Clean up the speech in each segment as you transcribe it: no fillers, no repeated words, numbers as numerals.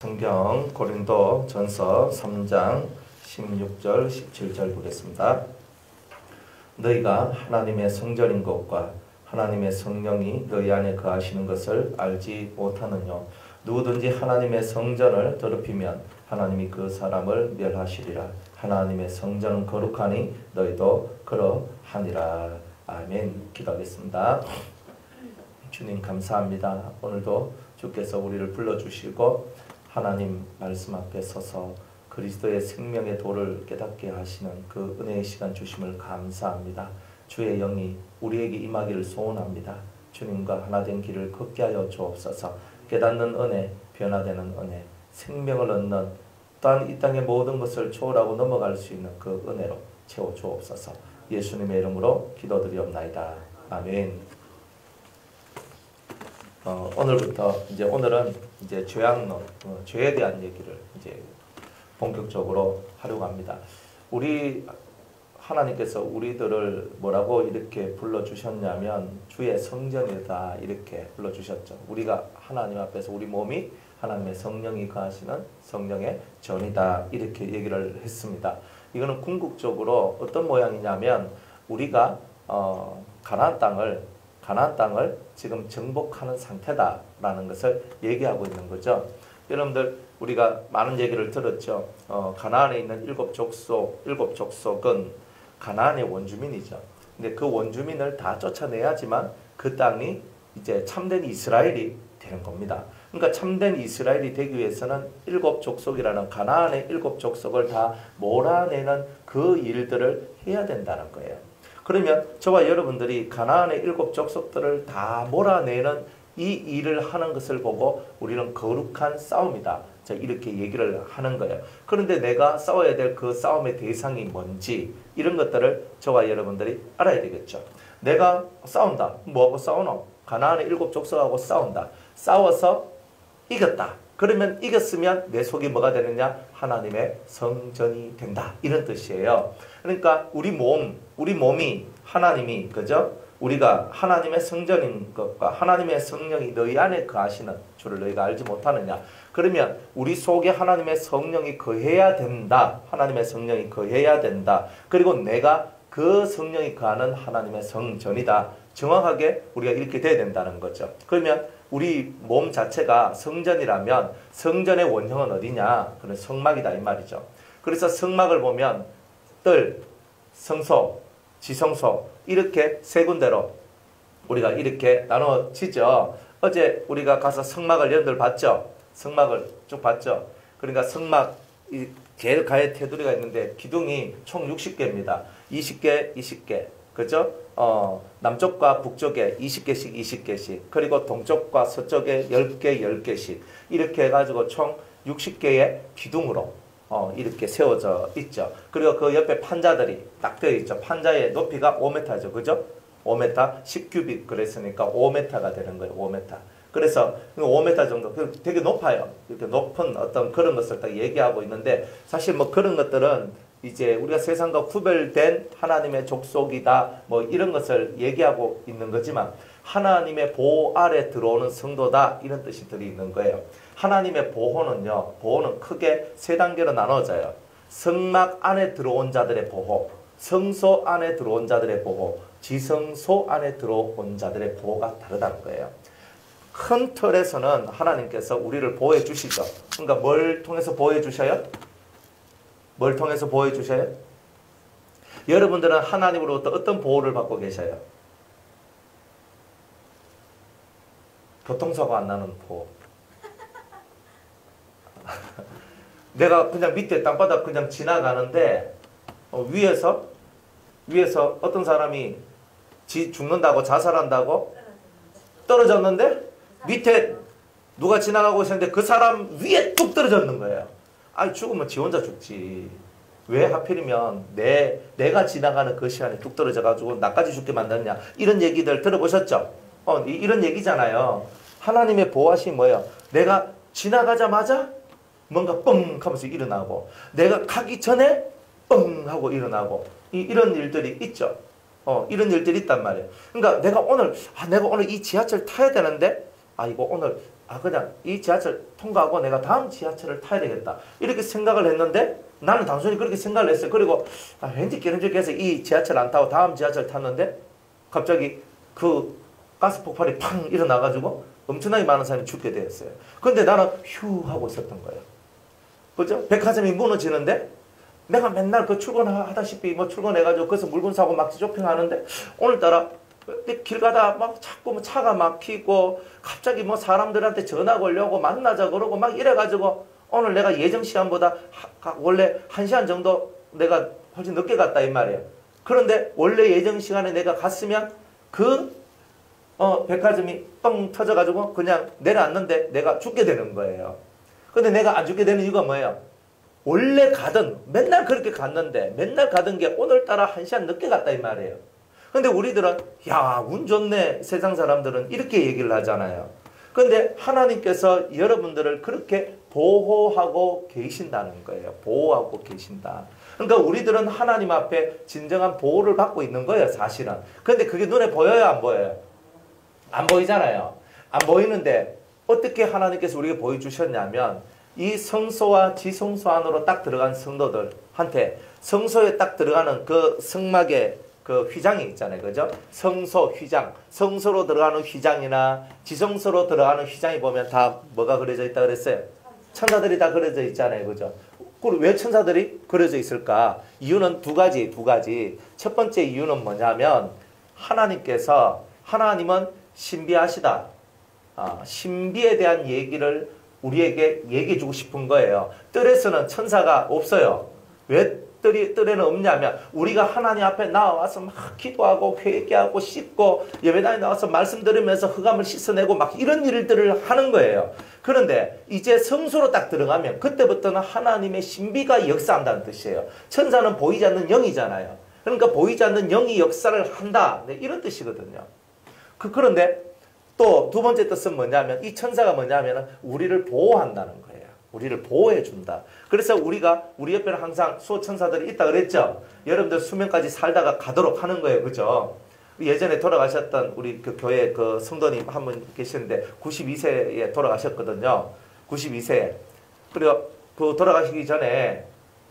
성경 고린도 전서 3장 16절 17절 보겠습니다. 너희가 하나님의 성전인 것과 하나님의 성령이 너희 안에 거하시는 것을 알지 못하느냐. 누구든지 하나님의 성전을 더럽히면 하나님이 그 사람을 멸하시리라. 하나님의 성전은 거룩하니 너희도 그러하니라. 아멘. 기도하겠습니다. 주님 감사합니다. 오늘도 주께서 우리를 불러주시고 하나님 말씀 앞에 서서 그리스도의 생명의 도를 깨닫게 하시는 그 은혜의 시간 주심을 감사합니다. 주의 영이 우리에게 임하기를 소원합니다. 주님과 하나된 길을 걷게 하여 주옵소서. 깨닫는 은혜, 변화되는 은혜, 생명을 얻는 또한 이 땅의 모든 것을 초월하고 넘어갈 수 있는 그 은혜로 채워 주옵소서. 예수님의 이름으로 기도드리옵나이다. 아멘. 오늘부터 오늘은 죄악론, 죄에 대한 얘기를 본격적으로 하려고 합니다. 우리 하나님께서 우리들을 뭐라고 이렇게 불러주셨냐면 주의 성전이다 이렇게 불러주셨죠. 우리가 하나님 앞에서 우리 몸이 하나님의 성령이 거하시는 성령의 전이다 이렇게 얘기를 했습니다. 이거는 궁극적으로 어떤 모양이냐면 우리가 가나안 땅을 지금 정복하는 상태다라는 것을 얘기하고 있는 거죠. 여러분들 우리가 많은 얘기를 들었죠. 가나안에 있는 일곱 족속은 가나안의 원주민이죠. 근데 그 원주민을 다 쫓아내야지만 그 땅이 이제 참된 이스라엘이 되는 겁니다. 그러니까 참된 이스라엘이 되기 위해서는 일곱 족속이라는 가나안의 일곱 족속을 다 몰아내는 그 일들을 해야 된다는 거예요. 그러면 저와 여러분들이 가나안의 일곱 족속들을 다 몰아내는 이 일을 하는 것을 보고 우리는 거룩한 싸움이다. 자, 이렇게 얘기를 하는 거예요. 그런데 내가 싸워야 될 그 싸움의 대상이 뭔지 이런 것들을 저와 여러분들이 알아야 되겠죠. 내가 싸운다. 뭐하고 싸우노? 가나안의 일곱 족속하고 싸운다. 싸워서 이겼다. 그러면 이겼으면 내 속이 뭐가 되느냐? 하나님의 성전이 된다. 이런 뜻이에요. 그러니까 우리 몸이 하나님이 그죠? 우리가 하나님의 성전인 것과 하나님의 성령이 너희 안에 거하시는 줄을 너희가 알지 못하느냐? 그러면 우리 속에 하나님의 성령이 거해야 된다. 하나님의 성령이 거해야 된다. 그리고 내가 그 성령이 거하는 하나님의 성전이다. 정확하게 우리가 이렇게 돼야 된다는 거죠. 그러면 우리 몸 자체가 성전이라면 성전의 원형은 어디냐? 그건 성막이다 이 말이죠. 그래서 성막을 보면 뜰, 성소, 지성소 이렇게 세 군데로 우리가 이렇게 나눠지죠. 어제 우리가 가서 성막을 여러분들 봤죠? 성막을 쭉 봤죠? 그러니까 성막 제일 가에 테두리가 있는데 기둥이 총 60개입니다. 20개, 20개. 그죠? 남쪽과 북쪽에 20개씩 그리고 동쪽과 서쪽에 10개, 10개씩 이렇게 해가지고 총 60개의 기둥으로 이렇게 세워져 있죠. 그리고 그 옆에 판자들이 딱 되어 있죠. 판자의 높이가 5m죠. 그죠? 5m, 10규빗 그랬으니까 5m가 되는 거예요. 5m. 그래서 5m 정도 되게 높아요. 이렇게 높은 어떤 그런 것을 딱 얘기하고 있는데 사실 뭐 그런 것들은 이제 우리가 세상과 구별된 하나님의 족속이다 뭐 이런 것을 얘기하고 있는 거지만 하나님의 보호 아래 들어오는 성도다 이런 뜻이 들어있는 거예요. 하나님의 보호는 크게 세 단계로 나눠져요. 성막 안에 들어온 자들의 보호, 성소 안에 들어온 자들의 보호, 지성소 안에 들어온 자들의 보호가 다르다는 거예요. 큰 틀에서는 하나님께서 우리를 보호해 주시죠. 그러니까 뭘 통해서 보호해 주셔요? 뭘 통해서 보호해 주셔요? 여러분들은 하나님으로부터 어떤 보호를 받고 계셔요? 교통사고 안 나는 보호. 내가 그냥 밑에 땅바닥 그냥 지나가는데 위에서 어떤 사람이 죽는다고 자살한다고 떨어졌는데 밑에 누가 지나가고 있었는데 그 사람 위에 뚝 떨어졌는 거예요. 아니 죽으면 지 혼자 죽지. 왜 하필이면 내가 지나가는 그 시간에 뚝 떨어져가지고 나까지 죽게 만드냐. 이런 얘기들 들어보셨죠? 이런 얘기잖아요. 하나님의 보호하심이 뭐예요? 내가 지나가자마자 뭔가 뻥 하면서 일어나고 내가 가기 전에 뻥 하고 일어나고 이런 일들이 있죠. 이런 일들이 있단 말이에요. 그러니까 내가 오늘 이 지하철 타야 되는데 이거 오늘 그냥 이 지하철 통과하고 내가 다음 지하철을 타야 되겠다. 이렇게 생각을 했는데 나는 단순히 그렇게 생각을 했어요. 그리고 왠지 기름질게서 이 지하철 안 타고 다음 지하철 탔는데 갑자기 그 가스 폭발이 팡 일어나가지고 엄청나게 많은 사람이 죽게 되었어요. 근데 나는 휴 하고 있었던 거예요. 그죠? 백화점이 무너지는데 내가 맨날 그 출근하다시피 뭐 출근해가지고 거기서 물건 사고 막 쇼핑하는데 오늘따라 길 가다 막 자꾸 뭐 차가 막히고 갑자기 뭐 사람들한테 전화 걸려고 만나자 그러고 막 이래가지고 오늘 내가 예정 시간보다 원래 1시간 정도 내가 훨씬 늦게 갔다 이 말이에요. 그런데 원래 예정 시간에 내가 갔으면 그 백화점이 뻥 터져가지고 그냥 내려앉는데 내가 죽게 되는 거예요. 근데 내가 안 죽게 되는 이유가 뭐예요? 원래 가던 맨날 그렇게 갔는데 맨날 가던 게 오늘따라 1시간 늦게 갔다 이 말이에요. 근데 우리들은 야, 운 좋네. 세상 사람들은 이렇게 얘기를 하잖아요. 근데 하나님께서 여러분들을 그렇게 보호하고 계신다는 거예요. 보호하고 계신다. 그러니까 우리들은 하나님 앞에 진정한 보호를 받고 있는 거예요, 사실은. 근데 그게 눈에 보여요, 안 보여요? 안 보이잖아요. 안 보이는데 어떻게 하나님께서 우리에게 보여주셨냐면 이 성소와 지성소 안으로 딱 들어간 성도들한테 성소에 딱 들어가는 그 성막의 그 휘장이 있잖아요. 그죠? 성소 휘장. 성소로 들어가는 휘장이나 지성소로 들어가는 휘장이 보면 다 뭐가 그려져 있다 그랬어요? 천사들이 다 그려져 있잖아요. 그죠? 그리고 왜 천사들이 그려져 있을까? 이유는 두 가지. 첫 번째 이유는 뭐냐면 하나님은 신비하시다. 신비에 대한 얘기를 우리에게 얘기해주고 싶은 거예요. 뜰에서는 천사가 없어요. 왜 뜰에는 없냐면 우리가 하나님 앞에 나와서 막 기도하고 회개하고 씻고 예배당에 나와서 말씀 들으면서 흑암을 씻어내고 막 이런 일들을 하는 거예요. 그런데 이제 성소로 딱 들어가면 그때부터는 하나님의 신비가 역사한다는 뜻이에요. 천사는 보이지 않는 영이잖아요. 그러니까 보이지 않는 영이 역사를 한다. 네, 이런 뜻이거든요. 그런데 또 두 번째 뜻은 뭐냐면 이 천사가 뭐냐면 우리를 보호한다는 거예요. 우리를 보호해 준다. 그래서 우리가 우리 옆에는 항상 수호천사들이 있다 그랬죠. 여러분들 수명까지 살다가 가도록 하는 거예요. 그죠? 예전에 돌아가셨던 우리 그 교회 그 성도님 한 분 계시는데 92세에 돌아가셨거든요. 92세. 그리고 그 돌아가시기 전에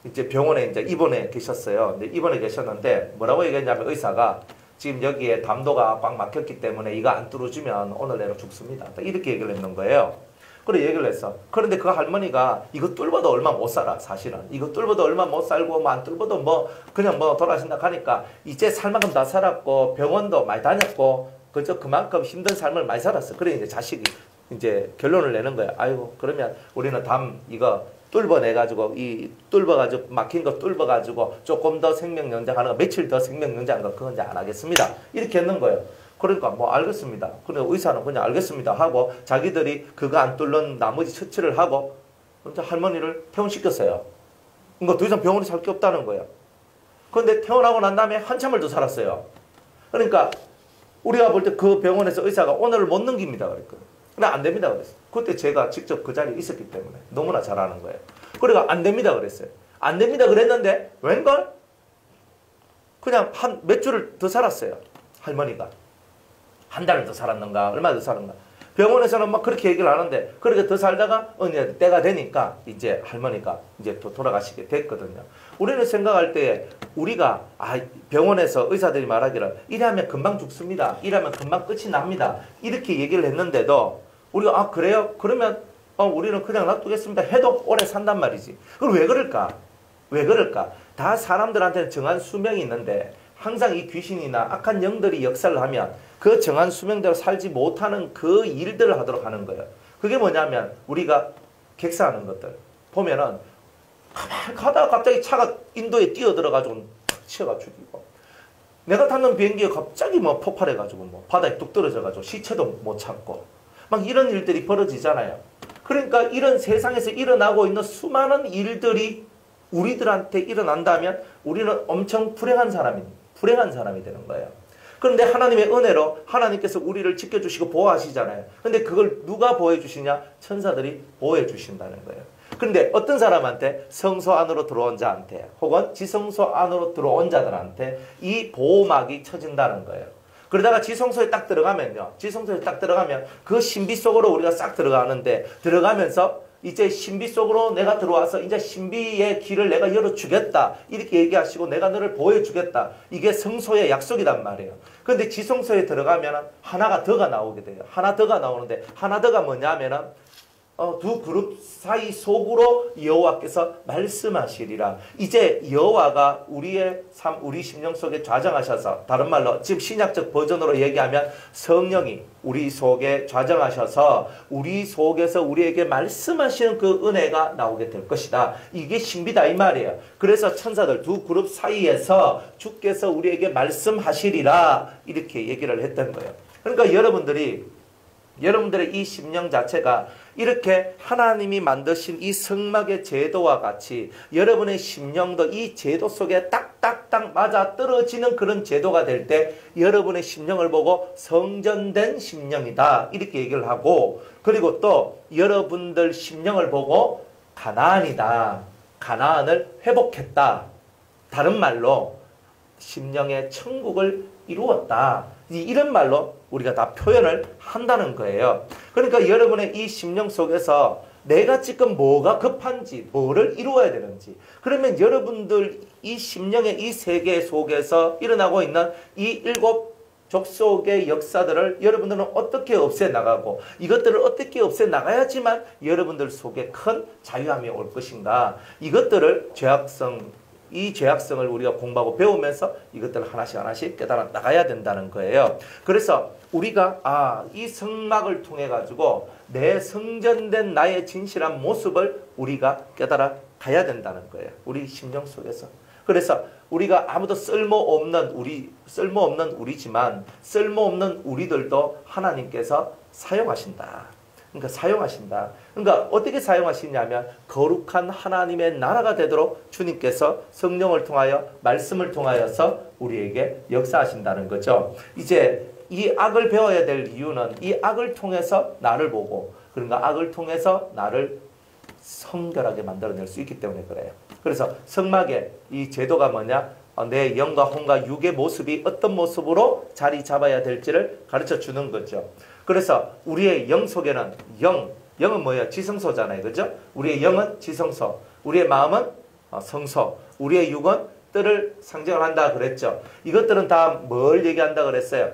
이제 병원에 이제 입원해 계셨어요. 근데 입원해 계셨는데 뭐라고 얘기했냐면 의사가 지금 여기에 담도가 꽉 막혔기 때문에 이거 안 뚫어주면 오늘 내로 죽습니다. 이렇게 얘기를 했는 거예요. 그래 얘기를 했어. 그런데 그 할머니가 이거 뚫어도 얼마 못 살아 사실은. 이거 뚫어도 얼마 못 살고 뭐 안 뚫어도 뭐 그냥 뭐 돌아가신다 하니까 이제 살 만큼 다 살았고 병원도 많이 다녔고 그저 그만큼 힘든 삶을 많이 살았어. 그래 이제 자식이 이제 결론을 내는 거야. 아이고 그러면 우리는 담 이거 뚫어내가지고 이 뚫어가지고 막힌 거 뚫어가지고 조금 더 생명 연장하는 거 며칠 더 생명 연장하는 거 그건 이제 안 하겠습니다. 이렇게 했는 거예요. 그러니까 뭐 알겠습니다. 그러니까 의사는 그냥 알겠습니다 하고 자기들이 그거 안 뚫는 나머지 처치를 하고 할머니를 퇴원시켰어요. 그러니까 더 이상 병원에 살 게 없다는 거예요. 그런데 퇴원하고 난 다음에 한참을 더 살았어요. 그러니까 우리가 볼 때 그 병원에서 의사가 오늘을 못 넘깁니다 그랬거든요. 근데 안 됩니다 그랬어요. 그때 제가 직접 그 자리에 있었기 때문에 너무나 잘 아는 거예요. 그러니까 안 됩니다 그랬어요. 안 됩니다 그랬는데 웬걸? 그냥 한 몇 주를 더 살았어요. 할머니가. 한 달을 더 살았는가 얼마 더 살았는가. 병원에서는 막 그렇게 얘기를 하는데 그렇게 더 살다가 어느 때가 되니까 이제 할머니가 이제 또 돌아가시게 됐거든요. 우리는 생각할 때 우리가 병원에서 의사들이 말하기를 이래하면 금방 죽습니다. 이래하면 금방 끝이 납니다. 이렇게 얘기를 했는데도 우리가 그래요? 그러면 우리는 그냥 놔두겠습니다. 해도 오래 산단 말이지. 그럼 왜 그럴까? 왜 그럴까? 다 사람들한테는 정한 수명이 있는데 항상 이 귀신이나 악한 영들이 역사를 하면 그 정한 수명대로 살지 못하는 그 일들을 하도록 하는 거예요. 그게 뭐냐면 우리가 객사하는 것들 보면은 가만히 가다가 갑자기 차가 인도에 뛰어들어가지고 치어가 죽이고 내가 탔는 비행기에 갑자기 뭐 폭발해가지고 뭐 바다에 뚝 떨어져가지고 시체도 못 찾고 막 이런 일들이 벌어지잖아요. 그러니까 이런 세상에서 일어나고 있는 수많은 일들이 우리들한테 일어난다면 우리는 엄청 불행한 사람이 되는 거예요. 그런데 하나님의 은혜로 하나님께서 우리를 지켜주시고 보호하시잖아요. 근데 그걸 누가 보호해 주시냐? 천사들이 보호해 주신다는 거예요. 그런데 어떤 사람한테 성소 안으로 들어온 자한테 혹은 지성소 안으로 들어온 자들한테 이 보호막이 쳐진다는 거예요. 그러다가 지성소에 딱 들어가면요. 지성소에 딱 들어가면 그 신비 속으로 우리가 싹 들어가는데 들어가면서 이제 신비 속으로 내가 들어와서 이제 신비의 길을 내가 열어주겠다. 이렇게 얘기하시고 내가 너를 보여주겠다. 이게 성소의 약속이란 말이에요. 그런데 지성소에 들어가면 하나가 더가 나오게 돼요. 하나 더가 나오는데 하나 더가 뭐냐면은 두 그룹 사이 속으로 여호와께서 말씀하시리라. 이제 여호와가 우리 심령 속에 좌정하셔서, 다른 말로 지금 신약적 버전으로 얘기하면 성령이 우리 속에 좌정하셔서 우리 속에서 우리에게 말씀하시는 그 은혜가 나오게 될 것이다. 이게 신비다 이 말이에요. 그래서 천사들 두 그룹 사이에서 주께서 우리에게 말씀하시리라 이렇게 얘기를 했던 거예요. 그러니까 여러분들의 이 심령 자체가 이렇게 하나님이 만드신 이 성막의 제도와 같이 여러분의 심령도 이 제도 속에 딱딱딱 맞아 떨어지는 그런 제도가 될 때 여러분의 심령을 보고 성전된 심령이다 이렇게 얘기를 하고, 그리고 또 여러분들 심령을 보고 가나안이다, 가나안을 회복했다, 다른 말로 심령의 천국을 이루었다, 이런 말로 우리가 다 표현을 한다는 거예요. 그러니까 여러분의 이 심령 속에서 내가 지금 뭐가 급한지, 뭐를 이루어야 되는지, 그러면 여러분들 이 심령의 이 세계 속에서 일어나고 있는 이 7 족속의 역사들을 여러분들은 어떻게 없애나가고 이것들을 어떻게 없애나가야지만 여러분들 속에 큰 자유함이 올 것인가, 이것들을 이 죄악성을 우리가 공부하고 배우면서 이것들을 하나씩 깨달아 나가야 된다는 거예요. 그래서 우리가 이 성막을 통해 가지고 내 성전된 나의 진실한 모습을 우리가 깨달아 가야 된다는 거예요. 우리 심령 속에서. 그래서 우리가 아무도 쓸모없는 우리지만 쓸모없는 우리들도 하나님께서 사용하신다. 그러니까 사용하신다. 그러니까 어떻게 사용하시냐면 거룩한 하나님의 나라가 되도록 주님께서 성령을 통하여 말씀을 통하여서 우리에게 역사하신다는 거죠. 이제 이 악을 배워야 될 이유는 이 악을 통해서 나를 보고, 그러니까 악을 통해서 나를 성결하게 만들어낼 수 있기 때문에 그래요. 그래서 성막의 이 제도가 뭐냐? 내 영과 혼과 육의 모습이 어떤 모습으로 자리 잡아야 될지를 가르쳐 주는 거죠. 그래서 우리의 영 속에는 영은 뭐예요? 지성소잖아요. 그죠? 우리의 영은 지성소, 우리의 마음은 성소, 우리의 육은 뜰을 상징을 한다 그랬죠. 이것들은 다 뭘 얘기한다 그랬어요?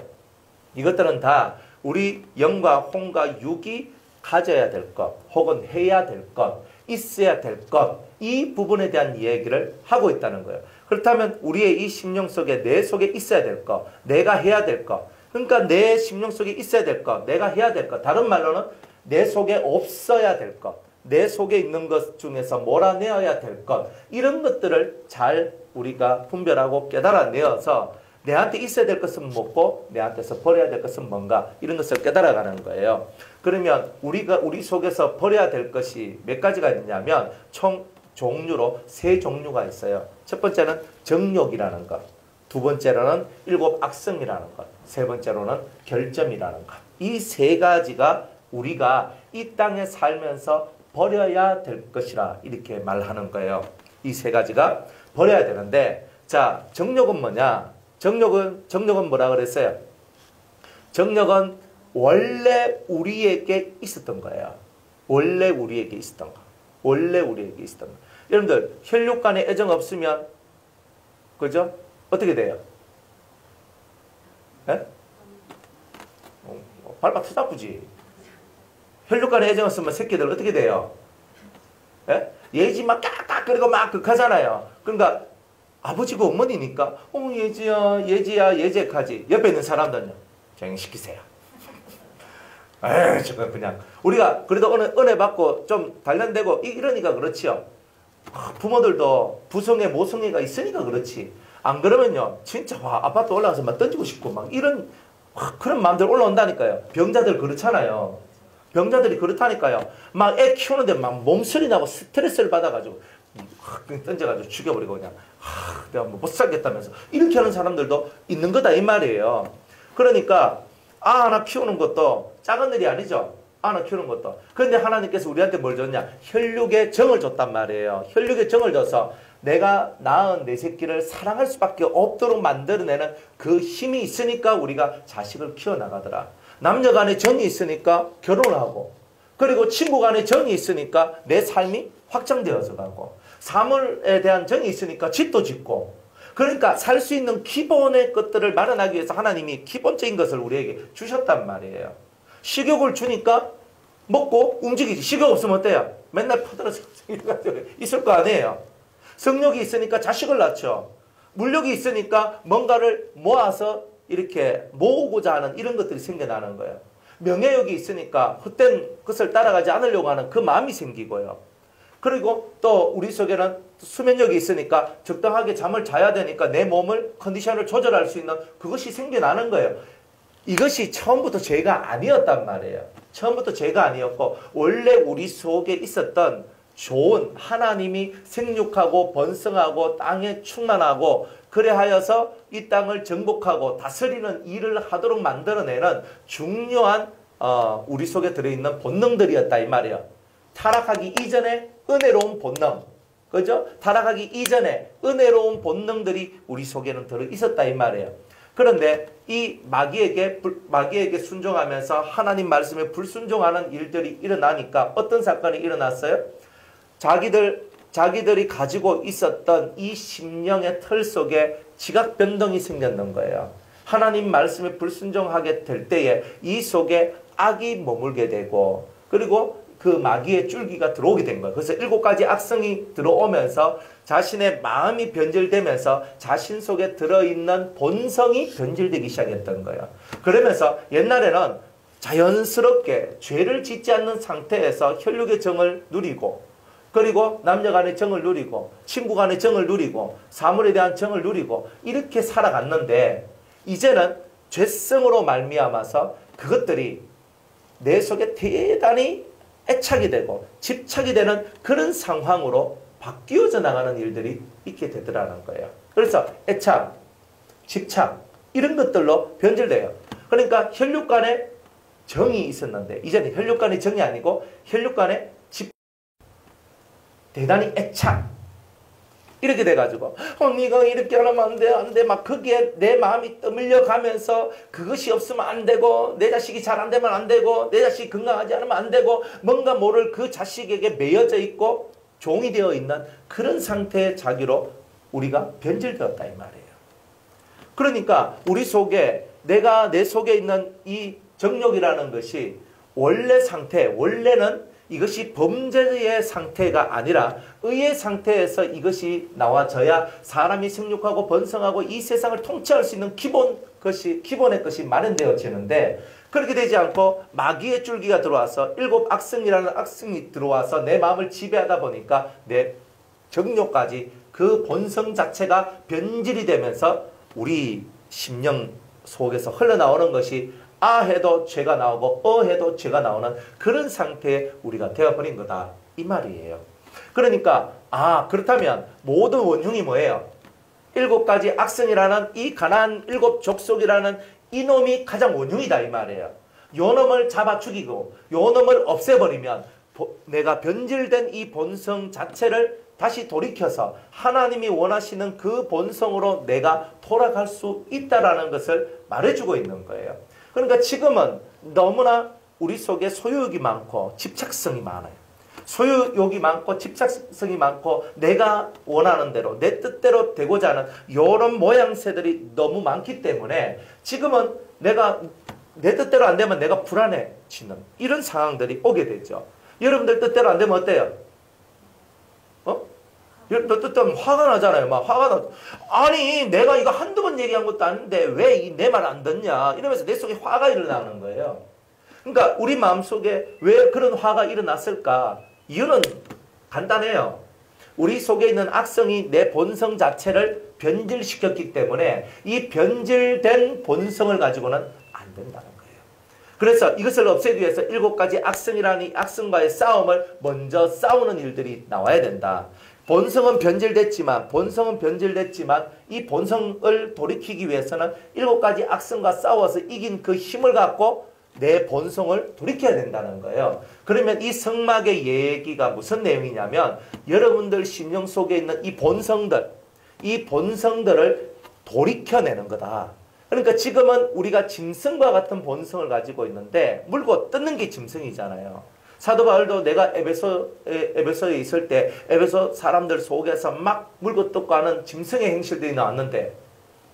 이것들은 다 우리 영과 혼과 육이 가져야 될 것, 혹은 해야 될 것, 있어야 될 것, 이 부분에 대한 이야기를 하고 있다는 거예요. 그렇다면 우리의 이 심령 속에, 내 속에 있어야 될 것, 내가 해야 될 것, 그러니까 내 심령 속에 있어야 될 것, 내가 해야 될 것, 다른 말로는 내 속에 없어야 될 것, 내 속에 있는 것 중에서 몰아내어야 될 것, 이런 것들을 잘 우리가 분별하고 깨달아내어서 내한테 있어야 될 것은 뭐고 내한테서 버려야 될 것은 뭔가, 이런 것을 깨달아가는 거예요. 그러면 우리 속에서 버려야 될 것이 몇 가지가 있냐면 총 종류로 3종류가 있어요. 첫 번째는 정욕이라는 것, 두 번째로는 7 악성이라는 것, 세 번째로는 결점이라는 것. 이 3가지가 우리가 이 땅에 살면서 버려야 될 것이라 이렇게 말하는 거예요. 이 3가지가 버려야 되는데, 자, 정욕은 뭐냐? 정욕은 뭐라 그랬어요? 정욕은 원래 우리에게 있었던 거예요. 원래 우리에게 있었던 거. 여러분들, 혈육 간에 애정 없으면, 그죠? 어떻게 돼요? 예? 발박 투다쁘지. 혈육 간에 애정 없으면 새끼들 어떻게 돼요? 예? 예지만 깍깍거리고 막 극하잖아요. 그러니까 아버지가 어머니니까 예지야 예제까지. 옆에 있는 사람들은요, 정시키세요. 에이, 저건 그냥 우리가 그래도 은혜 받고 좀 단련되고 이러니까 그렇지요. 부모들도 부성애 모성애가 있으니까 그렇지. 안 그러면요, 진짜 아파트 올라가서 막 던지고 싶고 막 이런 그런 마음들 올라온다니까요. 병자들 그렇잖아요. 병자들이 그렇다니까요. 막 애 키우는데 막 몸서리 나고 스트레스를 받아가지고 던져가지고 죽여버리고 그냥 내가 뭐 못 살겠다면서 이렇게 하는 사람들도 있는 거다 이 말이에요. 그러니까 하나 키우는 것도 작은 일이 아니죠. 안아 키우는 것도. 그런데 하나님께서 우리한테 뭘 줬냐? 혈육의 정을 줬단 말이에요. 혈육의 정을 줘서 내가 낳은 내 새끼를 사랑할 수밖에 없도록 만들어내는 그 힘이 있으니까 우리가 자식을 키워나가더라. 남녀 간의 정이 있으니까 결혼을 하고, 그리고 친구 간의 정이 있으니까 내 삶이 확장되어서 가고, 사물에 대한 정이 있으니까 집도 짓고, 그러니까 살 수 있는 기본의 것들을 마련하기 위해서 하나님이 기본적인 것을 우리에게 주셨단 말이에요. 식욕을 주니까 먹고 움직이지. 식욕 없으면 어때요? 맨날 퍼들어서 있을 거 아니에요. 성욕이 있으니까 자식을 낳죠. 물욕이 있으니까 뭔가를 모아서 이렇게 모으고자 하는 이런 것들이 생겨나는 거예요. 명예욕이 있으니까 헛된 것을 따라가지 않으려고 하는 그 마음이 생기고요. 그리고 또 우리 속에는 수면력이 있으니까 적당하게 잠을 자야 되니까 내 몸을 컨디션을 조절할 수 있는 그것이 생겨나는 거예요. 이것이 처음부터 죄가 아니었단 말이에요. 처음부터 죄가 아니었고 원래 우리 속에 있었던 좋은 하나님이 생육하고 번성하고 땅에 충만하고 그래하여서 이 땅을 정복하고 다스리는 일을 하도록 만들어내는 중요한 우리 속에 들어있는 본능들이었다 이 말이에요. 타락하기 이전에 은혜로운 본능, 그죠? 타락하기 이전에 은혜로운 본능들이 우리 속에는 들어있었다 이 말이에요. 그런데 이 마귀에게 순종하면서 하나님 말씀에 불순종하는 일들이 일어나니까 어떤 사건이 일어났어요? 자기들이 가지고 있었던 이 심령의 틀 속에 지각 변동이 생겼는 거예요. 하나님 말씀에 불순종하게 될 때에 이 속에 악이 머물게 되고 그리고 그 마귀의 줄기가 들어오게 된 거예요. 그래서 7가지 악성이 들어오면서 자신의 마음이 변질되면서 자신 속에 들어있는 본성이 변질되기 시작했던 거예요. 그러면서 옛날에는 자연스럽게 죄를 짓지 않는 상태에서 혈육의 정을 누리고 그리고 남녀 간의 정을 누리고 친구 간의 정을 누리고 사물에 대한 정을 누리고 이렇게 살아갔는데 이제는 죄성으로 말미암아서 그것들이 내 속에 대단히 애착이 되고 집착이 되는 그런 상황으로 바뀌어져 나가는 일들이 있게 되더라는 거예요. 그래서 애착, 집착 이런 것들로 변질돼요. 그러니까 혈육 간에 정이 있었는데 이제는 혈육 간의 정이 아니고 혈육 간의 대단히 애착 이렇게 돼가지고 네가 이렇게 하면 안 돼, 안 돼 막 거기에 내 마음이 떠밀려 가면서 그것이 없으면 안 되고 내 자식이 잘 안 되면 안 되고 내 자식이 건강하지 않으면 안 되고 뭔가 모를 그 자식에게 매여져 있고 종이 되어 있는 그런 상태의 자기로 우리가 변질되었다 이 말이에요. 그러니까 우리 속에 내가 내 속에 있는 이 정욕이라는 것이 원래 상태, 원래는 이것이 범죄의 상태가 아니라 의의 상태에서 이것이 나와져야 사람이 생육하고 번성하고 이 세상을 통치할 수 있는 기본의 것이 마련되어지는데 그렇게 되지 않고 마귀의 줄기가 들어와서 7 악성이라는 악성이 들어와서 내 마음을 지배하다 보니까 내 정욕까지 그 본성 자체가 변질이 되면서 우리 심령 속에서 흘러나오는 것이 아 해도 죄가 나오고 해도 죄가 나오는 그런 상태에 우리가 되어버린 거다 이 말이에요. 그러니까 그렇다면 모든 원흉이 뭐예요? 7가지 악성이라는 이 가나안 7 족속이라는 이놈이 가장 원흉이다 이 말이에요. 요놈을 잡아 죽이고 요놈을 없애버리면 내가 변질된 이 본성 자체를 다시 돌이켜서 하나님이 원하시는 그 본성으로 내가 돌아갈 수 있다라는 것을 말해주고 있는 거예요. 그러니까 지금은 너무나 우리 속에 소유욕이 많고 집착성이 많아요. 소유욕이 많고 집착성이 많고 내가 원하는 대로 내 뜻대로 되고자 하는 이런 모양새들이 너무 많기 때문에 지금은 내가 내 뜻대로 안 되면 내가 불안해지는 이런 상황들이 오게 되죠. 여러분들 뜻대로 안 되면 어때요? 너 뜻대로 화가 나잖아요. 막 화가 나. 아니 내가 이거 한두 번 얘기한 것도 아닌데 왜 내 말 안 듣냐 이러면서 내 속에 화가 일어나는 거예요. 그러니까 우리 마음속에 왜 그런 화가 일어났을까? 이유는 간단해요. 우리 속에 있는 악성이 내 본성 자체를 변질시켰기 때문에 이 변질된 본성을 가지고는 안 된다는 거예요. 그래서 이것을 없애기 위해서 7가지 악성이라는 이 악성과의 싸움을 먼저 싸우는 일들이 나와야 된다. 본성은 변질됐지만 이 본성을 돌이키기 위해서는 7가지 악성과 싸워서 이긴 그 힘을 갖고 내 본성을 돌이켜야 된다는 거예요. 그러면 이 성막의 얘기가 무슨 내용이냐면 여러분들 심령 속에 있는 이 본성들을 돌이켜내는 거다. 그러니까 지금은 우리가 짐승과 같은 본성을 가지고 있는데 물고 뜯는 게 짐승이잖아요. 사도 바울도 내가 에베소에 있을 때 에베소 사람들 속에서 막 물고 뜯고 하는 짐승의 행실들이 나왔는데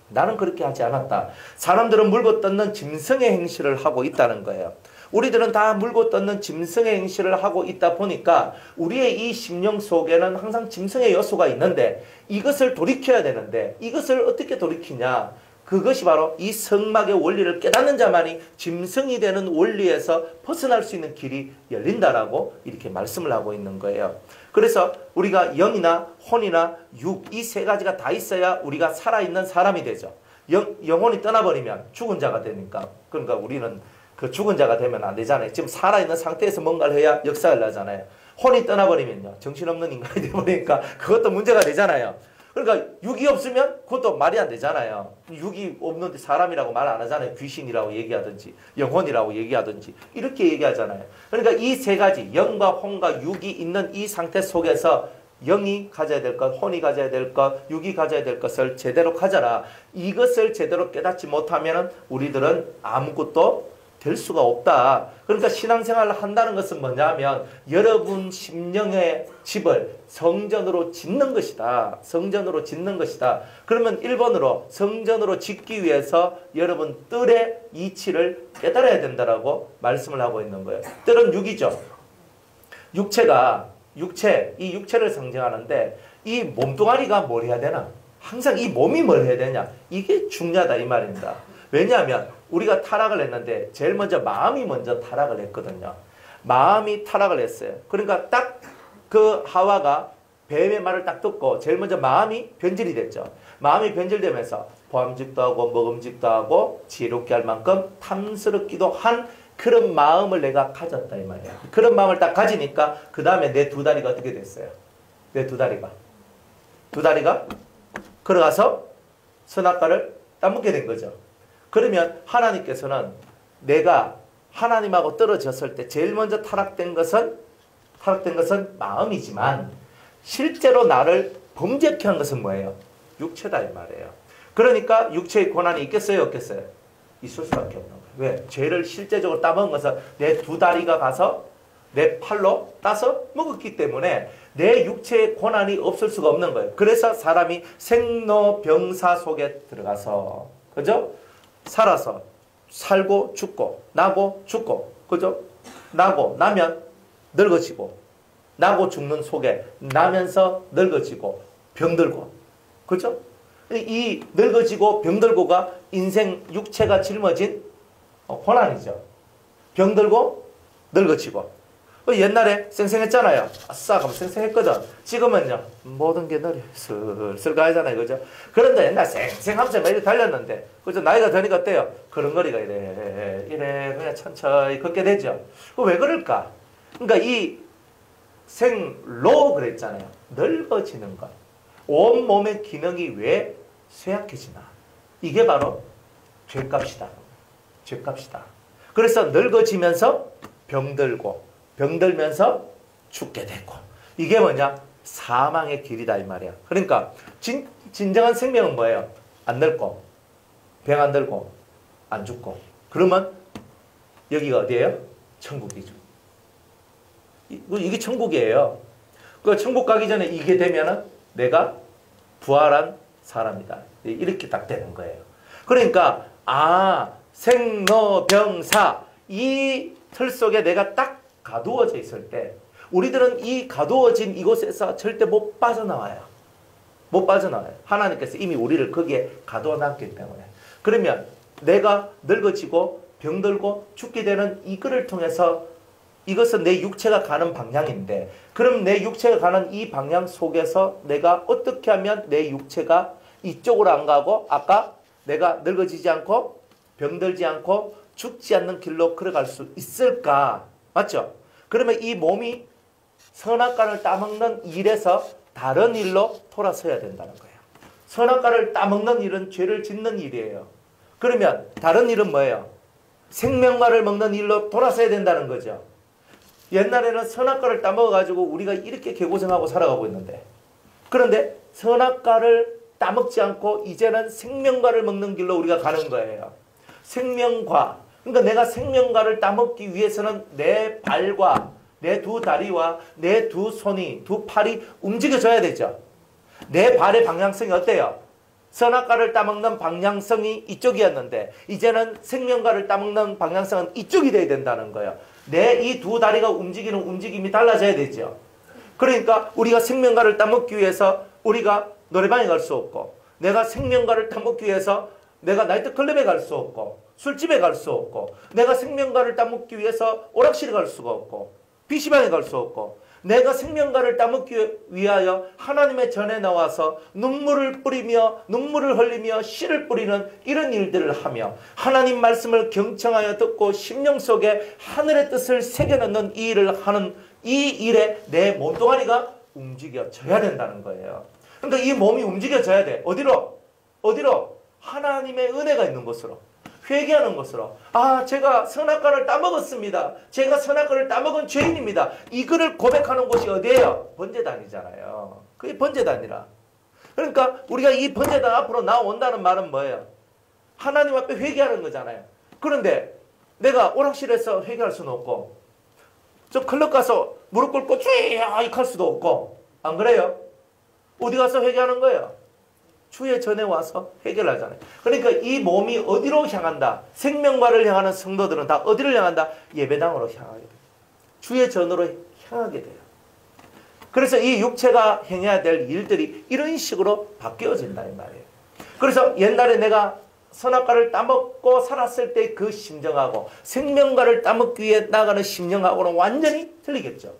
나는 그렇게 하지 않았다. 사람들은 물고 뜯는 짐승의 행실을 하고 있다는 거예요. 우리들은 다 물고 뜯는 짐승의 행실을 하고 있다 보니까 우리의 이 심령 속에는 항상 짐승의 요소가 있는데 이것을 돌이켜야 되는데 이것을 어떻게 돌이키냐? 그것이 바로 이 성막의 원리를 깨닫는 자만이 짐승이 되는 원리에서 벗어날 수 있는 길이 열린다라고 이렇게 말씀을 하고 있는 거예요. 그래서 우리가 영이나 혼이나 육 이 세 가지가 다 있어야 우리가 살아있는 사람이 되죠. 영혼이 떠나버리면 죽은 자가 되니까 그러니까 우리는 그 죽은 자가 되면 안 되잖아요. 지금 살아있는 상태에서 뭔가를 해야 역사를 하잖아요. 혼이 떠나버리면요. 정신없는 인간이 되어버리니까 그것도 문제가 되잖아요. 그러니까 육이 없으면 그것도 말이 안 되잖아요. 육이 없는데 사람이라고 말 안 하잖아요. 귀신이라고 얘기하든지 영혼이라고 얘기하든지 이렇게 얘기하잖아요. 그러니까 이 세 가지 영과 혼과 육이 있는 이 상태 속에서 영이 가져야 될 것, 혼이 가져야 될 것, 육이 가져야 될 것을 제대로 가져라. 이것을 제대로 깨닫지 못하면 우리들은 아무것도 될 수가 없다. 그러니까 신앙생활을 한다는 것은 뭐냐면 여러분 심령의 집을 성전으로 짓는 것이다. 성전으로 짓는 것이다. 그러면 1번으로 성전으로 짓기 위해서 여러분 뜰의 이치를 깨달아야 된다라고 말씀을 하고 있는 거예요. 뜰은 육이죠. 이 육체를 상징하는데 이 몸뚱아리가 뭘 해야 되나? 항상 이 몸이 뭘 해야 되냐? 이게 중요하다 이 말입니다. 왜냐하면 우리가 타락을 했는데 제일 먼저 마음이 먼저 타락을 했거든요. 마음이 타락을 했어요. 그러니까 딱 그 하와가 뱀의 말을 딱 듣고 제일 먼저 마음이 변질이 됐죠. 마음이 변질되면서 보암직도 하고 먹음직도 하고 지혜롭게 할 만큼 탐스럽기도 한 그런 마음을 내가 가졌다 이 말이야. 그런 마음을 딱 가지니까 그 다음에 내 두 다리가 어떻게 됐어요? 내 두 다리가 걸어가서 선악과를 따먹게 된 거죠. 그러면 하나님께서는 내가 하나님하고 떨어졌을 때 제일 먼저 타락된 것은 마음이지만 실제로 나를 범죄케 한 것은 뭐예요? 육체다 이 말이에요. 그러니까 육체의 고난이 있겠어요? 없겠어요? 있을 수밖에 없는 거예요. 왜? 죄를 실제적으로 따먹은 것은 내 두 다리가 가서 내 팔로 따서 먹었기 때문에 내 육체의 고난이 없을 수가 없는 거예요. 그래서 사람이 생로병사 속에 들어가서 그죠? 살아서 살고 죽고 나고 죽고 그죠? 나고 나면 늙어지고 나고 죽는 속에 나면서 늙어지고 병들고 그죠? 이 늙어지고 병들고가 인생 육체가 짊어진 고난이죠. 병들고 늙어지고 옛날에 쌩쌩했잖아요. 아싸 하면 쌩쌩했거든. 지금은요 모든 게 느려 슬슬 가야잖아요. 그죠? 그런데 옛날 쌩쌩하면서 매일 달렸는데 그죠? 나이가 드니까 어때요? 걸음걸이가 이래 그냥 천천히 걷게 되죠. 왜 그럴까? 그러니까 이 생로 그랬잖아요. 늙어지는 것. 온몸의 기능이 왜 쇠약해지나? 이게 바로 죄값이다. 그래서 늙어지면서 병들면서 죽게 되고 이게 뭐냐? 사망의 길이다 이 말이야. 그러니까 진정한 생명은 뭐예요? 안 늙고 병 안 들고 안 죽고 그러면 여기가 어디예요? 천국이죠. 이게 천국이에요. 그 천국 가기 전에 이게 되면은 내가 부활한 사람이다. 이렇게 딱 되는 거예요. 그러니까 생로병사 이 틀 속에 내가 딱 가두어져 있을 때 우리들은 이 가두어진 이곳에서 절대 못 빠져나와요. 하나님께서 이미 우리를 거기에 가두어 놨기 때문에. 그러면 내가 늙어지고 병들고 죽게 되는 이거를 통해서 이것은 내 육체가 가는 방향인데 그럼 내 육체가 가는 이 방향 속에서 내가 어떻게 하면 내 육체가 이쪽으로 안 가고 아까 내가 늙어지지 않고 병들지 않고 죽지 않는 길로 걸어갈 수 있을까? 맞죠? 그러면 이 몸이 선악과를 따먹는 일에서 다른 일로 돌아서야 된다는 거예요. 선악과를 따먹는 일은 죄를 짓는 일이에요. 그러면 다른 일은 뭐예요? 생명과를 먹는 일로 돌아서야 된다는 거죠. 옛날에는 선악과를 따먹어가지고 우리가 이렇게 개고생하고 살아가고 있는데, 그런데 선악과를 따먹지 않고 이제는 생명과를 먹는 길로 우리가 가는 거예요. 생명과. 그러니까 내가 생명과를 따먹기 위해서는 내 발과 내 두 다리와 내 두 손이, 두 팔이 움직여져야 되죠. 내 발의 방향성이 어때요? 선악과를 따먹는 방향성이 이쪽이었는데 이제는 생명과를 따먹는 방향성은 이쪽이 돼야 된다는 거예요. 내 이 두 다리가 움직이는 움직임이 달라져야 되죠. 그러니까 우리가 생명과를 따먹기 위해서 우리가 노래방에 갈 수 없고, 내가 생명과를 따먹기 위해서 내가 나이트클럽에 갈 수 없고, 술집에 갈 수 없고, 내가 생명과를 따먹기 위해서 오락실에 갈 수가 없고, PC방에 갈 수 없고, 내가 생명과를 따먹기 위하여 하나님의 전에 나와서 눈물을 뿌리며 눈물을 흘리며 씨를 뿌리는 이런 일들을 하며 하나님 말씀을 경청하여 듣고 심령 속에 하늘의 뜻을 새겨넣는 이 일을 하는 이 일에 내 몸뚱아리가 움직여져야 된다는 거예요. 그러니까 이 몸이 움직여져야 돼. 어디로? 어디로? 하나님의 은혜가 있는 곳으로. 회개하는 것으로. 아, 제가 선악과를 따먹었습니다. 제가 선악과를 따먹은 죄인입니다. 이거를 고백하는 곳이 어디예요? 번제단이잖아요. 그게 번제단이라. 그러니까 우리가 이 번제단 앞으로 나온다는 말은 뭐예요? 하나님 앞에 회개하는 거잖아요. 그런데 내가 오락실에서 회개할 수는 없고, 저 클럽 가서 무릎 꿇고 쭉 할 수도 없고, 안 그래요? 어디 가서 회개하는 거예요? 주의 전에 와서 해결하잖아요. 그러니까 이 몸이 어디로 향한다? 생명과를 향하는 성도들은 다 어디를 향한다? 예배당으로 향하게 돼요. 주의 전으로 향하게 돼요. 그래서 이 육체가 행해야 될 일들이 이런 식으로 바뀌어진다 이 말이에요. 그래서 옛날에 내가 선악과를 따먹고 살았을 때 그 심정하고 생명과를 따먹기 위해 나가는 심정하고는 완전히 틀리겠죠.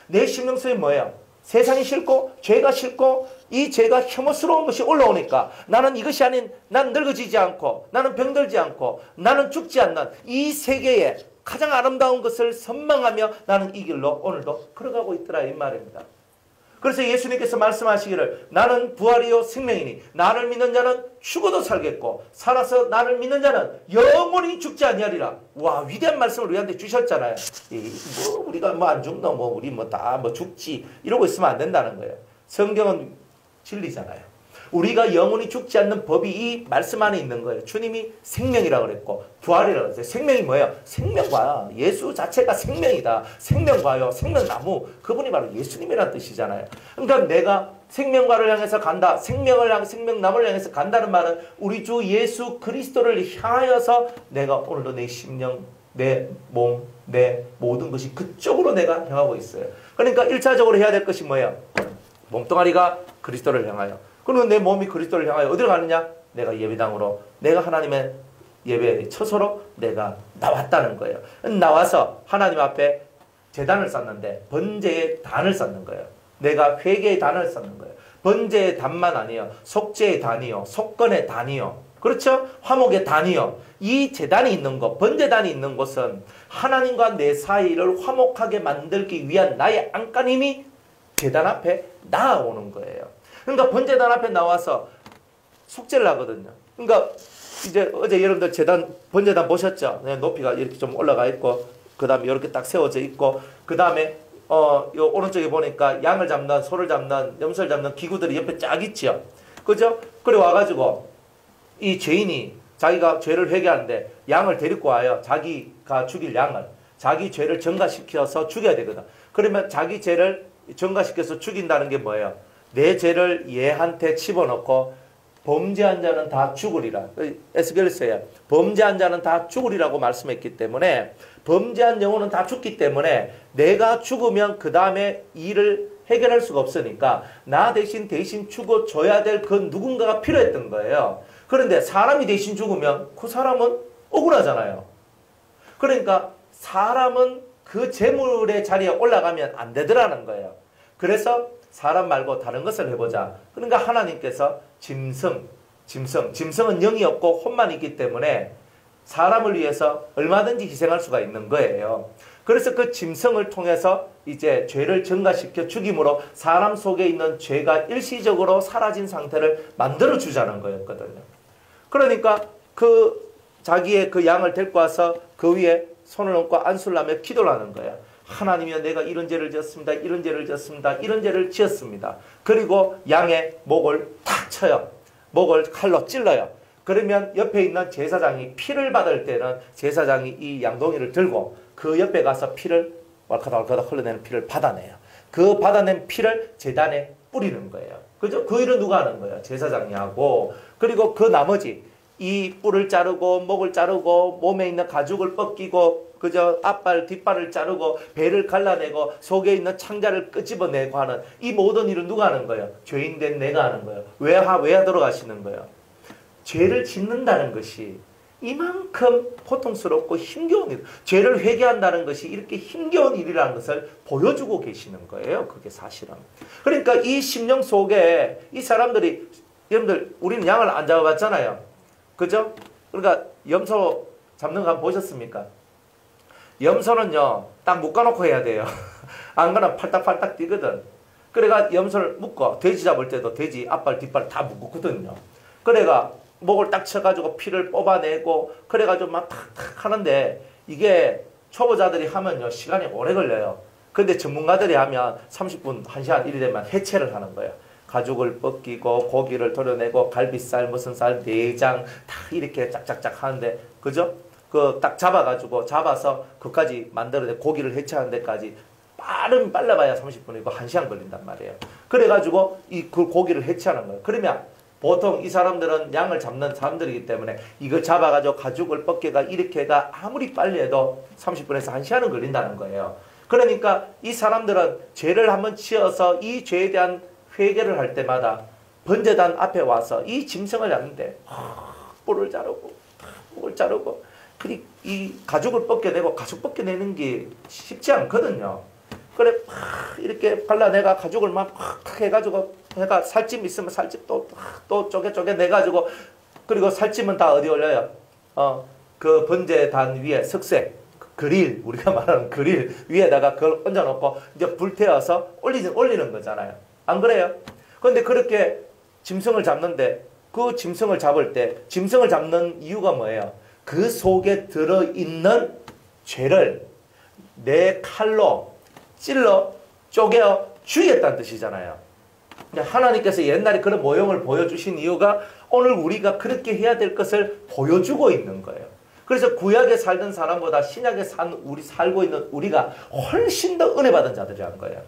내 심령 속에 뭐예요? 세상이 싫고 죄가 싫고 이 죄가 혐오스러운 것이 올라오니까 나는 이것이 아닌, 나는 늙어지지 않고 나는 병들지 않고 나는 죽지 않는 이 세계의 가장 아름다운 것을 선망하며 나는 이 길로 오늘도 걸어가고 있더라 이 말입니다. 그래서 예수님께서 말씀하시기를 나는 부활이요 생명이니 나를 믿는 자는 죽어도 살겠고 살아서 나를 믿는 자는 영원히 죽지 아니하리라. 와, 위대한 말씀을 우리한테 주셨잖아요. 뭐 우리가 뭐 안 죽노, 뭐 우리 뭐 다 뭐 죽지 이러고 있으면 안 된다는 거예요. 성경은 진리잖아요. 우리가 영원히 죽지 않는 법이 이 말씀 안에 있는 거예요. 주님이 생명이라고 그랬고 부활이라고 그랬어요. 생명이 뭐예요? 생명과 예수 자체가 생명이다. 생명과요, 생명나무, 그분이 바로 예수님이라는 뜻이잖아요. 그러니까 내가 생명과를 향해서 간다, 생명을 향해 생명나무를 향해서 간다는 말은 우리 주 예수 그리스도를 향하여서 내가 오늘도 내 심령, 내 몸, 내 모든 것이 그쪽으로 내가 향하고 있어요. 그러니까 1차적으로 해야 될 것이 뭐예요? 몸뚱아리가 그리스도를 향하여. 그리고 내 몸이 그리스도를 향하여 어디로 가느냐? 내가 예배당으로, 내가 하나님의 예배의 처소로 내가 나왔다는 거예요. 나와서 하나님 앞에 제단을 쌓는데 번제의 단을 쌓는 거예요. 내가 회개의 단을 쌓는 거예요. 번제의 단만 아니요, 속죄의 단이요, 속건의 단이요, 그렇죠? 화목의 단이요. 이 제단이 있는 곳, 번제단이 있는 곳은 하나님과 내 사이를 화목하게 만들기 위한 나의 안간힘이 제단 앞에 나아오는 거예요. 그러니까 번제단 앞에 나와서 속죄를 하거든요. 그러니까 이제 어제 여러분들 번제단 보셨죠? 높이가 이렇게 좀 올라가 있고, 그 다음에 이렇게 딱 세워져 있고, 그 다음에 요 오른쪽에 보니까 양을 잡는, 소를 잡는, 염소를 잡는 기구들이 옆에 쫙 있죠. 그죠? 그래 와가지고 이 죄인이 자기가 죄를 회개하는데 양을 데리고 와요. 자기가 죽일 양을. 자기 죄를 전가시켜서 죽여야 되거든. 그러면 자기 죄를 전가시켜서 죽인다는 게 뭐예요? 내 죄를 얘한테 집어넣고 범죄한 자는 다 죽으리라. 에스겔서에 범죄한 자는 다 죽으리라고 말씀했기 때문에, 범죄한 영혼은 다 죽기 때문에 내가 죽으면 그 다음에 일을 해결할 수가 없으니까 나 대신 죽어줘야 될 그 누군가가 필요했던 거예요. 그런데 사람이 대신 죽으면 그 사람은 억울하잖아요. 그러니까 사람은 그 재물의 자리에 올라가면 안 되더라는 거예요. 그래서 사람 말고 다른 것을 해보자. 그러니까 하나님께서 짐승은 영이 없고 혼만 있기 때문에 사람을 위해서 얼마든지 희생할 수가 있는 거예요. 그래서 그 짐승을 통해서 이제 죄를 증가시켜 죽임으로 사람 속에 있는 죄가 일시적으로 사라진 상태를 만들어 주자는 거였거든요. 그러니까 자기의 그 양을 데리고 와서 그 위에 손을 얹고 안수를 하며 기도를 하는 거야. 하나님이여 내가 이런 죄를 지었습니다. 이런 죄를 지었습니다. 이런 죄를 지었습니다. 그리고 양의 목을 탁 쳐요. 목을 칼로 찔러요. 그러면 옆에 있는 제사장이 피를 받을 때는 제사장이 이 양동이를 들고 그 옆에 가서 피를 왈카닥 흘러내는 피를 받아내요. 그 받아낸 피를 제단에 뿌리는 거예요. 그죠? 그 일은 누가 하는 거예요? 제사장이 하고. 그리고 그 나머지 이 뿔을 자르고 목을 자르고 몸에 있는 가죽을 벗기고 그저 앞발 뒷발을 자르고 배를 갈라내고 속에 있는 창자를 끄집어내고 하는 이 모든 일은 누가 하는 거예요? 죄인된 내가 하는 거예요. 왜 하도록 하시는 거예요? 죄를 짓는다는 것이 이만큼 고통스럽고 힘겨운 일, 죄를 회개한다는 것이 이렇게 힘겨운 일이라는 것을 보여주고 계시는 거예요. 그게 사실은. 그러니까 이 심령 속에 이 사람들이, 여러분들 우리는 양을 안 잡아봤잖아요. 그죠? 그러니까 염소 잡는 거 한번 보셨습니까? 염소는요 딱 묶어놓고 해야 돼요. 안 그러면 팔딱팔딱 뛰거든. 그래가 염소를 묶어, 돼지 잡을 때도 돼지 앞발 뒷발 다 묶었거든요. 그래가 목을 딱 쳐가지고 피를 뽑아내고 그래가지고 막 탁탁 하는데 이게 초보자들이 하면요 시간이 오래 걸려요. 근데 전문가들이 하면 30분, 1시간 이리 되면 해체를 하는 거예요. 가죽을 벗기고 고기를 도려내고 갈비살, 무슨 살, 내장 다 이렇게 짝짝짝 하는데 그죠? 그 딱 잡아서 그까지 만들어내 고기를 해체하는 데까지 빨라봐야 30분이고 1시간 걸린단 말이에요. 그래가지고 그 고기를 해체하는 거예요. 그러면 보통 이 사람들은 양을 잡는 사람들이기 때문에 이걸 잡아가지고 가죽을 벗겨가 이렇게가 아무리 빨리 해도 30분에서 1시간은 걸린다는 거예요. 그러니까 이 사람들은 죄를 한번 지어서 이 죄에 대한 회개를 할 때마다 번제단 앞에 와서 이 짐승을 잡는데 뿔을 자르고 목을 자르고 이 가죽을 벗겨내고 가죽 벗겨내는 게 쉽지 않거든요. 그래 이렇게 발라내가 가죽을 막 해가지고 해가 살찜 있으면 살찜 또 쪼개 내가지고 그리고 살찜은 다 어디 올려요? 그 번제단 위에 석쇠 그릴, 우리가 말하는 그릴 위에다가 그걸 얹어놓고 이제 불태워서 올리는 거잖아요. 안 그래요? 그런데 그렇게 짐승을 잡는데 그 짐승을 잡을 때 짐승을 잡는 이유가 뭐예요? 그 속에 들어있는 죄를 내 칼로 찔러 쪼개어 죽이겠다는 뜻이잖아요. 하나님께서 옛날에 그런 모형을 보여주신 이유가 오늘 우리가 그렇게 해야 될 것을 보여주고 있는 거예요. 그래서 구약에 살던 사람보다 신약에 살고 있는 우리가 훨씬 더 은혜 받은 자들이란 거예요.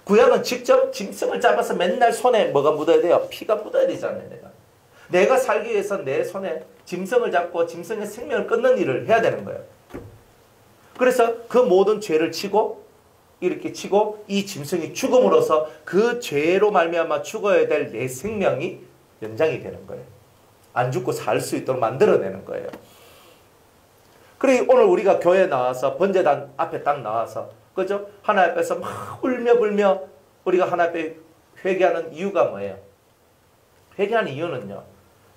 구약은 직접 짐승을 잡아서 맨날 손에 뭐가 묻어야 돼요? 피가 묻어야 되잖아요. 내가 살기 위해서 내 손에 짐승을 잡고 짐승의 생명을 끊는 일을 해야 되는 거예요. 그래서 그 모든 죄를 치고 이렇게 치고 이 짐승이 죽음으로써 그 죄로 말미암아 죽어야 될 내 생명이 연장이 되는 거예요. 안 죽고 살 수 있도록 만들어내는 거예요. 그래 오늘 우리가 교회에 나와서 번제단 앞에 딱 나와서 그죠? 하나님 앞에서 막 울며 불며 우리가 하나님 앞에 회개하는 이유가 뭐예요? 회개하는 이유는요.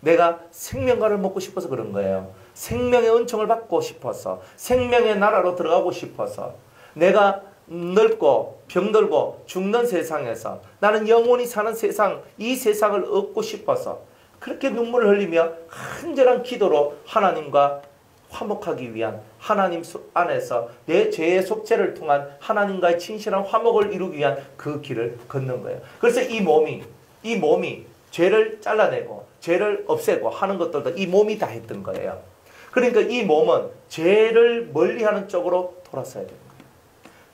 내가 생명과를 먹고 싶어서 그런 거예요. 생명의 은총을 받고 싶어서 생명의 나라로 들어가고 싶어서 내가 늙고 병들고 죽는 세상에서 나는 영원히 사는 세상 이 세상을 얻고 싶어서 그렇게 눈물을 흘리며 간절한 기도로 하나님과 화목하기 위한 하나님 안에서 내 죄의 속죄를 통한 하나님과의 진실한 화목을 이루기 위한 그 길을 걷는 거예요. 그래서 이 몸이 죄를 잘라내고 죄를 없애고 하는 것들도 이 몸이 다 했던 거예요. 그러니까 이 몸은 죄를 멀리하는 쪽으로 돌아서야 되는 거예요.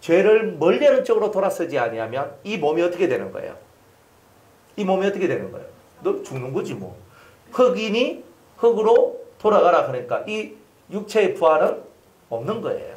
죄를 멀리하는 쪽으로 돌아서지 아니하면 이 몸이 어떻게 되는 거예요? 이 몸이 어떻게 되는 거예요? 너 죽는 거지 뭐. 흑인이 흑으로 돌아가라 그러니까 이 육체의 부활은 없는 거예요.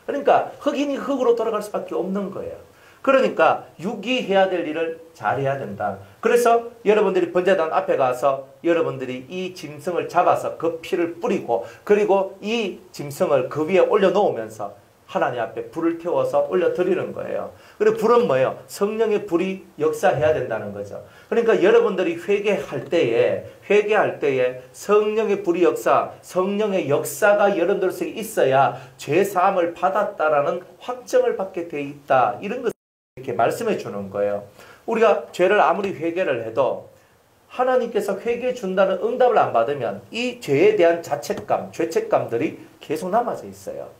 그러니까 흑인이 흑으로 돌아갈 수밖에 없는 거예요. 그러니까 육이 해야 될 일을 잘해야 된다. 그래서 여러분들이 번제단 앞에 가서 여러분들이 이 짐승을 잡아서 그 피를 뿌리고 그리고 이 짐승을 그 위에 올려놓으면서 하나님 앞에 불을 태워서 올려드리는 거예요. 그리고 불은 뭐예요? 성령의 불이 역사해야 된다는 거죠. 그러니까 여러분들이 회개할 때에 성령의 불이 성령의 역사가 여러분들 속에 있어야 죄사함을 받았다라는 확정을 받게 돼 있다. 이런 것을 이렇게 말씀해 주는 거예요. 우리가 죄를 아무리 회개를 해도 하나님께서 회개해 준다는 응답을 안 받으면 이 죄에 대한 자책감, 죄책감들이 계속 남아져 있어요.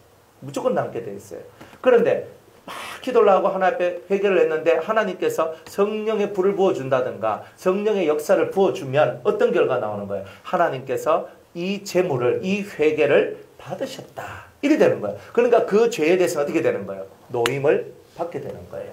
무조건 남게 돼 있어요. 그런데 막 기도를 하고 하나님 앞에 회개를 했는데 하나님께서 성령의 불을 부어준다든가 성령의 역사를 부어주면 어떤 결과가 나오는 거예요? 하나님께서 이 재물을, 이 회개를 받으셨다. 이래 되는 거예요. 그러니까 그 죄에 대해서 어떻게 되는 거예요? 노임을 받게 되는 거예요.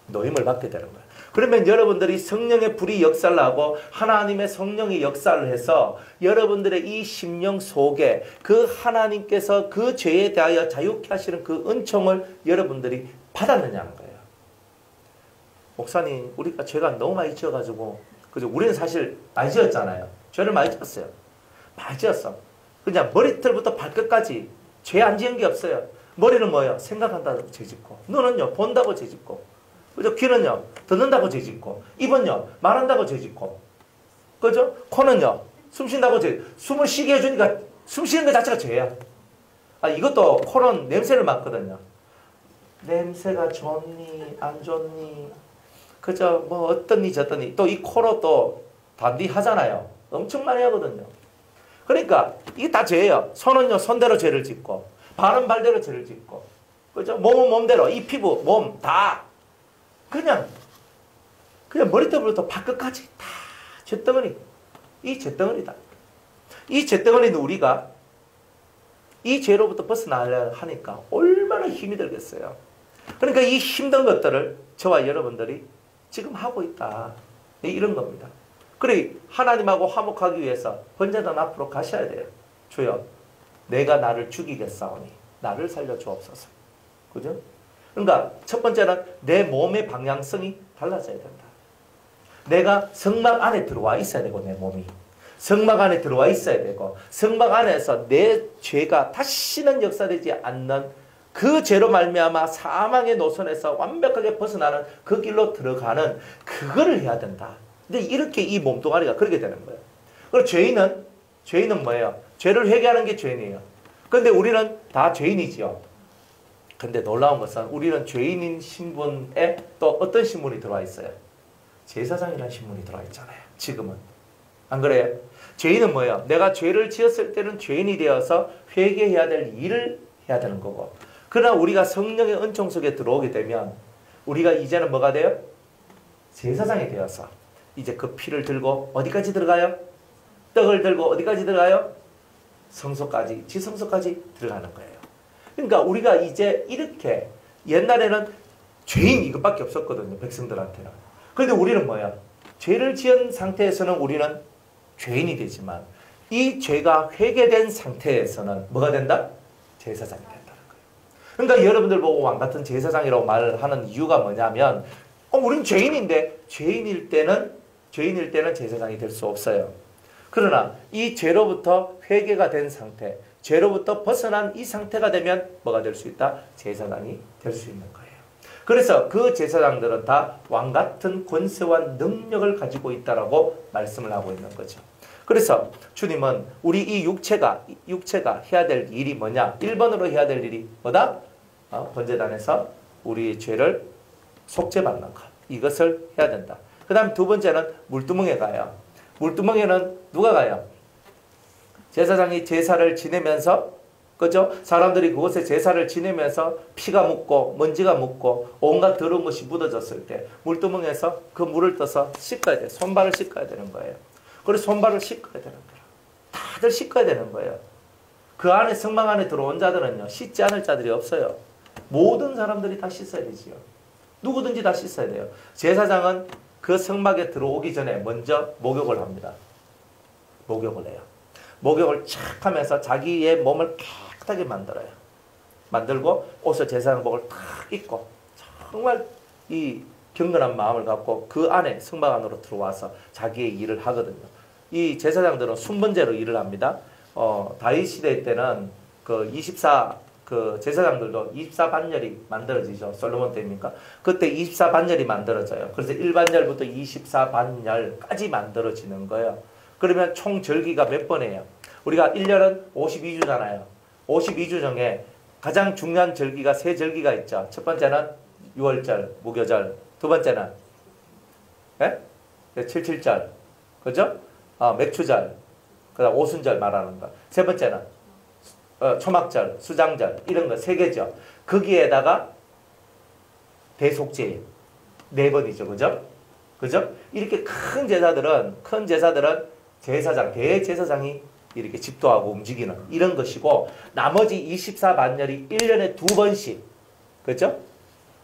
노임을 받게 되는 거예요. 그러면 여러분들이 성령의 불이 역사를 하고 하나님의 성령이 역사를 해서 여러분들의 이 심령 속에 그 하나님께서 그 죄에 대하여 자유케 하시는 그 은총을 여러분들이 받았느냐는 거예요. 목사님, 우리가 죄가 너무 많이 지어가지고, 그죠? 우리는 사실 많이 지었잖아요. 죄를 많이 지었어요. 많이 지었어. 그냥 머리털부터 발끝까지 죄 안 지은 게 없어요. 머리는 뭐예요? 생각한다고 죄 짓고, 눈은요, 본다고 죄 짓고, 그죠? 귀는요, 듣는다고 죄 짓고, 입은요, 말한다고 죄 짓고, 그죠? 코는요, 숨 쉰다고 숨을 쉬게 해주니까 숨 쉬는 것 자체가 죄야. 아, 이것도 코는 냄새를 맡거든요. 냄새가 좋니, 안 좋니, 그죠? 뭐, 어떠니, 저떠니. 또 이 코로 또 단디 하잖아요. 엄청 많이 하거든요. 그러니까, 이게 다 죄예요. 손은요, 손대로 죄를 짓고, 발은 발대로 죄를 짓고, 그죠? 몸은 몸대로, 이 피부, 몸, 다. 그냥 머리털부터 발끝까지 다 죄덩어리. 이 죄덩어리다. 이 죄덩어리는 우리가 이 죄로부터 벗어나려 하니까 얼마나 힘이 들겠어요. 그러니까 이 힘든 것들을 저와 여러분들이 지금 하고 있다. 이런 겁니다. 그래, 하나님하고 화목하기 위해서 번제단 앞으로 가셔야 돼요. 주여, 내가 나를 죽이겠사오니 나를 살려주옵소서. 그죠? 그러니까 첫 번째는 내 몸의 방향성이 달라져야 된다. 내가 성막 안에 들어와 있어야 되고, 내 몸이 성막 안에 들어와 있어야 되고, 성막 안에서 내 죄가 다시는 역사되지 않는 그 죄로 말미암아 사망의 노선에서 완벽하게 벗어나는 그 길로 들어가는 그거를 해야 된다. 근데 이렇게 이 몸뚱아리가 그렇게 되는 거예요. 그리고 죄인은 뭐예요? 죄를 회개하는 게 죄인이에요. 그런데 우리는 다 죄인이지요. 근데 놀라운 것은 우리는 죄인인 신분에 또 어떤 신분이 들어와 있어요? 제사장이라는 신분이 들어와 있잖아요. 지금은. 안 그래요? 죄인은 뭐예요? 내가 죄를 지었을 때는 죄인이 되어서 회개해야 될 일을 해야 되는 거고, 그러나 우리가 성령의 은총 속에 들어오게 되면 우리가 이제는 뭐가 돼요? 제사장이 되어서 이제 그 피를 들고 어디까지 들어가요? 떡을 들고 어디까지 들어가요? 성소까지, 지성소까지 들어가는 거예요. 그러니까 우리가 이제 이렇게, 옛날에는 죄인 이것밖에 없었거든요. 백성들한테는. 그런데 우리는 뭐야? 죄를 지은 상태에서는 우리는 죄인이 되지만 이 죄가 회개된 상태에서는 뭐가 된다? 제사장이 된다는 거예요. 그러니까 여러분들 보고 왕같은 제사장이라고 말하는 이유가 뭐냐면, 우린 죄인인데 죄인일 때는 제사장이 될 수 없어요. 그러나 이 죄로부터 회개가 된 상태, 죄로부터 벗어난 이 상태가 되면 뭐가 될 수 있다? 제사장이 될 수 있는 거예요. 그래서 그 제사장들은 다 왕같은 권세와 능력을 가지고 있다라고 말씀을 하고 있는 거죠. 그래서 주님은 우리 이 육체가 해야 될 일이 뭐냐? 1번으로 해야 될 일이 뭐다? 번제단에서 우리 죄를 속죄받는 것. 이것을 해야 된다. 그 다음 두 번째는 물두멍에 가요. 물두멍에는 누가 가요? 제사장이 제사를 지내면서, 그죠? 사람들이 그곳에 제사를 지내면서 피가 묻고 먼지가 묻고 온갖 더러운 것이 묻어졌을 때 물두멍에서 그 물을 떠서 씻어야 돼. 손발을 씻어야 되는 거예요. 그래서 손발을 씻어야 되는 거예요. 다들 씻어야 되는 거예요. 그 안에, 성막 안에 들어온 자들은요, 씻지 않을 자들이 없어요. 모든 사람들이 다 씻어야 되지요. 누구든지 다 씻어야 돼요. 제사장은 그 성막에 들어오기 전에 먼저 목욕을 합니다. 목욕을 해요. 목욕을 착 하면서 자기의 몸을 깨끗하게 만들어요. 만들고 옷을, 제사장복을 탁 입고 정말 이 경건한 마음을 갖고 그 안에, 성막 안으로 들어와서 자기의 일을 하거든요. 이 제사장들은 순번제로 일을 합니다. 다윗 시대 때는 그 제사장들도 24반열이 만들어지죠. 솔로몬 때입니까? 그때 24반열이 만들어져요. 그래서 1반열부터 24반열까지 만들어지는 거예요. 그러면 총 절기가 몇 번이에요? 우리가 1년은 52주잖아요. 52주 중에 가장 중요한 절기가 세 절기가 있죠. 첫 번째는 6월절, 무교절. 두 번째는 77절. 그죠? 맥추절, 그다음 오순절 말하는 거. 세 번째는 초막절, 수장절 이런 거 세 개죠. 거기에다가 대속죄 네 번이죠, 그죠? 그죠? 이렇게 큰 제사들은 제사장, 대제사장이 이렇게 집도하고 움직이는 이런 것이고, 나머지 24반열이 1년에 두 번씩, 그죠?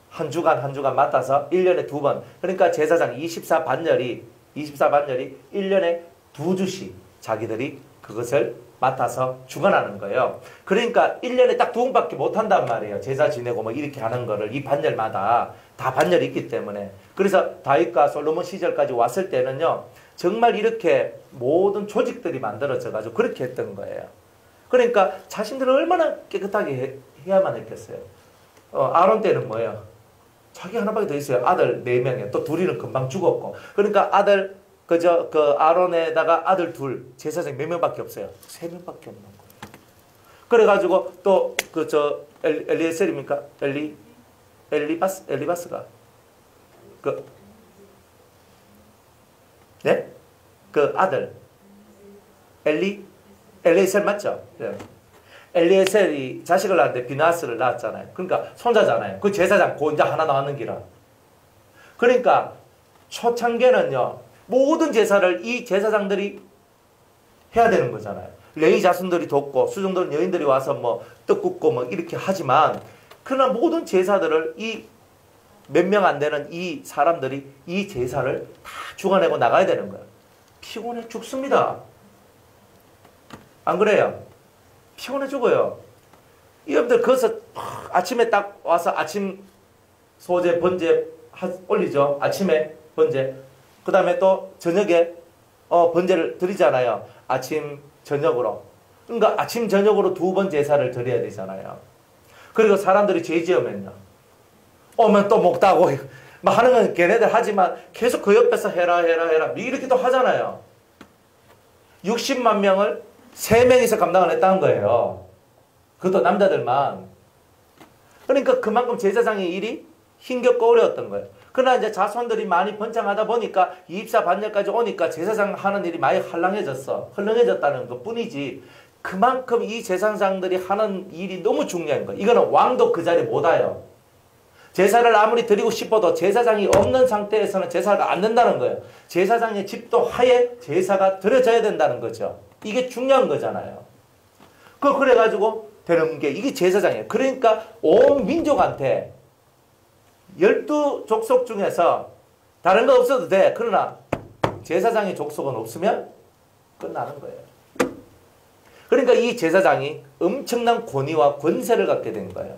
한 주간 맡아서 1년에 두 번. 그러니까 제사장 24반열이 1년에 두 주씩 자기들이 그것을 맡아서 주관하는 거예요. 그러니까 1년에 딱 두 번밖에 못 한단 말이에요. 제사 지내고 뭐 이렇게 하는 거를 이 반열마다 다 반열이 있기 때문에. 그래서 다윗과 솔로몬 시절까지 왔을 때는요, 정말 이렇게 모든 조직들이 만들어져 가지고 그렇게 했던 거예요. 그러니까 자신들은 얼마나 깨끗하게 해야만 했겠어요. 아론 때는 뭐예요? 자기 하나밖에 더 있어요. 아들 4명에 또 둘이는 금방 죽었고. 그러니까 아들 그 아론에다가 아들 둘, 제사장 몇 명밖에 없어요? 3명밖에 없는 거예요. 그래가지고 또 엘리에셀입니까? 엘리바스가 네? 그 아들 엘리에셀 맞죠? 네. 엘리에셀이 자식을 낳았는데 비나스를 낳았잖아요. 그러니까 손자잖아요. 그 제사장 고인자 하나 나왔는 기라. 그러니까 초창기에는요, 모든 제사를 이 제사장들이 해야 되는 거잖아요. 레위 자손들이 돕고 수종들 여인들이 와서 뭐 떡 굽고 뭐 이렇게 하지만, 그러나 모든 제사들을 이 몇 명 안 되는 이 사람들이 이 제사를 다 주관하고 나가야 되는 거예요. 피곤해 죽습니다. 안 그래요? 피곤해 죽어요. 여러분들 거기서 아침에 딱 와서 아침 소제 번제 올리죠. 아침에 번제. 그 다음에 또 저녁에 번제를 드리잖아요. 아침 저녁으로. 그러니까 아침 저녁으로 두 번 제사를 드려야 되잖아요. 그리고 사람들이 죄 지으면요, 오면 또 먹다고 막 하는 건 걔네들 하지만 계속 그 옆에서 해라 이렇게도 하잖아요. 60만 명을 3명이서 감당을 했다는 거예요. 그것도 남자들만. 그러니까 그만큼 제사장의 일이 힘겹고 어려웠던 거예요. 그러나 이제 자손들이 많이 번창하다 보니까 24반열까지 오니까 제사장 하는 일이 많이 헐렁해졌다는 것 뿐이지, 그만큼 이 제사장들이 하는 일이 너무 중요한 거예요. 이거는 왕도 그 자리에 못 와요. 제사를 아무리 드리고 싶어도 제사장이 없는 상태에서는 제사가 안 된다는 거예요. 제사장의 집도 하에 제사가 드려져야 된다는 거죠. 이게 중요한 거잖아요. 그래가지고 되는 게 이게 제사장이에요. 그러니까 온 민족한테 12족속 중에서 다른 거 없어도 돼. 그러나 제사장의 족속은 없으면 끝나는 거예요. 그러니까 이 제사장이 엄청난 권위와 권세를 갖게 된 거예요.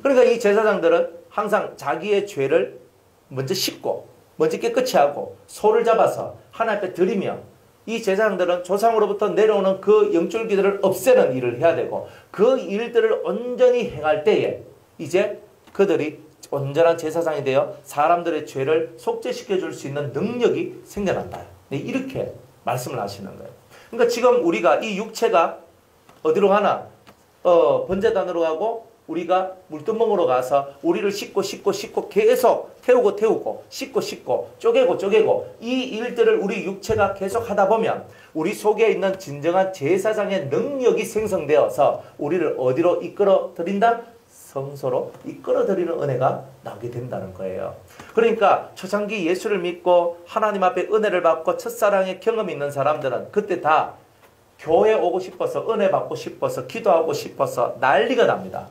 그러니까 이 제사장들은 항상 자기의 죄를 먼저 씻고 먼저 깨끗이 하고 소를 잡아서 하나님 앞에 드리며, 이 제사장들은 조상으로부터 내려오는 그 영줄기들을 없애는 일을 해야 되고, 그 일들을 온전히 행할 때에 이제 그들이 온전한 제사장이 되어 사람들의 죄를 속죄시켜 줄 수 있는 능력이 생겨난다. 네, 이렇게 말씀을 하시는 거예요. 그러니까 지금 우리가 이 육체가 어디로 가나? 번제단으로 가고, 우리가 물두멍으로 가서 우리를 씻고 계속 태우고 씻고 쪼개고 이 일들을 우리 육체가 계속 하다 보면 우리 속에 있는 진정한 제사장의 능력이 생성되어서 우리를 어디로 이끌어 드린다? 성소로 이끌어 드리는 은혜가 나오게 된다는 거예요. 그러니까 초창기 예수를 믿고 하나님 앞에 은혜를 받고 첫사랑의 경험이 있는 사람들은 그때 다 교회 오고 싶어서, 은혜 받고 싶어서, 기도하고 싶어서 난리가 납니다.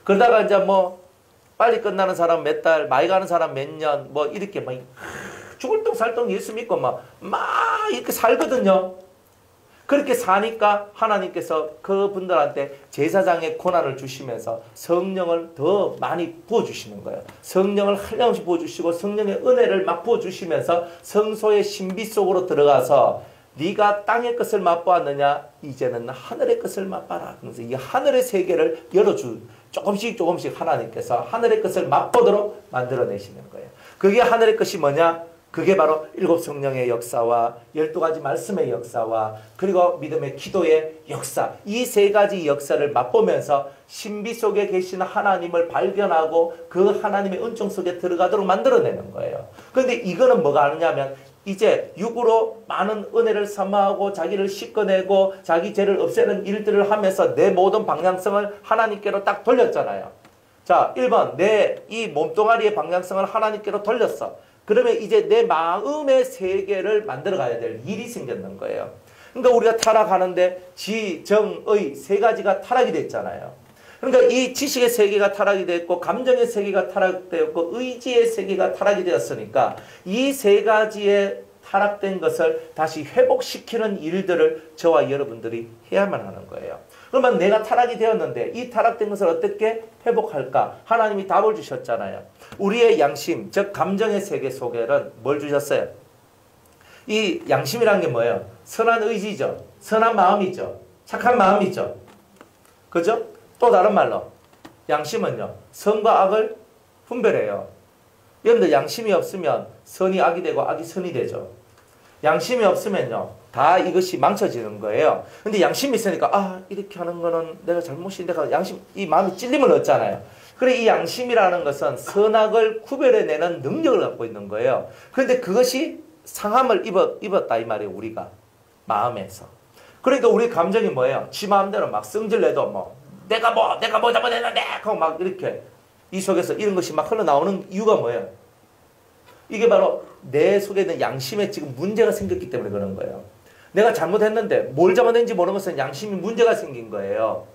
그러다가 이제 뭐 빨리 끝나는 사람 몇 달, 많이 가는 사람 몇 년, 뭐 이렇게 막 죽을 똥 살 똥 예수 믿고 막 이렇게 살거든요. 그렇게 사니까 하나님께서 그분들한테 제사장의 권한을 주시면서 성령을 더 많이 부어주시는 거예요. 성령을 한량없이 부어주시고 성령의 은혜를 막 부어주시면서 성소의 신비 속으로 들어가서 네가 땅의 것을 맛보았느냐? 이제는 하늘의 것을 맛봐라. 그래서 이 하늘의 세계를 조금씩 하나님께서 하늘의 것을 맛보도록 만들어내시는 거예요. 그게 하늘의 것이 뭐냐? 그게 바로 7 성령의 역사와 12가지 말씀의 역사와 그리고 믿음의 기도의 역사, 이 3가지 역사를 맛보면서 신비 속에 계신 하나님을 발견하고 그 하나님의 은총 속에 들어가도록 만들어내는 거예요. 그런데 이거는 뭐가 아니냐면 이제 육으로 많은 은혜를 사모하고 자기를 씻어내고 자기 죄를 없애는 일들을 하면서 내 모든 방향성을 하나님께로 딱 돌렸잖아요. 자, 1번 내 이 몸뚱아리의 방향성을 하나님께로 돌렸어. 그러면 이제 내 마음의 세계를 만들어 가야 될 일이 생겼는 거예요. 그러니까 우리가 타락하는데 지, 정, 의 세 가지가 타락이 됐잖아요. 그러니까 이 지식의 세계가 타락이 됐고 감정의 세계가 타락되었고 의지의 세계가 타락이 되었으니까 이 세 가지의 타락된 것을 다시 회복시키는 일들을 저와 여러분들이 해야만 하는 거예요. 그러면 내가 타락이 되었는데 이 타락된 것을 어떻게 회복할까? 하나님이 답을 주셨잖아요. 우리의 양심, 즉 감정의 세계 속에는 뭘 주셨어요? 이 양심이란 게 뭐예요? 선한 의지죠. 선한 마음이죠. 착한 마음이죠. 그죠? 또 다른 말로 양심은요. 선과 악을 분별해요. 여러분들 양심이 없으면 선이 악이 되고 악이 선이 되죠. 양심이 없으면요. 다 이것이 망쳐지는 거예요. 근데 양심이 있으니까 아 이렇게 하는 거는 내가 잘못인데 양심 이 마음이 찔림을 얻잖아요. 그래 이 양심이라는 것은 선악을 구별해내는 능력을 갖고 있는 거예요. 그런데 그것이 상함을 입었다 이 말이에요. 우리가 마음에서. 그러니까 우리 감정이 뭐예요? 지 마음대로 막 성질내도 뭐 내가 뭐 잘못했는데 하고 막 이렇게 이 속에서 이런 것이 막 흘러나오는 이유가 뭐예요? 이게 바로 내 속에 있는 양심에 지금 문제가 생겼기 때문에 그런 거예요. 내가 잘못했는데 뭘 잘못했는지 모르는 것은 양심이 문제가 생긴 거예요.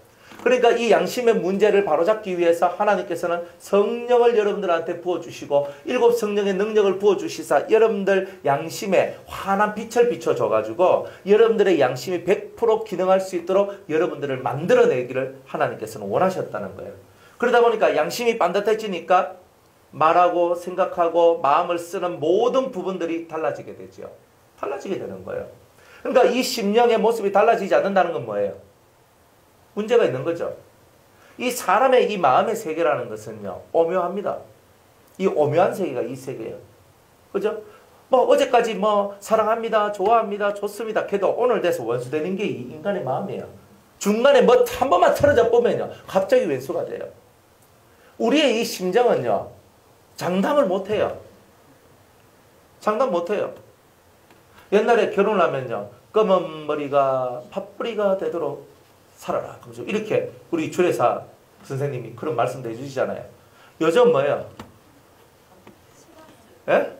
그러니까 이 양심의 문제를 바로잡기 위해서 하나님께서는 성령을 여러분들한테 부어주시고 일곱 성령의 능력을 부어주시사 여러분들 양심에 환한 빛을 비춰줘가지고 여러분들의 양심이 100% 기능할 수 있도록 여러분들을 만들어내기를 하나님께서는 원하셨다는 거예요. 그러다 보니까 양심이 반듯해지니까 말하고 생각하고 마음을 쓰는 모든 부분들이 달라지게 되죠. 달라지게 되는 거예요. 그러니까 이 심령의 모습이 달라지지 않는다는 건 뭐예요? 문제가 있는 거죠. 이 사람의 이 마음의 세계라는 것은요. 오묘합니다. 이 오묘한 세계가 이 세계예요. 그죠? 뭐 어제까지 뭐 사랑합니다. 좋아합니다. 좋습니다. 걔도 오늘 돼서 원수되는 게 이 인간의 마음이에요. 중간에 뭐 한 번만 틀어져 보면요. 갑자기 왼수가 돼요. 우리의 이 심정은요. 장담을 못해요. 장담 못해요. 옛날에 결혼하면요. 검은 머리가 팥뿌리가 되도록 살아라. 이렇게 우리 주례사 선생님이 그런 말씀도 해주시잖아요. 요즘 뭐예요? 예?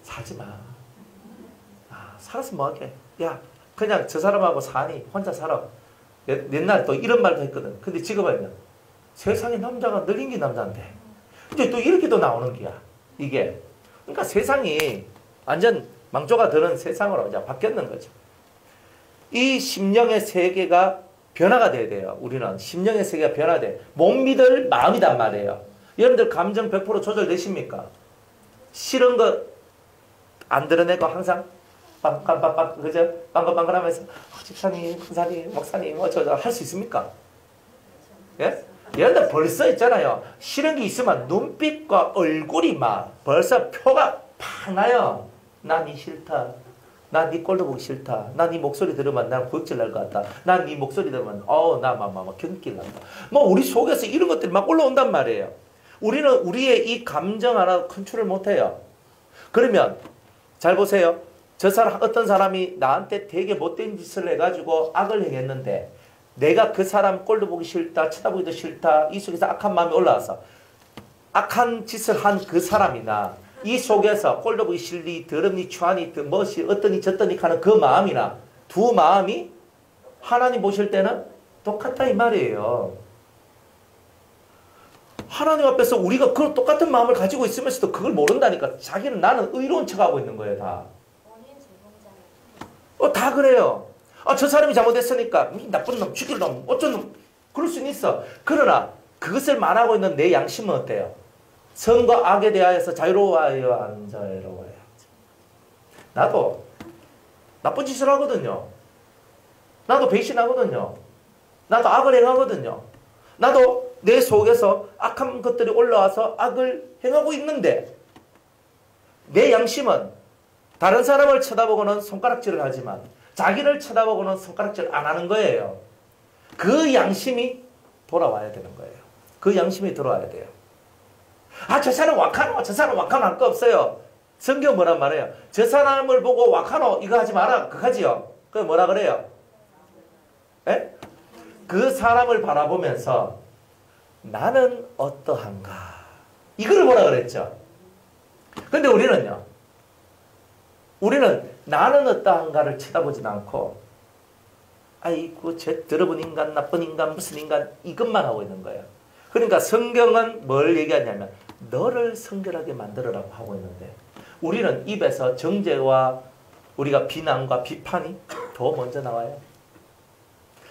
살지 마. 아, 살아서 뭐하게. 야, 그냥 저 사람하고 사니 혼자 살아. 옛날에 또 이런 말도 했거든. 근데 지금은요. 세상에 남자가 늙은 게 남자인데. 근데 또 이렇게도 나오는 게야. 이게. 그러니까 세상이 완전 망조가 드는 세상으로 이제 바뀌었는 거죠. 이 심령의 세계가 변화가 돼야 돼요. 우리는 심령의 세계가 변화돼. 못 믿을 마음이단 말이에요. 여러분들 감정 100% 조절되십니까? 싫은 거 안 드러내고 항상 빵빵빵빵 그죠? 빵긋빵긋하면서 집사님, 군사님, 목사님 어쩌고 할 수 있습니까? 예? 여러분들 벌써 있잖아요. 싫은 게 있으면 눈빛과 얼굴이 막 벌써 표가 팍 나요. 난 이 싫다. 난 네 꼴도 보기 싫다. 난 네 목소리 들으면 난 구역질 날 것 같다. 난 네 목소리 들으면 나 막 경길 난다. 뭐 우리 속에서 이런 것들이 막 올라온단 말이에요. 우리는 우리의 이 감정 하나 컨트롤 못해요. 그러면 잘 보세요. 저 사람 어떤 사람이 나한테 되게 못된 짓을 해가지고 악을 행했는데 내가 그 사람 꼴도 보기 싫다. 쳐다보기도 싫다. 이 속에서 악한 마음이 올라와서 악한 짓을 한 그 사람이나 이 속에서 꼴도 보기 싫니 더럽니 추하니 멋이 어떠니 저떠니 하는 그 마음이나 두 마음이 하나님 보실 때는 똑같다 이 말이에요. 하나님 앞에서 우리가 그 똑같은 마음을 가지고 있으면서도 그걸 모른다니까. 자기는 나는 의로운 척하고 있는 거예요. 다. 다 그래요. 저 사람이 잘못했으니까 나쁜 놈 죽일 놈 어쩐 놈 그럴 수는 있어. 그러나 그것을 말하고 있는 내 양심은 어때요? 선과 악에 대하여서 자유로워요, 안 자유로워요? 나도 나쁜 짓을 하거든요. 나도 배신하거든요. 나도 악을 행하거든요. 나도 내 속에서 악한 것들이 올라와서 악을 행하고 있는데 내 양심은 다른 사람을 쳐다보고는 손가락질을 하지만 자기를 쳐다보고는 손가락질 안 하는 거예요. 그 양심이 돌아와야 되는 거예요. 그 양심이 들어와야 돼요. 저 사람 wak하노, 저 사람 wak하노 할 거 없어요. 성경 뭐란 말이에요? 저 사람을 보고 와카노 이거 하지 마라. 그거 하지요. 그 뭐라 그래요? 예? 그 사람을 바라보면서 나는 어떠한가. 이걸 뭐라 그랬죠? 근데 우리는요. 우리는 나는 어떠한가를 쳐다보진 않고 아이고 저 더러운 인간, 나쁜 인간, 무슨 인간 이것만 하고 있는 거예요. 그러니까 성경은 뭘 얘기하냐면 너를 성결하게 만들어라고 하고 있는데 우리는 입에서 정죄와 우리가 비난과 비판이 더 먼저 나와요.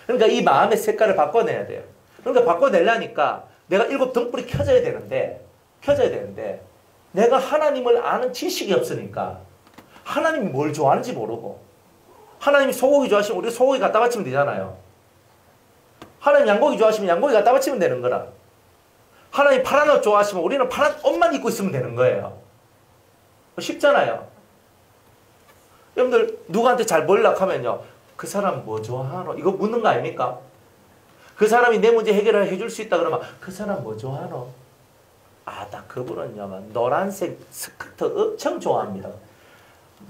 그러니까 이 마음의 색깔을 바꿔내야 돼요. 그러니까 바꿔내려니까 내가 7 등불이 켜져야 되는데 내가 하나님을 아는 지식이 없으니까 하나님이 뭘 좋아하는지 모르고 하나님이 소고기 좋아하시면 우리 소고기 갖다 바치면 되잖아요. 하나님 양고기 좋아하시면 양고기 갖다 바치면 되는 거라. 하나님 파란 옷 좋아하시면 우리는 파란 옷만 입고 있으면 되는 거예요. 쉽잖아요. 여러분들 누구한테 잘 보이려고 하면요. 그 사람 뭐 좋아하노? 이거 묻는 거 아닙니까? 그 사람이 내 문제 해결을 해줄 수 있다 그러면 그 사람 뭐 좋아하노? 아, 나 그분은요. 노란색 스커트 엄청 좋아합니다.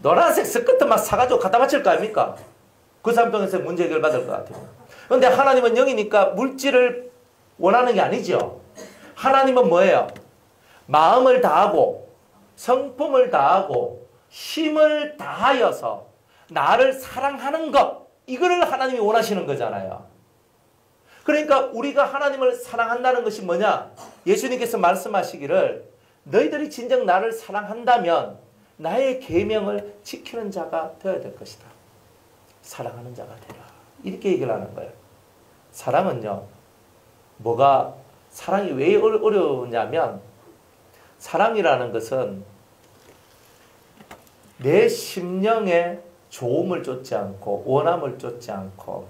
노란색 스커트 막 사가지고 갖다 바칠 거 아닙니까? 그 사람 통해서 문제 해결 받을 것 같아요. 그런데 하나님은 영이니까 물질을 원하는 게 아니죠. 하나님은 뭐예요? 마음을 다하고 성품을 다하고 힘을 다하여서 나를 사랑하는 것 이거를 하나님이 원하시는 거잖아요. 그러니까 우리가 하나님을 사랑한다는 것이 뭐냐? 예수님께서 말씀하시기를 너희들이 진정 나를 사랑한다면 나의 계명을 지키는 자가 되어야 될 것이다. 사랑하는 자가 되라. 이렇게 얘기를 하는 거예요. 사랑은요. 사랑이 왜 어려우냐면 사랑이라는 것은 내 심령에 좋음을 쫓지 않고 원함을 쫓지 않고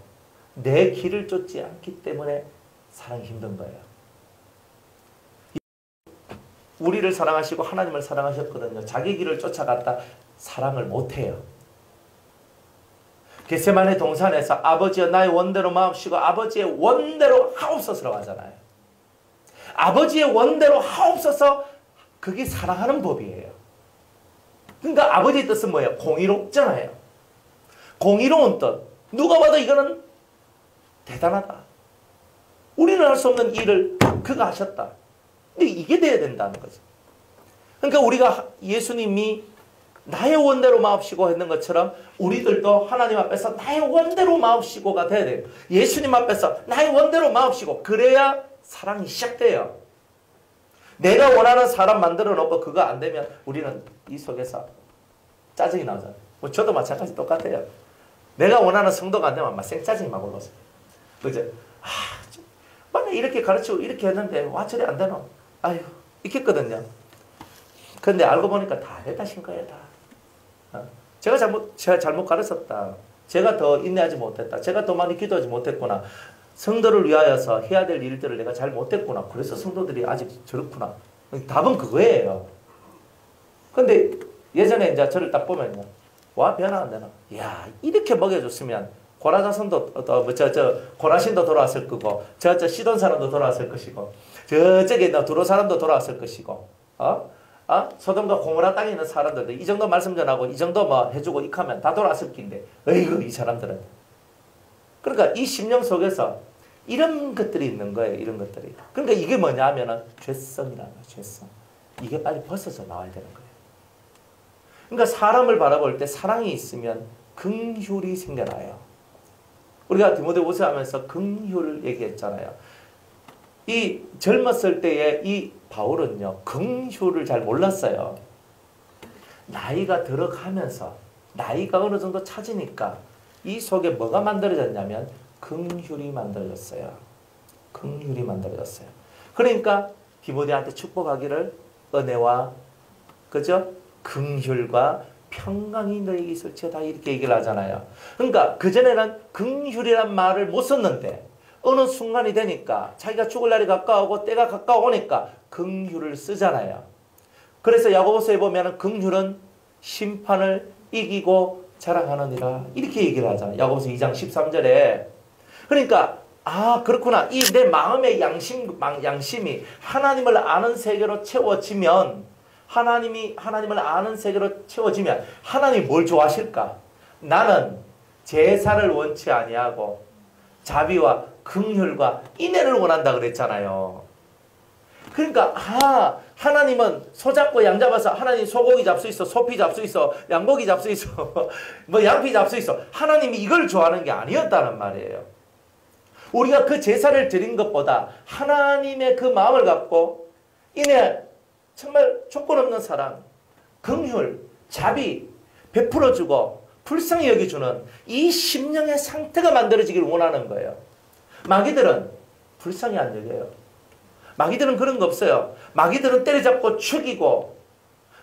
내 길을 쫓지 않기 때문에 사랑이 힘든 거예요. 우리를 사랑하시고 하나님을 사랑하셨거든요. 자기 길을 쫓아갔다 사랑을 못해요. 겟세마네 동산에서 아버지여 나의 원대로 마옵시고 아버지의 원대로 하옵소서라고 하잖아요. 아버지의 원대로 하옵소서 그게 사랑하는 법이에요. 그러니까 아버지의 뜻은 뭐예요? 공의롭잖아요. 공의로운 뜻. 누가 봐도 이거는 대단하다. 우리는 할 수 없는 일을 그가 하셨다. 근데 이게 돼야 된다는 거죠. 그러니까 우리가 예수님이 나의 원대로 마옵시고 했는 것처럼 우리들도 하나님 앞에서 나의 원대로 마옵시고가 돼야 돼요. 예수님 앞에서 나의 원대로 마옵시고 그래야 사랑이 시작돼요. 내가 원하는 사람 만들어 놓고 그거 안 되면 우리는 이 속에서 짜증이 나잖아요. 뭐 저도 마찬가지 똑같아요. 내가 원하는 성도가 안 되면 막 생짜증이 막 올라서. 그죠? 만약 이렇게 가르치고 이렇게 했는데 와 저래 안 되노? 아유 이렇게 했거든요. 근데 알고 보니까 다 해다신 거예요. 다. 제가 잘못 가르쳤다. 제가 더 인내하지 못했다. 제가 더 많이 기도하지 못했구나. 성도를 위하여서 해야 될 일들을 내가 잘 못했구나. 그래서 성도들이 아직 저렇구나. 답은 그거예요. 근데 예전에 이제 저를 딱 보면요. 와, 변화 안 되나? 야, 이렇게 먹여줬으면 고라자손도, 고라신도 돌아왔을 거고, 시돈 사람도 돌아왔을 것이고, 저쪽에 두로 사람도 돌아왔을 것이고, 소돔과 고모라 땅에 있는 사람들도 이 정도 말씀 전하고, 이 정도 뭐 해주고, 익하면 다 돌아왔을 낀데, 어이구, 이 사람들은. 그러니까 이 심령 속에서 이런 것들이 있는 거예요, 이런 것들이. 그러니까 이게 뭐냐 하면은 죄성이라는 거예요, 죄성. 이게 빨리 벗어서 나와야 되는 거예요. 그러니까 사람을 바라볼 때 사랑이 있으면 긍휼이 생겨나요. 우리가 디모데후서 하면서 긍휼을 얘기했잖아요. 이 젊었을 때의 이 바울은요, 긍휼을 잘 몰랐어요. 나이가 들어가면서 나이가 어느 정도 차지니까 이 속에 뭐가 만들어졌냐면 긍휼이 만들어졌어요. 긍휼이 만들어졌어요. 그러니까 디모데한테 축복하기를 은혜와 그죠? 긍휼과 평강이 너에게 있을지어다 이렇게 얘기를 하잖아요. 그러니까 그전에는 긍휼이란 말을 못 썼는데 어느 순간이 되니까 자기가 죽을 날이 가까우고 때가 가까우니까 긍휼을 쓰잖아요. 그래서 야고보서에 보면 긍휼은 심판을 이기고 자랑하느니라 이렇게 얘기를 하잖아요. 야고보서 2장 13절에. 그러니까 그렇구나. 이 내 마음의 양심이 하나님을 아는 세계로 채워지면 하나님을 아는 세계로 채워지면 하나님이 뭘 좋아하실까? 나는 제사를 원치 아니하고 자비와 긍휼과 인애를 원한다 그랬잖아요. 그러니까 하나님은 소 잡고 양 잡아서 하나님 소고기 잡수 있어, 소피 잡수 있어, 양고기 잡수 있어, 뭐 양피 잡수 있어. 하나님이 이걸 좋아하는 게 아니었다는 말이에요. 우리가 그 제사를 드린 것보다 하나님의 그 마음을 갖고 인애, 정말 조건 없는 사랑, 긍휼, 자비 베풀어주고 불쌍히 여겨주는 이 심령의 상태가 만들어지기를 원하는 거예요. 마귀들은 불쌍히 안 여겨요. 마귀들은 그런 거 없어요. 마귀들은 때려잡고 죽이고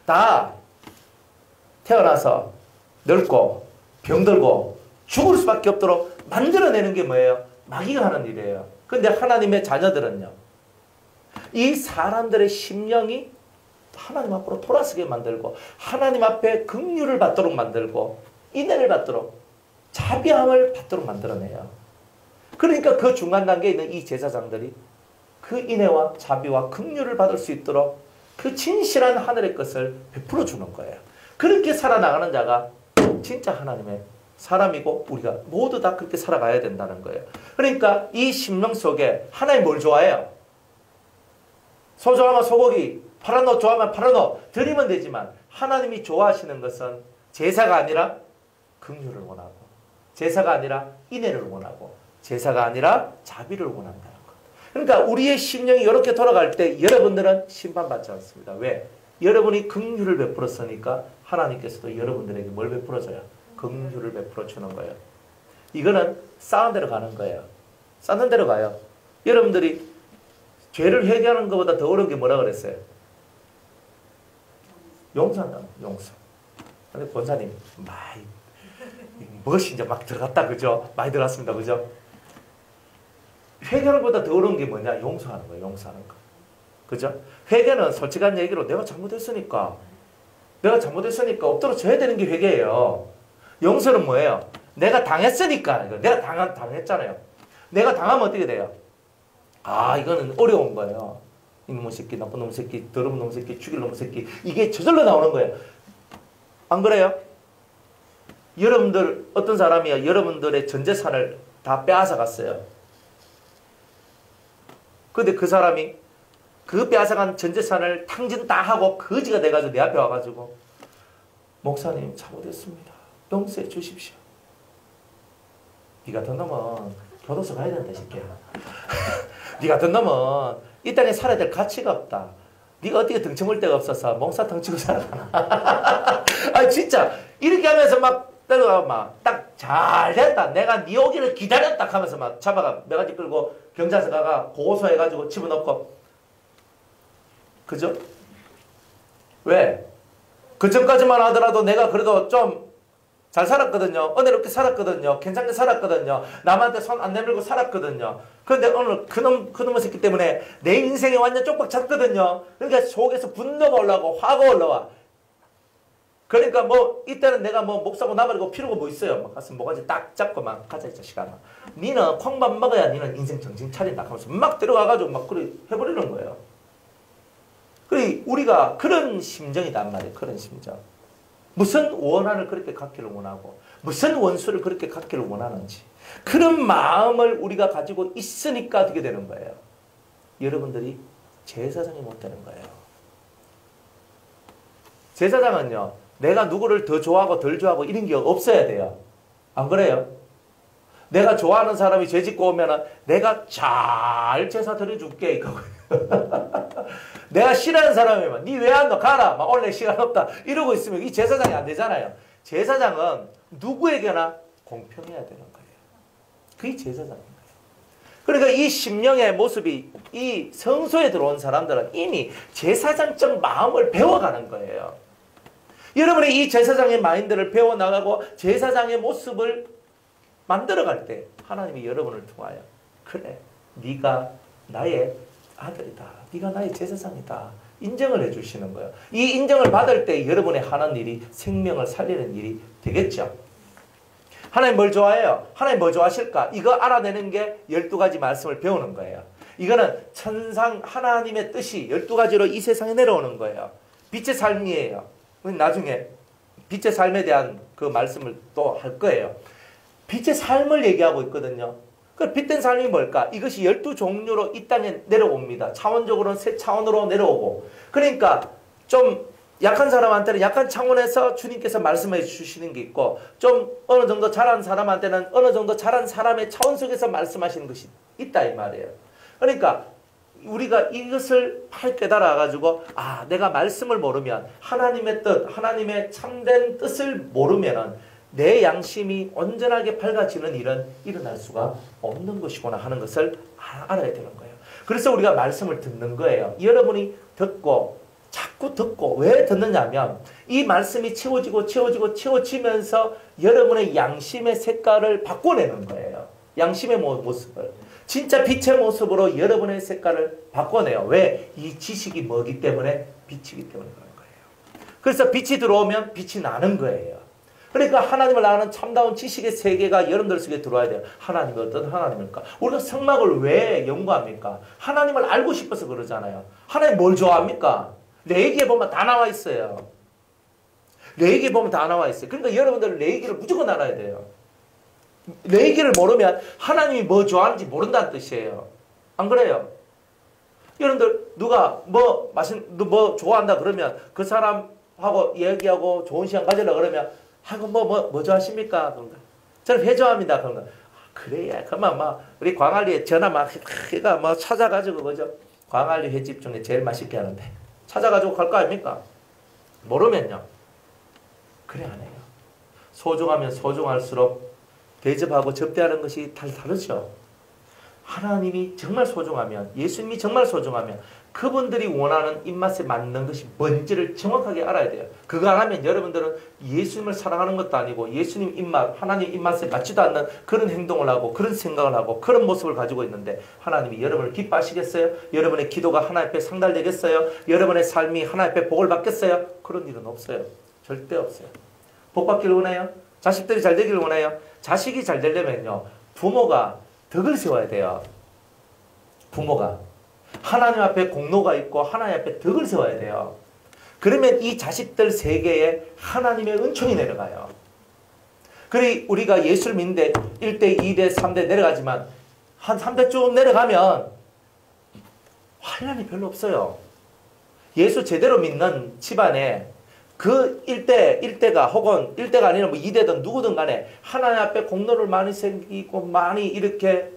다 태어나서 늙고 병들고 죽을 수밖에 없도록 만들어내는 게 뭐예요? 마귀가 하는 일이에요. 그런데 하나님의 자녀들은요. 이 사람들의 심령이 하나님 앞으로 돌아서게 만들고 하나님 앞에 긍휼을 받도록 만들고 인애를 받도록 자비함을 받도록 만들어내요. 그러니까 그 중간 단계에 있는 이 제사장들이 그 인애와 자비와 긍휼을 받을 수 있도록 그 진실한 하늘의 것을 베풀어 주는 거예요. 그렇게 살아나가는 자가 진짜 하나님의 사람이고 우리가 모두 다 그렇게 살아가야 된다는 거예요. 그러니까 이 심령 속에 하나님 뭘 좋아해요? 소 좋아하면 소고기, 파란 옷 좋아하면 파란 옷 드리면 되지만 하나님이 좋아하시는 것은 제사가 아니라 긍휼을 원하고 제사가 아니라 인애를 원하고 제사가 아니라 자비를 원한다는 것. 그러니까 우리의 심령이 이렇게 돌아갈 때 여러분들은 심판받지 않습니다. 왜? 여러분이 긍휼을 베풀었으니까 하나님께서도 여러분들에게 뭘 베풀어줘요? 긍휼을 베풀어 주는 거예요. 이거는 쌓은 대로 가는 거예요. 쌓는 대로 가요. 여러분들이 죄를 회개하는 것보다 더 어려운 게 뭐라 그랬어요? 용서한다. 용서. 근데 권사님 많이 무엇이 이제 막 들어갔다 그죠? 많이 들어갔습니다 그죠? 회개하는 것보다 더 어려운 게 뭐냐? 용서하는 거예요. 용서하는 거. 그죠? 회개는 솔직한 얘기로 내가 잘못했으니까 엎드려 져야 되는 게 회개예요. 용서는 뭐예요? 내가 당했으니까. 내가 당했잖아요. 내가 당하면 어떻게 돼요? 이거는 어려운 거예요. 이놈의 새끼, 나쁜 놈의 새끼, 더러운 놈의 새끼, 죽일 놈의 새끼. 이게 저절로 나오는 거예요. 안 그래요? 여러분들, 어떤 사람이요? 여러분들의 전 재산을 다 빼앗아 갔어요. 근데 그 사람이 그 빼앗아간 전 재산을 탕진 다 하고 거지가 돼가지고 내 앞에 와가지고 목사님 잘못했습니다. 용서해 주십시오. 네 같은 놈은 교도소 가야 된다 새끼야. 네 같은 놈은 이 땅에 살아야 될 가치가 없다. 네가 어떻게 등쳐물 데가 없어서 몽사탕 치고 살아가나. 진짜 이렇게 하면서 막 때려가 막 딱 잘됐다. 내가 네 오기를 기다렸다 하면서 막 잡아가 매가지 끌고 경찰서 가가 고소해가지고 집어넣고. 그죠? 왜? 그 전까지만 하더라도 내가 그래도 좀 잘 살았거든요. 은혜롭게 살았거든요. 괜찮게 살았거든요. 남한테 손 안 내밀고 살았거든요. 그런데 오늘 그놈의 새끼 때문에 내 인생이 완전 쪽박 찼거든요. 그러니까 속에서 분노가 올라오고 화가 올라와. 그러니까 이때는 내가 목사고 나발이고 필요가 뭐 있어요. 막 가슴 모가지 딱 잡고 막 가자 이 자식아. 니는 콩밥 먹어야 니는 인생 정신 차린다 하면서 막 들어가가지고 막 그래 해버리는 거예요. 그래 우리가 그런 심정이단 말이에요. 그런 심정. 무슨 원한을 그렇게 갖기를 원하고 무슨 원수를 그렇게 갖기를 원하는지 그런 마음을 우리가 가지고 있으니까 어떻게 되는 거예요? 여러분들이 제사장이 못 되는 거예요. 제사장은요. 내가 누구를 더 좋아하고 덜 좋아하고 이런 게 없어야 돼요. 안 그래요? 내가 좋아하는 사람이 죄 짓고 오면은 내가 잘 제사 드려줄게 이거. 내가 싫어하는 사람이면 니 왜 안 너 가라 막 오늘 시간 없다 이러고 있으면 이 제사장이 안 되잖아요. 제사장은 누구에게나 공평해야 되는 거예요. 그게 제사장인 거예요. 그러니까 이 심령의 모습이 이 성소에 들어온 사람들은 이미 제사장적 마음을 배워가는 거예요. 여러분이 이 제사장의 마인드를 배워나가고 제사장의 모습을 만들어갈 때 하나님이 여러분을 통하여 그래 네가 나의 아들이다. 네가 나의 제사장이다. 인정을 해주시는 거예요. 이 인정을 받을 때 여러분이 하는 일이 생명을 살리는 일이 되겠죠. 하나님 뭘 좋아해요? 하나님 뭘 좋아하실까? 이거 알아내는 게 12가지 말씀을 배우는 거예요. 이거는 천상 하나님의 뜻이 12가지로 이 세상에 내려오는 거예요. 빛의 삶이에요. 나중에 빛의 삶에 대한 그 말씀을 또 할 거예요. 빛의 삶을 얘기하고 있거든요. 그 빛된 삶이 뭘까? 이것이 12종류로 이 땅에 내려옵니다. 차원적으로는 세 차원으로 내려오고. 그러니까 좀 약한 사람한테는 약한 차원에서 주님께서 말씀해 주시는 게 있고, 좀 어느 정도 잘한 사람한테는 어느 정도 잘한 사람의 차원 속에서 말씀하시는 것이 있다 이 말이에요. 그러니까 우리가 이것을 잘 깨달아가지고, 아, 내가 말씀을 모르면, 하나님의 뜻, 하나님의 참된 뜻을 모르면은 내 양심이 온전하게 밝아지는 일은 일어날 수가 없는 것이구나 하는 것을 알아야 되는 거예요. 그래서 우리가 말씀을 듣는 거예요. 여러분이 듣고, 자꾸 듣고, 왜 듣느냐면, 이 말씀이 채워지면서 여러분의 양심의 색깔을 바꿔내는 거예요. 양심의 모습을. 진짜 빛의 모습으로 여러분의 색깔을 바꿔내요. 왜? 이 지식이 뭐기 때문에? 빛이기 때문에 그런 거예요. 그래서 빛이 들어오면 빛이 나는 거예요. 그러니까 하나님을 아는 참다운 지식의 세계가 여러분들 속에 들어와야 돼요. 하나님이 어떤 하나님일까? 우리가 성막을 왜 연구합니까? 하나님을 알고 싶어서 그러잖아요. 하나님 뭘 좋아합니까? 레위기에 보면 다 나와 있어요. 레위기에 보면 다 나와 있어요. 그러니까 여러분들 레위기를 무조건 알아야 돼요. 레위기를 모르면 하나님이 뭐 좋아하는지 모른다는 뜻이에요. 안 그래요? 여러분들 누가 뭐 좋아한다 그러면 그 사람하고 얘기하고 좋은 시간 가지려고 그러면 하고 뭐 좋아하십니까? 그런가? 저는 회 좋아합니다. 그런가? 그래야 그만 우리 광안리에 전화 해가 찾아가지고 그죠? 광안리 횟집 중에 제일 맛있게 하는데 찾아가지고 갈 거 아닙니까? 모르면요. 그래 안 해요. 소중하면 소중할수록 대접하고 접대하는 것이 다르죠. 하나님이 정말 소중하면, 예수님이 정말 소중하면 그분들이 원하는 입맛에 맞는 것이 뭔지를 정확하게 알아야 돼요. 그거 안 하면 여러분들은 예수님을 사랑하는 것도 아니고 예수님 입맛, 하나님 입맛에 맞지도 않는 그런 행동을 하고 그런 생각을 하고 그런 모습을 가지고 있는데 하나님이 여러분을 기뻐하시겠어요? 여러분의 기도가 하나님 앞에 상달되겠어요? 여러분의 삶이 하나님 앞에 복을 받겠어요? 그런 일은 없어요. 절대 없어요. 복 받기를 원해요? 자식들이 잘 되기를 원해요? 자식이 잘 되려면요, 부모가 덕을 세워야 돼요. 부모가. 하나님 앞에 공로가 있고 하나님 앞에 덕을 세워야 돼요. 그러면 이 자식들 세계에 하나님의 은총이 내려가요. 그래 우리가 예수를 믿는데 1대, 2대, 3대 내려가지만 한 3대 쭉 내려가면 환난이 별로 없어요. 예수 제대로 믿는 집안에 그 1대가 혹은 1대가 아니라 2대든 누구든 간에 하나님 앞에 공로를 많이 생기고 많이 이렇게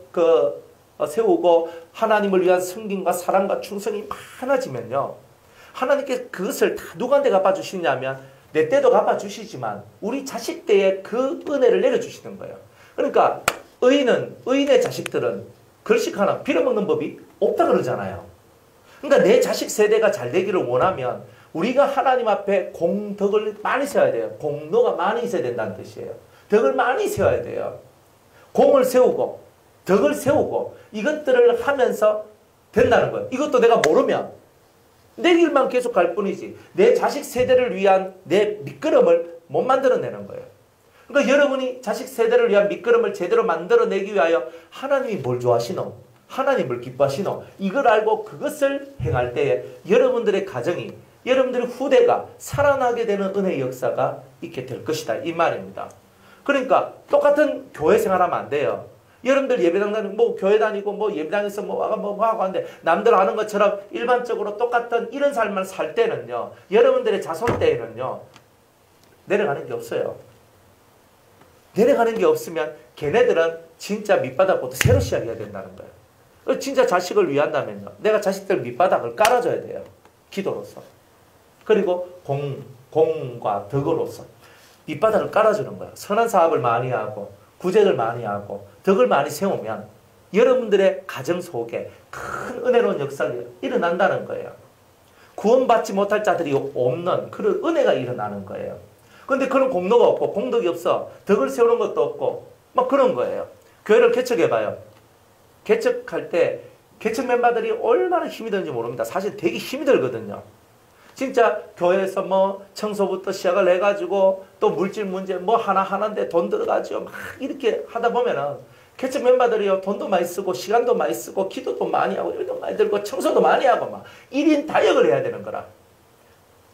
세우고 하나님을 위한 섬김과 사랑과 충성이 많아지면요. 하나님께 그것을 다 누구한테 갚아주시냐면 내 때도 갚아주시지만 우리 자식 때에 그 은혜를 내려주시는 거예요. 그러니까 의인의 자식들은 글씨 하나 빌어먹는 법이 없다 그러잖아요. 그러니까 내 자식 세대가 잘 되기를 원하면 우리가 하나님 앞에 공덕을 많이 세워야 돼요. 공로가 많이 있어야 된다는 뜻이에요. 덕을 많이 세워야 돼요. 공을 세우고 덕을 세우고 이것들을 하면서 된다는 거예요. 이것도 내가 모르면 내 길만 계속 갈 뿐이지 내 자식 세대를 위한 내 밑거름을 못 만들어내는 거예요. 그러니까 여러분이 자식 세대를 위한 밑거름을 제대로 만들어내기 위하여 하나님이 뭘 좋아하시노? 하나님을 기뻐하시노? 이걸 알고 그것을 행할 때에 여러분들의 가정이 여러분들의 후대가 살아나게 되는 은혜의 역사가 있게 될 것이다. 이 말입니다. 그러니까 똑같은 교회 생활하면 안 돼요. 여러분들 예배당 다니고 교회 다니고 예배당에서 하고 하는데 남들 하는 것처럼 일반적으로 똑같은 이런 삶을 살 때는요. 여러분들의 자손 때에는요. 내려가는 게 없어요. 내려가는 게 없으면 걔네들은 진짜 밑바닥부터 새로 시작해야 된다는 거예요. 진짜 자식을 위한다면요. 내가 자식들 밑바닥을 깔아줘야 돼요. 기도로서. 그리고 공과 덕으로서 밑바닥을 깔아주는 거야. 선한 사업을 많이 하고 구제를 많이 하고 덕을 많이 세우면 여러분들의 가정 속에 큰 은혜로운 역사가 일어난다는 거예요. 구원받지 못할 자들이 없는 그런 은혜가 일어나는 거예요. 그런데 그런 공로가 없고 공덕이 없어. 덕을 세우는 것도 없고 막 그런 거예요. 교회를 개척해봐요. 개척할 때 개척 멤버들이 얼마나 힘이 드는지 모릅니다. 사실 되게 힘이 들거든요. 진짜 교회에서 청소부터 시작을 해가지고 또 물질 문제 하나하나인데 돈 들어가지고 막 이렇게 하다 보면은 개척 멤버들이요 돈도 많이 쓰고 시간도 많이 쓰고 기도도 많이 하고 일도 많이 들고 청소도 많이 하고 막 1인 다역을 해야 되는 거라.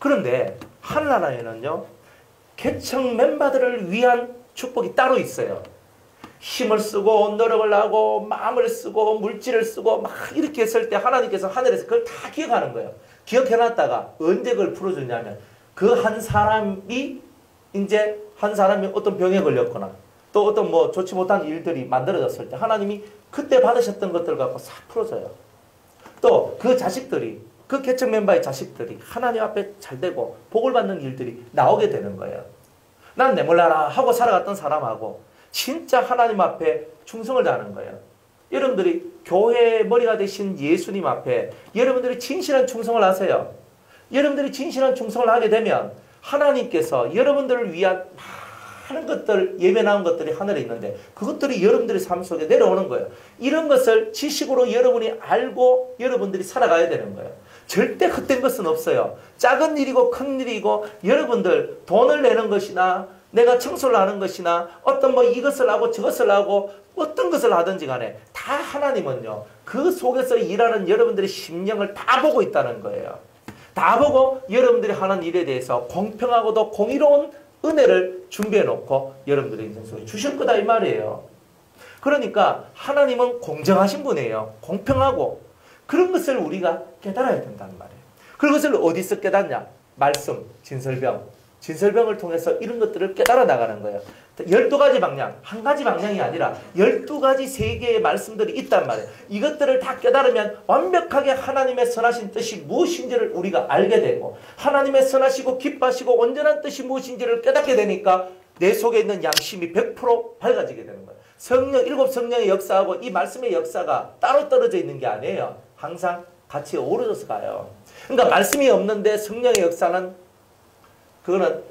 그런데 하늘나라에는요, 개척 멤버들을 위한 축복이 따로 있어요. 힘을 쓰고 노력을 하고 마음을 쓰고 물질을 쓰고 막 이렇게 했을 때 하나님께서 하늘에서 그걸 다 기억하는 거예요. 기억해놨다가 언제 그걸 풀어주냐면 그 한 사람이 이제 한 사람이 어떤 병에 걸렸거나 또 어떤 뭐 좋지 못한 일들이 만들어졌을 때 하나님이 그때 받으셨던 것들 갖고 싹 풀어줘요. 또 그 자식들이 그 개척 멤버의 자식들이 하나님 앞에 잘 되고 복을 받는 일들이 나오게 되는 거예요. 난 내 몰라라 하고 살아갔던 사람하고 진짜 하나님 앞에 충성을 다하는 거예요. 여러분들이 교회의 머리가 되신 예수님 앞에 여러분들이 진실한 충성을 하세요. 여러분들이 진실한 충성을 하게 되면 하나님께서 여러분들을 위한 많은 것들, 예배 나온 것들이 하늘에 있는데 그것들이 여러분들의 삶 속에 내려오는 거예요. 이런 것을 지식으로 여러분이 알고 여러분들이 살아가야 되는 거예요. 절대 헛된 것은 없어요. 작은 일이고 큰 일이고 여러분들 돈을 내는 것이나 내가 청소를 하는 것이나 어떤 뭐 이것을 하고 저것을 하고 어떤 것을 하든지 간에 다 하나님은요, 그 속에서 일하는 여러분들의 심령을 다 보고 있다는 거예요. 다 보고 여러분들이 하는 일에 대해서 공평하고도 공의로운 은혜를 준비해 놓고 여러분들의 인생 속에 주실 거다 이 말이에요. 그러니까 하나님은 공정하신 분이에요. 공평하고 그런 것을 우리가 깨달아야 된다는 말이에요. 그것을 어디서 깨닫냐? 말씀, 진설병을 통해서 이런 것들을 깨달아 나가는 거예요. 12가지 방향, 한 가지 방향이 아니라 12가지 세계의 말씀들이 있단 말이에요. 이것들을 다 깨달으면 완벽하게 하나님의 선하신 뜻이 무엇인지를 우리가 알게 되고 하나님의 선하시고 기뻐하시고 온전한 뜻이 무엇인지를 깨닫게 되니까 내 속에 있는 양심이 100% 밝아지게 되는 거예요. 성령, 7 성령의 역사하고 이 말씀의 역사가 따로 떨어져 있는 게 아니에요. 항상 같이 어우러져서 가요. 그러니까 말씀이 없는데 성령의 역사는 그거는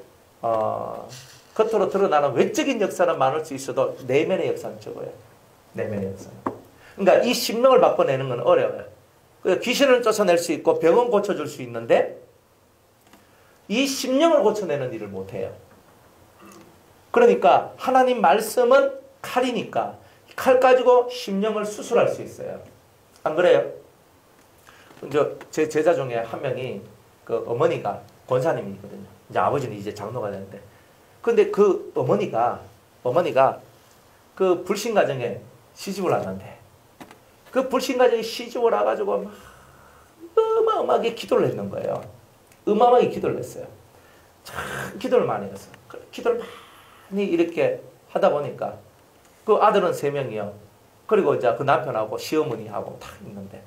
겉으로 드러나는 외적인 역사는 많을 수 있어도 내면의 역사는 적어요. 내면의 역사는. 그러니까 이 심령을 바꿔내는 건 어려워요. 귀신을 쫓아낼 수 있고 병은 고쳐줄 수 있는데 이 심령을 고쳐내는 일을 못해요. 그러니까 하나님 말씀은 칼이니까 칼 가지고 심령을 수술할 수 있어요. 안 그래요? 제 제자 중에 한 명이 그 어머니가 권사님이거든요. 이제 아버지는 이제 장로가 되는데. 근데 그 어머니가 그 불신 가정에 시집을 왔는데 그 불신 가정에 시집을 와가지고 막 어마어마하게 기도를 했는 거예요. 어마어마하게 기도를 했어요. 참 기도를 많이 했어요. 기도를 많이 이렇게 하다 보니까 그 아들은 3명이요. 그리고 이제 그 남편하고 시어머니하고 다 있는데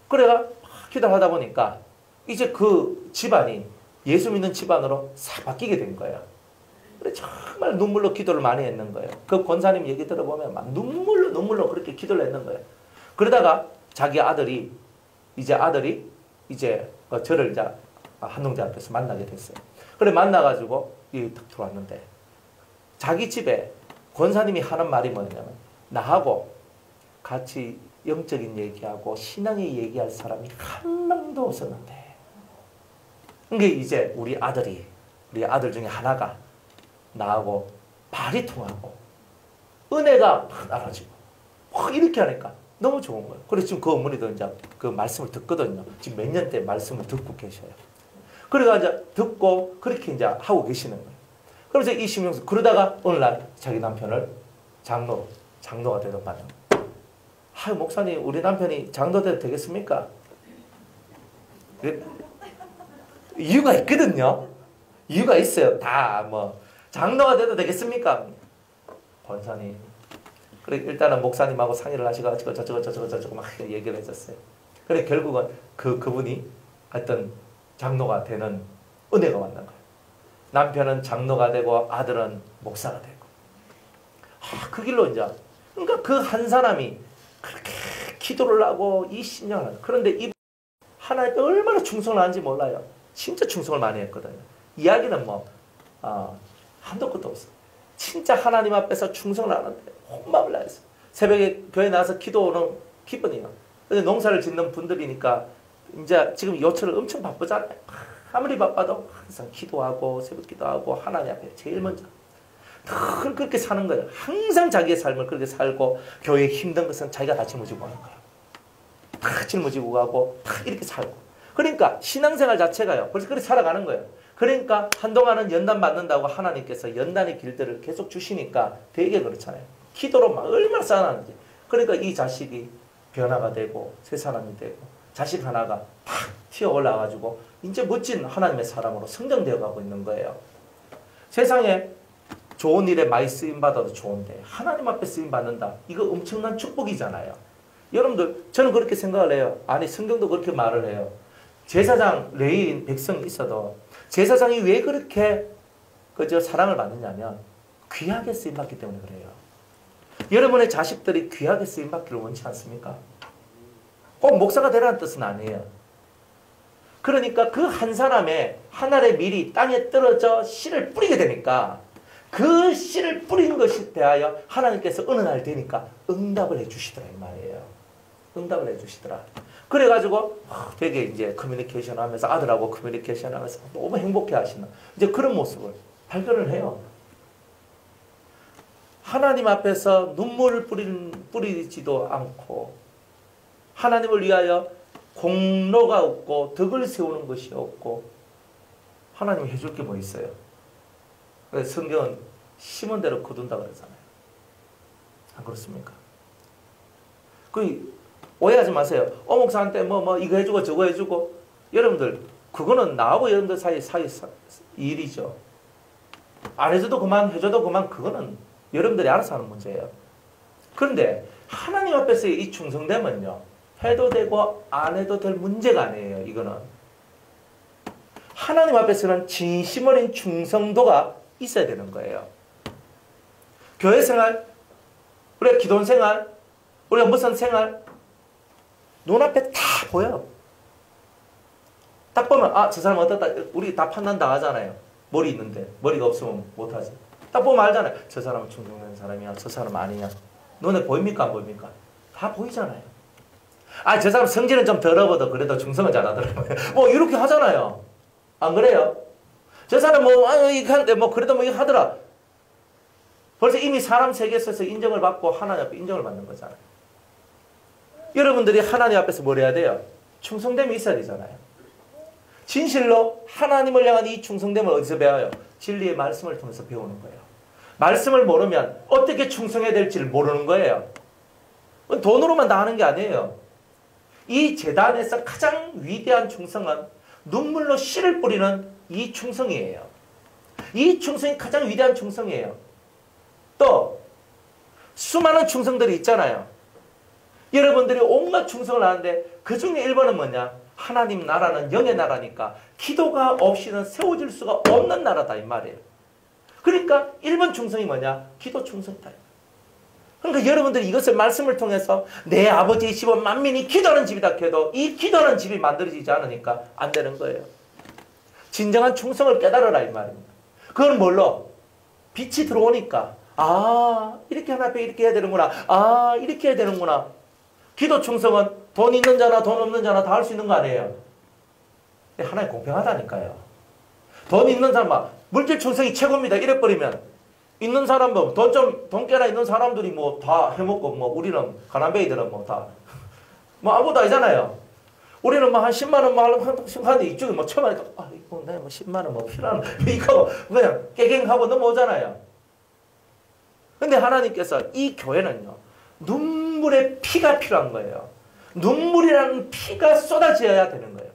그래가 기도를 하다 보니까 이제 그 집안이 예수 믿는 집안으로 싹 바뀌게 된 거예요. 그래 정말 눈물로 기도를 많이 했는 거예요. 그 권사님 얘기 들어보면 막 눈물로 그렇게 기도를 했는 거예요. 그러다가 자기 아들이 저를 이제 한동대 앞에서 만나게 됐어요. 그래 만나가지고 여기 탁 들어왔는데 자기 집에 권사님이 하는 말이 뭐냐면 나하고 같이 영적인 얘기하고 신앙의 얘기할 사람이 한 명도 없었는데 그게 이제 우리 아들 중에 하나가 나하고 말이 통하고 은혜가 막 알아지고 막 이렇게 하니까 너무 좋은 거예요. 그래서 지금 그 어머니도 이제 그 말씀을 듣거든요. 지금 몇 년째 말씀을 듣고 계셔요. 그래가 이제 듣고 그렇게 이제 하고 계시는 거예요. 그래서 이 심영수 그러다가 어느 날 자기 남편을 장로가 되도록 받는 거예요. 아유 목사님 우리 남편이 장로 돼도 되겠습니까? 이유가 있거든요. 이유가 있어요. 다 뭐 장로가 돼도 되겠습니까? 권사님. 그래 일단은 목사님하고 상의를 하시고 저쩌고 막 얘기를 해줬어요. 그래 결국은 그분이 하여튼 장로가 되는 은혜가 왔는 거예요. 남편은 장로가 되고 아들은 목사가 되고. 그 길로 이제 그러니까 그 한 사람이 그렇게 기도를 하고 이 신령을 하고 그런데 이 하나님께 얼마나 충성을 하는지 몰라요. 진짜 충성을 많이 했거든요. 이야기는 한도 끝도 없어. 진짜 하나님 앞에서 충성을 하는데 온 마음을 다했어. 새벽에 교회 나와서 기도하는 기분이요. 근데 농사를 짓는 분들이니까 이제 지금 요철을 엄청 바쁘잖아요. 아무리 바빠도 항상 기도하고 새벽 기도하고 하나님 앞에 제일 먼저 늘 그렇게 사는 거예요. 항상 자기의 삶을 그렇게 살고 교회에 힘든 것은 자기가 다 짊어지고 가는 거예요. 다 짊어지고 가고 다 이렇게 살고 그러니까 신앙생활 자체가요. 벌써 그렇게 살아가는 거예요. 그러니까 한동안은 연단 받는다고 하나님께서 연단의 길들을 계속 주시니까 되게 그렇잖아요. 기도로 막 얼마나 쌓아놨는지. 그러니까 이 자식이 변화가 되고 새 사람이 되고 자식 하나가 탁 튀어 올라가지고 이제 멋진 하나님의 사람으로 성장되어 가고 있는 거예요. 세상에 좋은 일에 많이 쓰임받아도 좋은데 하나님 앞에 쓰임받는다. 이거 엄청난 축복이잖아요. 여러분들 저는 그렇게 생각을 해요. 아니 성경도 그렇게 말을 해요. 제사장 레위인 백성이 있어도 제사장이 왜 그렇게 그저 사랑을 받느냐면 귀하게 쓰임받기 때문에 그래요. 여러분의 자식들이 귀하게 쓰임받기를 원치 않습니까? 꼭 목사가 되라는 뜻은 아니에요. 그러니까 그 한 사람의 한 알의 밀이 땅에 떨어져 씨를 뿌리게 되니까 그 씨를 뿌린 것에 대하여 하나님께서 어느 날 되니까 응답을 해주시더라 이 말이에요. 응답을 해주시더라. 그래가지고 되게 이제 커뮤니케이션 하면서 아들하고 커뮤니케이션 하면서 너무 행복해 하시는 이제 그런 모습을 발견을 해요. 하나님 앞에서 눈물을 뿌리지도 않고 하나님을 위하여 공로가 없고 덕을 세우는 것이 없고 하나님이 해줄 게 뭐 있어요? 그래서 성경은 심은 대로 거둔다 그러잖아요. 안 그렇습니까? 오해하지 마세요. 목사한테 뭐 이거 해주고 저거 해주고 여러분들 그거는 나하고 여러분들 사이 일이죠. 안 해줘도 그만 해줘도 그만 그거는 여러분들이 알아서 하는 문제예요. 그런데 하나님 앞에서의 이 충성됨은요. 해도 되고 안 해도 될 문제가 아니에요. 이거는. 하나님 앞에서는 진심 어린 충성도가 있어야 되는 거예요. 교회 생활, 우리가 기도 생활, 우리가 무슨 생활 눈앞에 다 보여. 딱 보면 저 사람 어떻다 우리 다 판단 다 하잖아요. 머리 있는데 머리가 없으면 못하지. 딱 보면 알잖아요. 저 사람은 충성된 사람이야. 저 사람 아니냐. 눈에 보입니까 안 보입니까? 다 보이잖아요. 저 사람 성질은 좀 더러워도 그래도 충성은 잘하더라고요. 뭐 이렇게 하잖아요. 안 그래요? 저 사람 이거 하는데 그래도 이거 하더라. 벌써 이미 사람 세계에서 인정을 받고 하나님 앞에 인정을 받는 거잖아요. 여러분들이 하나님 앞에서 뭘 해야 돼요? 충성됨이 있어야 되잖아요. 진실로 하나님을 향한 이 충성됨을 어디서 배워요? 진리의 말씀을 통해서 배우는 거예요. 말씀을 모르면 어떻게 충성해야 될지를 모르는 거예요. 돈으로만 다 하는 게 아니에요. 이 재단에서 가장 위대한 충성은 눈물로 씨를 뿌리는 이 충성이에요. 이 충성이 가장 위대한 충성이에요. 또 수많은 충성들이 있잖아요. 여러분들이 온갖 충성을 하는데 그 중에 1번은 뭐냐? 하나님 나라는 영의 나라니까 기도가 없이는 세워질 수가 없는 나라다 이 말이에요. 그러니까 1번 충성이 뭐냐? 기도 충성이다. 그러니까 여러분들이 이것을 말씀을 통해서 내 아버지의 집은 만민이 기도하는 집이다 해도 이 기도하는 집이 만들어지지 않으니까 안 되는 거예요. 진정한 충성을 깨달아라 이 말입니다. 그건 뭘로? 빛이 들어오니까 이렇게 하나 앞에 이렇게 해야 되는구나. 이렇게 해야 되는구나. 기도 충성은 돈 있는 자나 돈 없는 자나 다 할 수 있는 거 아니에요. 하나님 공평하다니까요. 돈 있는 사람 물질 충성이 최고입니다. 이래버리면 있는 사람 돈 깨나 있는 사람들이 다 해먹고 우리는 가난뱅이들은 다 아무것도 아니잖아요. 우리는 한 10만 원 하는데 이쪽에 1,000만 원 이거 내가 10만 원 필요하나 이거 그냥 깨갱하고 넘어오잖아요. 근데 하나님께서 이 교회는요 눈물의 피가 필요한 거예요. 눈물이라는 피가 쏟아져야 되는 거예요.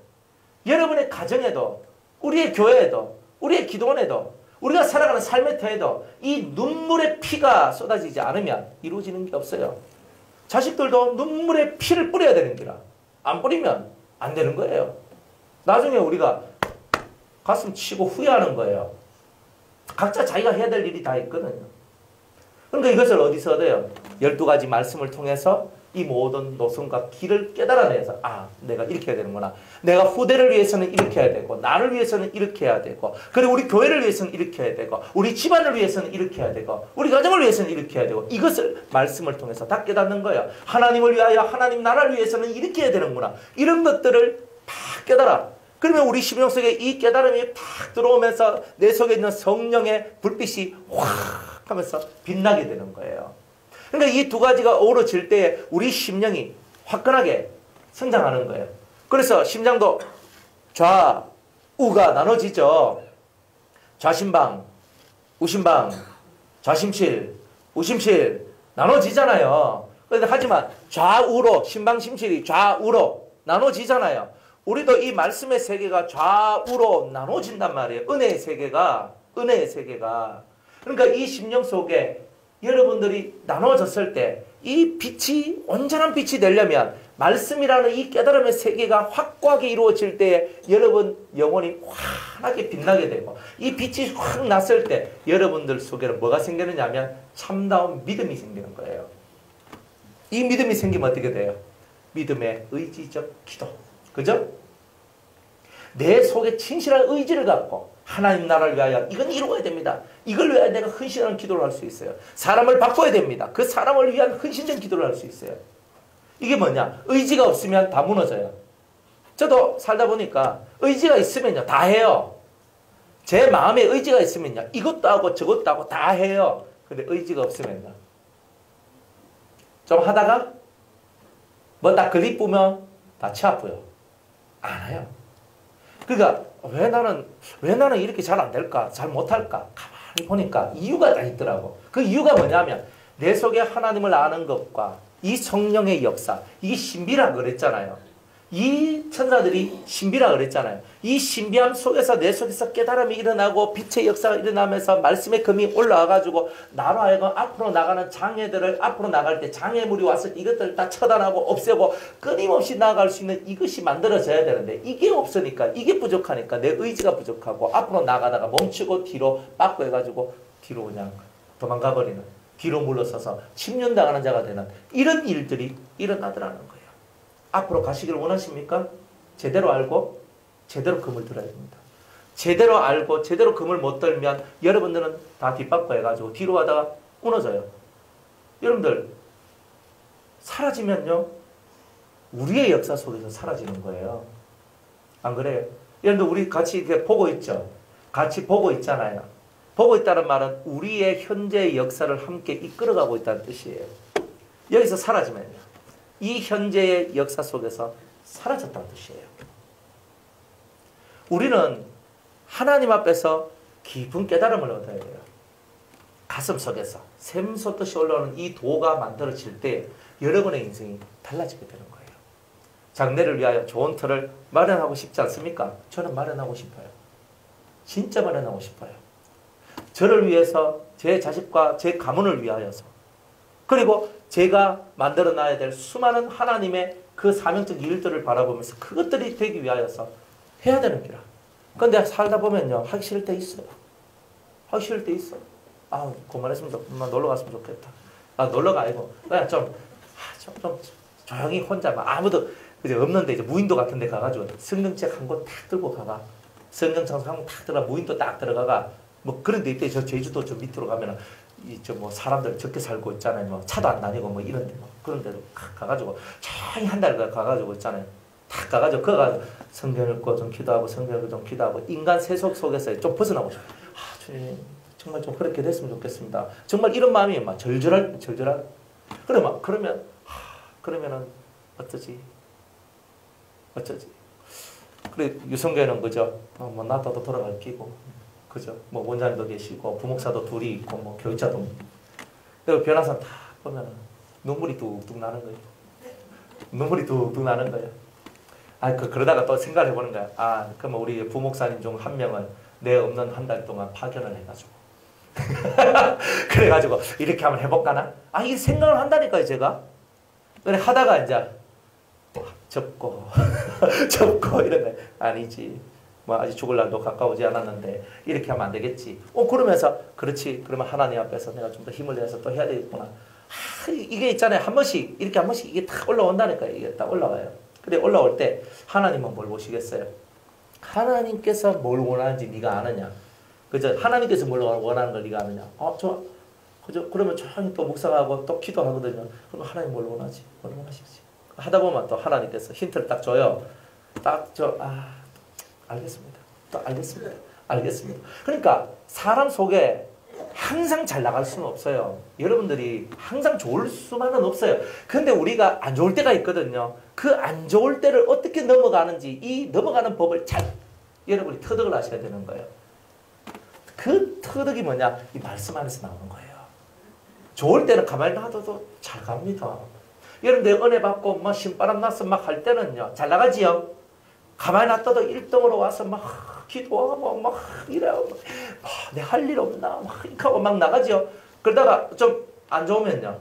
여러분의 가정에도 우리의 교회에도 우리의 기도원에도 우리가 살아가는 삶의 터에도 이 눈물의 피가 쏟아지지 않으면 이루어지는 게 없어요. 자식들도 눈물의 피를 뿌려야 되는 기라. 안 뿌리면 안 되는 거예요. 나중에 우리가 가슴 치고 후회하는 거예요. 각자 자기가 해야 될 일이 다 있거든요. 그러니까 이것을 어디서 얻어요? 12가지 말씀을 통해서 이 모든 노선과 길을 깨달아내서 내가 이렇게 해야 되는구나. 내가 후대를 위해서는 이렇게 해야 되고 나를 위해서는 이렇게 해야 되고 그리고 우리 교회를 위해서는 이렇게 해야 되고 우리 집안을 위해서는 이렇게 해야 되고 우리 가정을 위해서는 이렇게 해야 되고 이것을 말씀을 통해서 다 깨닫는 거예요. 하나님을 위하여 하나님 나라를 위해서는 이렇게 해야 되는구나. 이런 것들을 다 깨달아. 그러면 우리 심령 속에 이 깨달음이 팍 들어오면서 내 속에 있는 성령의 불빛이 확 하면서 빛나게 되는 거예요. 그러니까 이 두 가지가 어우러질 때에 우리 심령이 화끈하게 성장하는 거예요. 그래서 심장도 좌우가 나눠지죠. 좌심방, 우심방, 좌심실, 우심실 나눠지잖아요. 그런데 하지만 좌우로, 신방, 심실이 좌우로 나눠지잖아요. 우리도 이 말씀의 세계가 좌우로 나눠진단 말이에요. 은혜의 세계가. 그러니까 이 심령 속에 여러분들이 나눠졌을 때 이 빛이, 온전한 빛이 되려면 말씀이라는 이 깨달음의 세계가 확고하게 이루어질 때에 여러분 영혼이 환하게 빛나게 되고, 이 빛이 확 났을 때 여러분들 속에는 뭐가 생기느냐 하면 참다운 믿음이 생기는 거예요. 이 믿음이 생기면 어떻게 돼요? 믿음의 의지적 기도. 그죠? 내 속에 진실한 의지를 갖고 하나님 나라를 위하여 이건 이루어야 됩니다. 이걸 위하여 내가 헌신하는 기도를 할 수 있어요. 사람을 바꿔야 됩니다. 그 사람을 위한 헌신된 기도를 할 수 있어요. 이게 뭐냐? 의지가 없으면 다 무너져요. 저도 살다 보니까 의지가 있으면요 다 해요. 제 마음에 의지가 있으면요 이것도 하고 저것도 하고 다 해요. 근데 의지가 없으면요 좀 하다가 뭐 딱 글립보면 다 치 아파요. 안 해요. 그러니까 왜 나는 이렇게 잘 안 될까? 잘 못할까? 가만히 보니까 이유가 다 있더라고. 그 이유가 뭐냐면 내 속에 하나님을 아는 것과 이 성령의 역사, 이 신비라 그랬잖아요. 이 천사들이 신비라 그랬잖아요. 이 신비함 속에서 내 속에서 깨달음이 일어나고 빛의 역사가 일어나면서 말씀의 금이 올라와가지고 나로 하여금 앞으로 나가는 장애들을, 앞으로 나갈 때 장애물이 왔을 때 이것들을 다 처단하고 없애고 끊임없이 나아갈 수 있는 이것이 만들어져야 되는데 이게 없으니까, 이게 부족하니까 내 의지가 부족하고 앞으로 나가다가 멈추고 뒤로 빠꾸 해가지고 뒤로 그냥 도망가 버리는, 뒤로 물러서서 침륜당하는 자가 되는 이런 일들이 일어나더라는 거예요. 앞으로 가시기를 원하십니까? 제대로 알고 제대로 금을 들어야 됩니다. 제대로 알고 제대로 금을 못 들면 여러분들은 다 뒷바꿔 해가지고 뒤로 가다가 무너져요. 여러분들 사라지면요 우리의 역사 속에서 사라지는 거예요. 안 그래요? 여러분들 우리 같이 이렇게 보고 있죠? 같이 보고 있잖아요. 보고 있다는 말은 우리의 현재의 역사를 함께 이끌어가고 있다는 뜻이에요. 여기서 사라지면요 이 현재의 역사 속에서 사라졌다는 뜻이에요. 우리는 하나님 앞에서 깊은 깨달음을 얻어야 돼요. 가슴 속에서 샘솟듯이 올라오는 이 도가 만들어질 때 여러분의 인생이 달라지게 되는 거예요. 장래를 위하여 좋은 틀을 마련하고 싶지 않습니까? 저는 마련하고 싶어요. 진짜 마련하고 싶어요. 저를 위해서, 제 자식과 제 가문을 위하여서, 그리고 제가 만들어놔야 될 수많은 하나님의 그 사명적 일들을 바라보면서 그것들이 되기 위하여서 해야 되는 기라. 그런데 살다 보면요 하기 싫을 때 있어요. 하기 싫을 때 있어. 아, 그만했으면 좋겠다. 놀러 갔으면 좋겠다. 아, 놀러가 아니고 그냥 좀 조용히 혼자 막 아무도 이제 없는데 이제 무인도 같은 데 가가지고 성경책 한 권 탁 들고 가가, 성경 창석 한 권 탁 들어가 무인도 딱 들어가가, 뭐 그런 데 있대. 저 제주도 저 밑으로 가면은 뭐 사람들 적게 살고 있잖아요. 뭐 차도 안 다니고 뭐 이런데 뭐 그런 데도 가가지고 조용히 한 달 가가지고 있잖아요. 탁 가가지고 그거 가지고 성경 읽고 좀 기도하고 성경 읽고 좀 기도하고 인간 세속 속에서 좀 벗어나고 싶어요. 아, 주님 정말 좀 그렇게 됐으면 좋겠습니다. 정말 이런 마음이 막 절절할. 그러면은 어쩌지. 그래 유성교회는 그죠. 뭐 나도 돌아갈 끼고. 그죠? 뭐 원장님도 계시고 부목사도 둘이 있고 뭐 교육자도 그리고 변화산 다 보면 눈물이 뚝뚝 나는 거예요. 눈물이 뚝뚝 나는 거예요. 아, 그러다가 또 생각을 해보는 거야. 아, 그러면 우리 부목사님 중 한 명은 내 없는 한 달 동안 파견을 해가지고 그래가지고 이렇게 한번 해볼까나? 아, 이 생각을 한다니까요, 제가. 그래 하다가 이제 접고 이런 거 아니지. 뭐 아직 죽을 날도 가까우지 않았는데 이렇게 하면 안 되겠지. 그러면서 그렇지. 그러면 하나님 앞에서 내가 좀 더 힘을 내서 또 해야 되겠구나. 아, 이게 있잖아요. 한 번씩 이게 딱 올라온다니까요. 이게 딱 올라와요. 근데 올라올 때 하나님은 뭘 보시겠어요? 하나님께서 뭘 원하는지 네가 아느냐? 그죠? 하나님께서 뭘 원하는 걸 네가 아느냐? 그죠? 그러면 조용히 또 묵상하고 또 기도하거든요. 그럼 하나님 뭘 원하지? 뭘 원하시지? 하다 보면 또 하나님께서 힌트를 딱 줘요. 알겠습니다. 또 알겠습니다. 그러니까 사람 속에 항상 잘 나갈 수는 없어요. 여러분들이 항상 좋을 수만은 없어요. 근데 우리가 안 좋을 때가 있거든요. 그 안 좋을 때를 어떻게 넘어가는지 이 넘어가는 법을 잘 여러분이 터득을 하셔야 되는 거예요. 그 터득이 뭐냐? 이 말씀 안에서 나오는 거예요. 좋을 때는 가만히 놔둬도 잘 갑니다. 여러분들 은혜 받고 뭐 신바람 나서 막 할 때는요. 잘 나가지요. 가만히 놔둬도 1등으로 와서 막 기도하고 막 이래요. 내 할 일 없나? 막 하고 막 나가지요. 그러다가 좀 안 좋으면요.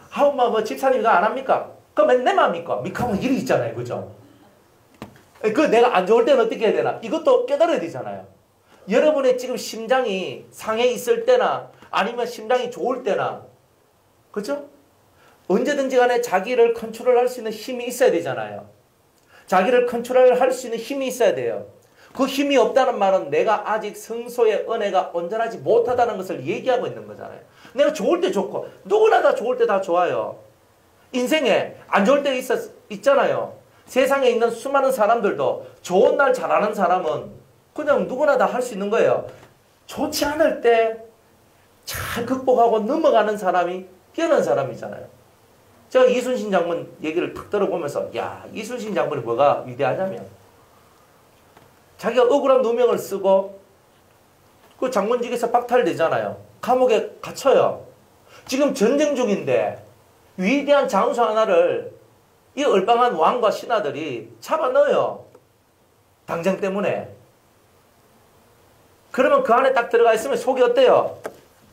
하고 뭐 집사님 이거 안 합니까? 그럼 내 맘입니까? 미카고 일이 있잖아요. 그죠? 그 내가 안 좋을 때는 어떻게 해야 되나? 이것도 깨달아야 되잖아요. 여러분의 지금 심장이 상해 있을 때나 아니면 심장이 좋을 때나 그죠? 언제든지 간에 자기를 컨트롤할 수 있는 힘이 있어야 되잖아요. 자기를 컨트롤할 수 있는 힘이 있어야 돼요. 그 힘이 없다는 말은 내가 아직 성소의 은혜가 온전하지 못하다는 것을 얘기하고 있는 거잖아요. 내가 좋을 때 좋고 누구나 다 좋을 때 다 좋아요. 인생에 안 좋을 때 있잖아요. 세상에 있는 수많은 사람들도 좋은 날 잘하는 사람은 그냥 누구나 다 할 수 있는 거예요. 좋지 않을 때 잘 극복하고 넘어가는 사람이 뛰어난 사람이잖아요. 제가 이순신 장군 얘기를 탁 들어보면서 야, 이순신 장군이 뭐가 위대하냐면 자기가 억울한 누명을 쓰고 그 장군직에서 박탈되잖아요. 감옥에 갇혀요. 지금 전쟁 중인데 위대한 장수 하나를 이 얼빵한 왕과 신하들이 잡아넣어요. 당장 때문에. 그러면 그 안에 딱 들어가 있으면 속이 어때요?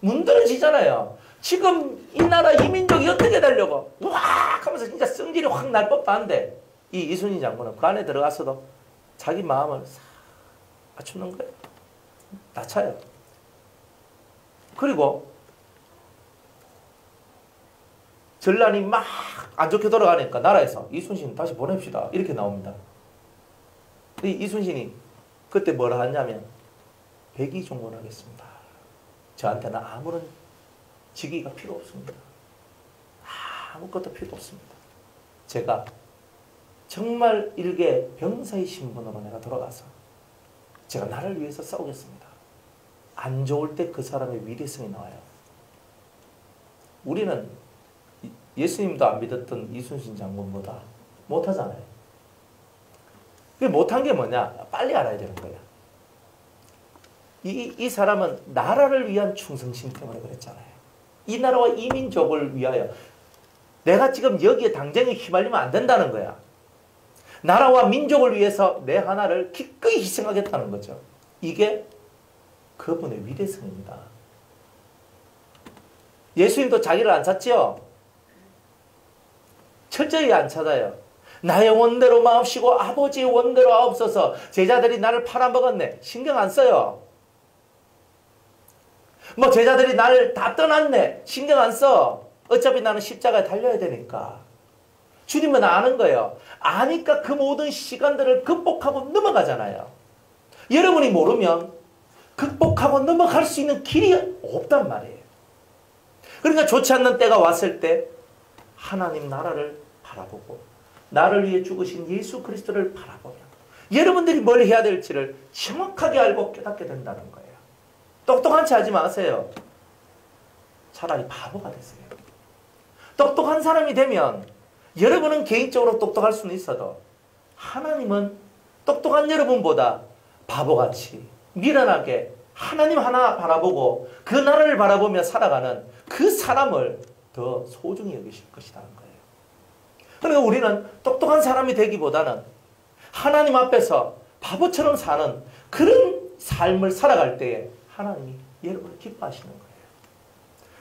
문드러지잖아요. 지금 이 나라 이 민족이 어떻게 되려고 와 하면서 진짜 성질이 확 날 법도 한데 이 이순신 장군은 그 안에 들어가서도 자기 마음을 싹 맞추는 거예요. 낮춰요. 그리고 전란이 막 안 좋게 돌아가니까 나라에서 이순신 다시 보냅시다. 이렇게 나옵니다. 근데 이순신이 그때 뭐라 하냐면 백의종군하겠습니다. 저한테는 아무런 직위가 필요 없습니다. 아무것도 필요 없습니다. 제가 정말 일개 병사의 신분으로 내가 돌아가서 제가 나를 위해서 싸우겠습니다. 안 좋을 때 그 사람의 위대성이 나와요. 우리는 예수님도 안 믿었던 이순신 장군보다 못하잖아요. 그 못한 게 뭐냐? 빨리 알아야 되는 거예요. 이 사람은 나라를 위한 충성심 때문에 그랬잖아요. 이 나라와 이 민족을 위하여 내가 지금 여기에 당장에 휘말리면 안 된다는 거야. 나라와 민족을 위해서 내 하나를 기꺼이 희생하겠다는 거죠. 이게 그분의 위대성입니다. 예수님도 자기를 안 찾지요? 철저히 안 찾아요. 나의 원대로 마옵시고 아버지의 원대로 하옵소서. 제자들이 나를 팔아먹었네. 신경 안 써요. 뭐 제자들이 나를 다 떠났네. 신경 안 써. 어차피 나는 십자가에 달려야 되니까. 주님은 아는 거예요. 아니까 그 모든 시간들을 극복하고 넘어가잖아요. 여러분이 모르면 극복하고 넘어갈 수 있는 길이 없단 말이에요. 그러니까 좋지 않는 때가 왔을 때 하나님 나라를 바라보고 나를 위해 죽으신 예수 그리스도를 바라보며 여러분들이 뭘 해야 될지를 정확하게 알고 깨닫게 된다는 거예요. 똑똑한 체 하지 마세요. 차라리 바보가 되세요. 똑똑한 사람이 되면 여러분은 개인적으로 똑똑할 수는 있어도 하나님은 똑똑한 여러분보다 바보같이 미련하게 하나님 하나 바라보고 그 나라를 바라보며 살아가는 그 사람을 더 소중히 여기실 것이라는 거예요. 그러니까 우리는 똑똑한 사람이 되기보다는 하나님 앞에서 바보처럼 사는 그런 삶을 살아갈 때에 하나님이 여러분을 기뻐하시는 거예요.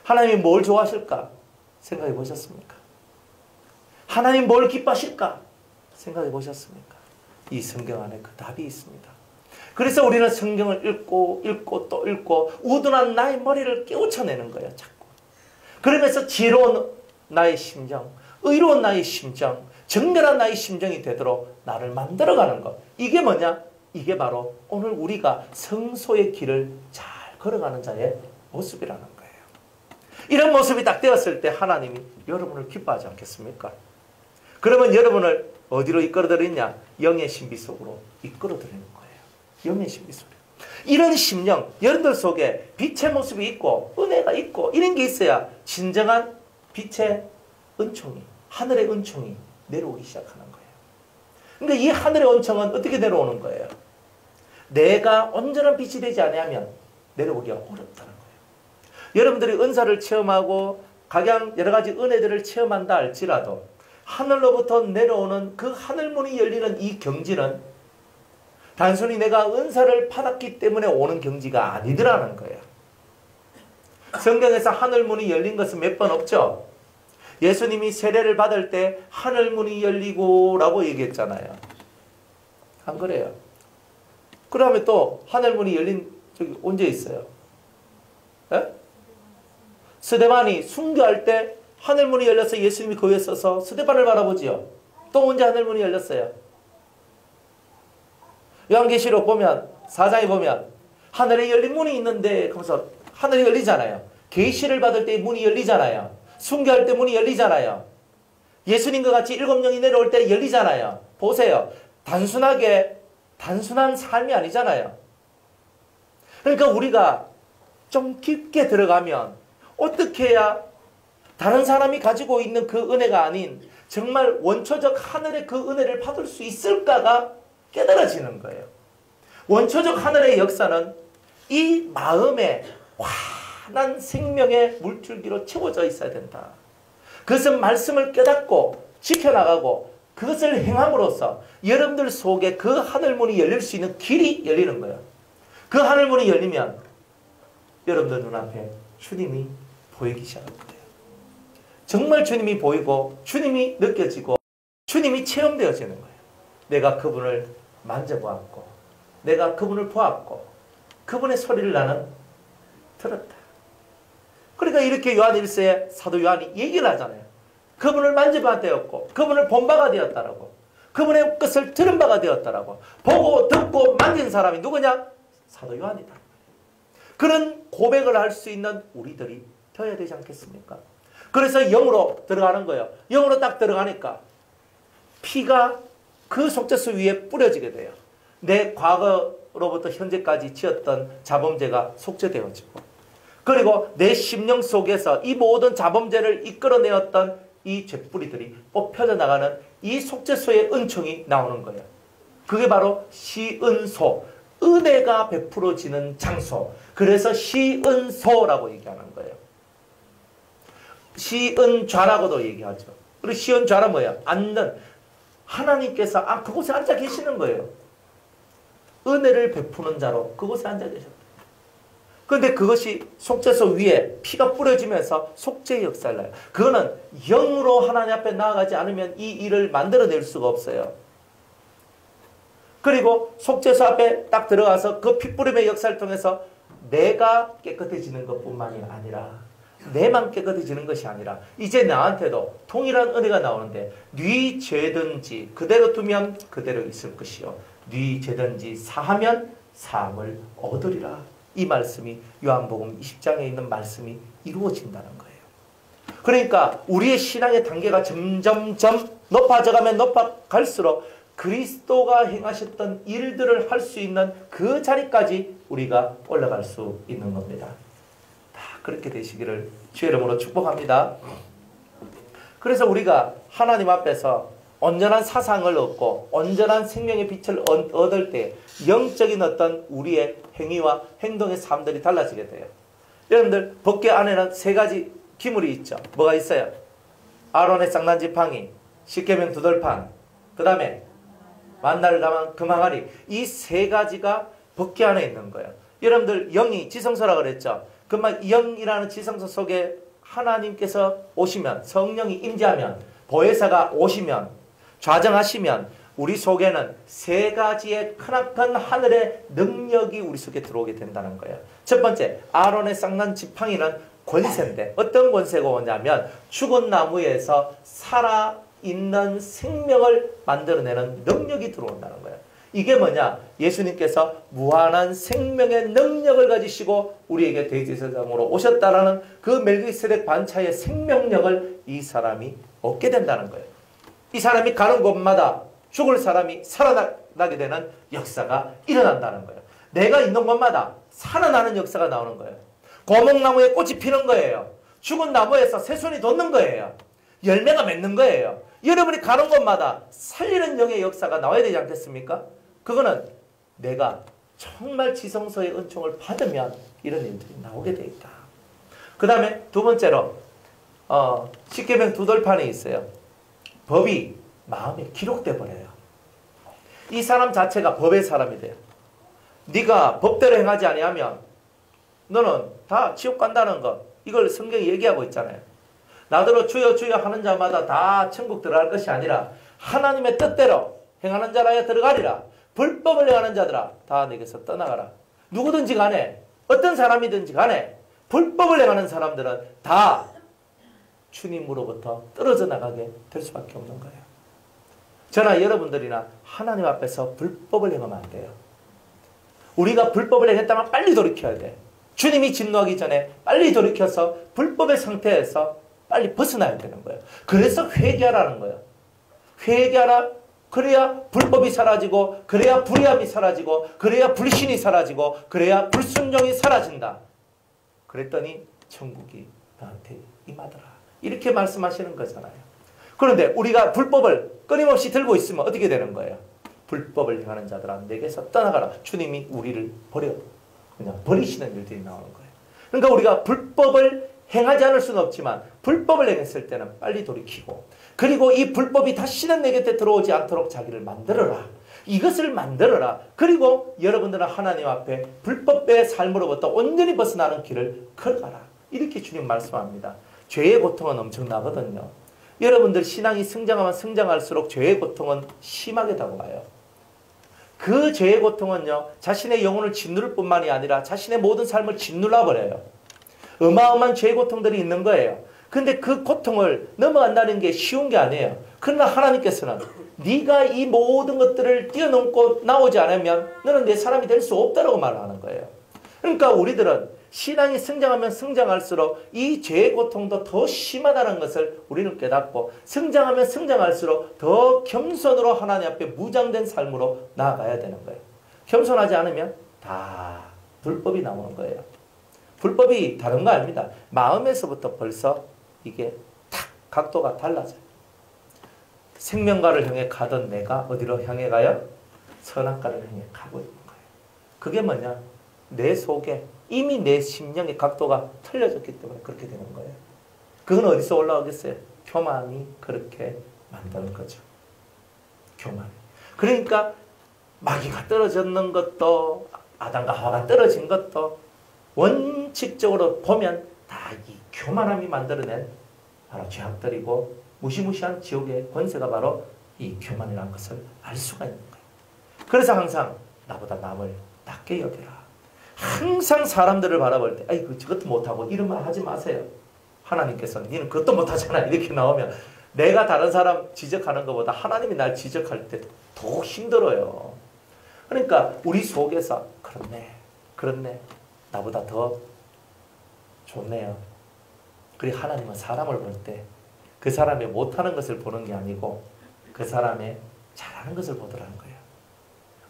하나님이 뭘 좋아하실까 생각해 보셨습니까? 하나님 뭘 기뻐하실까 생각해 보셨습니까? 이 성경 안에 그 답이 있습니다. 그래서 우리는 성경을 읽고 또 읽고 우둔한 나의 머리를 깨우쳐내는 거예요. 자꾸. 그러면서 지혜로운 나의 심정, 의로운 나의 심정, 정결한 나의 심정이 되도록 나를 만들어가는 것. 이게 뭐냐? 이게 바로 오늘 우리가 성소의 길을 잘 걸어가는 자의 모습이라는 거예요. 이런 모습이 딱 되었을 때 하나님이 여러분을 기뻐하지 않겠습니까? 그러면 여러분을 어디로 이끌어드리냐? 영의 신비 속으로 이끌어드리는 거예요. 영의 신비 속으로. 이런 심령, 여러분들 속에 빛의 모습이 있고 은혜가 있고 이런 게 있어야 진정한 빛의 은총이, 하늘의 은총이 내려오기 시작하는 거예요. 그러니까 이 하늘의 은총은 어떻게 내려오는 거예요? 내가 온전한 빛이 되지 않으면 내려오기가 어렵다는 거예요. 여러분들이 은사를 체험하고 각양 여러 가지 은혜들을 체험한다 할지라도 하늘로부터 내려오는 그 하늘문이 열리는 이 경지는 단순히 내가 은사를 받았기 때문에 오는 경지가 아니더라는 거예요. 성경에서 하늘문이 열린 것은 몇 번 없죠. 예수님이 세례를 받을 때 하늘문이 열리고 라고 얘기했잖아요. 안 그래요? 그 다음에 또 하늘문이 열린 적이 언제 있어요? 에? 스데반이 순교할 때 하늘문이 열려서 예수님이 그 위에 서서 스데반을 바라보지요. 또 언제 하늘문이 열렸어요? 요한계시록 보면 4장에 보면 하늘에 열린 문이 있는데 그러면서 하늘이 열리잖아요. 계시를 받을 때 문이 열리잖아요. 순교할 때 문이 열리잖아요. 예수님과 같이 7명이 내려올 때 열리잖아요. 보세요. 단순한 삶이 아니잖아요. 그러니까 우리가 좀 깊게 들어가면 어떻게 해야 다른 사람이 가지고 있는 그 은혜가 아닌 정말 원초적 하늘의 그 은혜를 받을 수 있을까가 깨달아지는 거예요. 원초적 하늘의 역사는 이 마음에 환한 생명의 물줄기로 채워져 있어야 된다. 그것은 말씀을 깨닫고 지켜나가고 그것을 행함으로써 여러분들 속에 그 하늘문이 열릴 수 있는 길이 열리는 거예요. 그 하늘문이 열리면 여러분들 눈앞에 주님이 보이기 시작할 거예요. 정말 주님이 보이고 주님이 느껴지고 주님이 체험되어지는 거예요. 내가 그분을 만져보았고 내가 그분을 보았고 그분의 소리를 나는 들었다. 그러니까 이렇게 요한 1서에 사도 요한이 얘기를 하잖아요. 그분을 만져봐 되었고 그분을 본 바가 되었다라고. 그분의 것을 들은 바가 되었다라고. 보고 듣고 만진 사람이 누구냐? 사도 요한이다. 그런 고백을 할 수 있는 우리들이 되어야 되지 않겠습니까? 그래서 영으로 들어가는 거예요. 영으로 딱 들어가니까 피가 그 속죄수 위에 뿌려지게 돼요. 내 과거로부터 현재까지 지었던 자범죄가 속죄되어지고 그리고 내 심령 속에서 이 모든 자범죄를 이끌어내었던 이 죄뿌리들이 뽑혀져 나가는 이 속죄소의 은총이 나오는 거예요. 그게 바로 시은소, 은혜가 베풀어지는 장소. 그래서 시은소라고 얘기하는 거예요. 시은좌라고도 얘기하죠. 그리고 시은좌는 뭐예요? 앉는. 하나님께서 그곳에 앉아 계시는 거예요. 은혜를 베푸는 자로 그곳에 앉아 계셨다. 그런데 그것이 속죄소 위에 피가 뿌려지면서 속죄의 역사를 나요. 그거는 영으로 하나님 앞에 나아가지 않으면 이 일을 만들어낼 수가 없어요. 그리고 속죄소 앞에 딱 들어가서 그 피뿌림의 역사를 통해서 내가 깨끗해지는 것뿐만이 아니라 내만 깨끗해지는 것이 아니라 이제 나한테도 동일한 은혜가 나오는데 네 죄든지 그대로 두면 그대로 있을 것이요 네 죄든지 사하면 사함을 얻으리라. 이 말씀이 요한복음 20장에 있는 말씀이 이루어진다는 거예요. 그러니까 우리의 신앙의 단계가 점점점 높아져가면 높아갈수록 그리스도가 행하셨던 일들을 할 수 있는 그 자리까지 우리가 올라갈 수 있는 겁니다. 다 그렇게 되시기를 주의 이름으로 축복합니다. 그래서 우리가 하나님 앞에서 온전한 사상을 얻고 온전한 생명의 빛을 얻을 때 영적인 어떤 우리의 행위와 행동의 삶들이 달라지게 돼요. 여러분들 법궤 안에는 3가지 기물이 있죠. 뭐가 있어요? 아론의 쌍난지팡이, 십계명 두돌판, 그 다음에 만나를 담은 금항아리. 이 3가지가 법궤 안에 있는 거예요. 여러분들 영이 지성소라고 그랬죠. 그만 영이라는 지성소 속에 하나님께서 오시면 성령이 임재하면 보혜사가 오시면 좌정하시면 우리 속에는 3가지의 크나큰 하늘의 능력이 우리 속에 들어오게 된다는 거예요. 첫 번째, 아론의 쌍난 지팡이는 권세인데 어떤 권세가 오냐면 죽은 나무에서 살아있는 생명을 만들어내는 능력이 들어온다는 거예요. 이게 뭐냐? 예수님께서 무한한 생명의 능력을 가지시고 우리에게 대제사장으로 오셨다라는 그 멜기세덱 반차의 생명력을 이 사람이 얻게 된다는 거예요. 이 사람이 가는 곳마다 죽을 사람이 살아나게 되는 역사가 일어난다는 거예요. 내가 있는 곳마다 살아나는 역사가 나오는 거예요. 고목나무에 꽃이 피는 거예요. 죽은 나무에서 새순이 돋는 거예요. 열매가 맺는 거예요. 여러분이 가는 곳마다 살리는 영의 역사가 나와야 되지 않겠습니까? 그거는 내가 정말 지성소의 은총을 받으면 이런 일들이 나오게 돼 있다. 그 다음에 두 번째로 십계명 두돌판이 있어요. 법이 마음에 기록돼 버려요. 이 사람 자체가 법의 사람이 돼요. 네가 법대로 행하지 아니하면 너는 다 지옥 간다는 것, 이걸 성경이 얘기하고 있잖아요. 나더러 주여 주여 하는 자마다 다 천국 들어갈 것이 아니라 하나님의 뜻대로 행하는 자라야 들어가리라. 불법을 행하는 자들아 다 내게서 떠나가라. 누구든지 간에 어떤 사람이든지 간에 불법을 행하는 사람들은 다 주님으로부터 떨어져 나가게 될 수밖에 없는 거예요. 저나 여러분들이나 하나님 앞에서 불법을 행하면 안 돼요. 우리가 불법을 행했다면 빨리 돌이켜야 돼. 주님이 진노하기 전에 빨리 돌이켜서 불법의 상태에서 빨리 벗어나야 되는 거예요. 그래서 회개하라는 거예요. 회개하라. 그래야 불법이 사라지고, 그래야 불의함이 사라지고, 그래야 불신이 사라지고, 그래야 불순종이 사라진다. 그랬더니 천국이 나한테 임하더라. 이렇게 말씀하시는 거잖아요. 그런데 우리가 불법을 끊임없이 들고 있으면 어떻게 되는 거예요? 불법을 행하는 자들아 내게서 떠나가라. 주님이 우리를 그냥 버리시는 일들이 나오는 거예요. 그러니까 우리가 불법을 행하지 않을 수는 없지만 불법을 행했을 때는 빨리 돌이키고, 그리고 이 불법이 다시는 내 곁에 들어오지 않도록 자기를 만들어라. 이것을 만들어라. 그리고 여러분들은 하나님 앞에 불법의 삶으로부터 온전히 벗어나는 길을 걸어가라. 이렇게 주님 말씀합니다. 죄의 고통은 엄청나거든요. 여러분들 신앙이 성장하면 성장할수록 죄의 고통은 심하게 다가와요. 그 죄의 고통은요, 자신의 영혼을 짓누를 뿐만이 아니라 자신의 모든 삶을 짓눌러버려요. 어마어마한 죄의 고통들이 있는 거예요. 근데 그 고통을 넘어간다는 게 쉬운 게 아니에요. 그러나 하나님께서는 네가 이 모든 것들을 뛰어넘고 나오지 않으면 너는 내 사람이 될 수 없다고 말하는 거예요. 그러니까 우리들은 신앙이 성장하면 성장할수록 이 죄의 고통도 더 심하다는 것을 우리는 깨닫고, 성장하면 성장할수록 더 겸손으로 하나님 앞에 무장된 삶으로 나아가야 되는 거예요. 겸손하지 않으면 다 불법이 나오는 거예요. 불법이 다른 거 아닙니다. 마음에서부터 벌써 이게 탁 각도가 달라져요. 생명가를 향해 가던 내가 어디로 향해 가요? 선악가를 향해 가고 있는 거예요. 그게 뭐냐? 내 속에 이미 내 심령의 각도가 틀려졌기 때문에 그렇게 되는 거예요. 그건 어디서 올라오겠어요? 교만이 그렇게 만드는 거죠. 교만. 그러니까 마귀가 떨어졌는 것도, 아담과 하와가 떨어진 것도 원칙적으로 보면 다 이 교만함이 만들어낸 바로 죄악들이고, 무시무시한 지옥의 권세가 바로 이 교만이라는 것을 알 수가 있는 거예요. 그래서 항상 나보다 남을 낮게 여겨라. 항상 사람들을 바라볼 때 아이 저것도 못하고 이런 말 하지 마세요. 하나님께서는 니는 그것도 못하잖아 이렇게 나오면 내가 다른 사람 지적하는 것보다 하나님이 날 지적할 때 더 힘들어요. 그러니까 우리 속에서 그렇네 나보다 더 좋네요. 그리고 하나님은 사람을 볼 때 그 사람이 못하는 것을 보는 게 아니고 그 사람의 잘하는 것을 보더라는 거예요.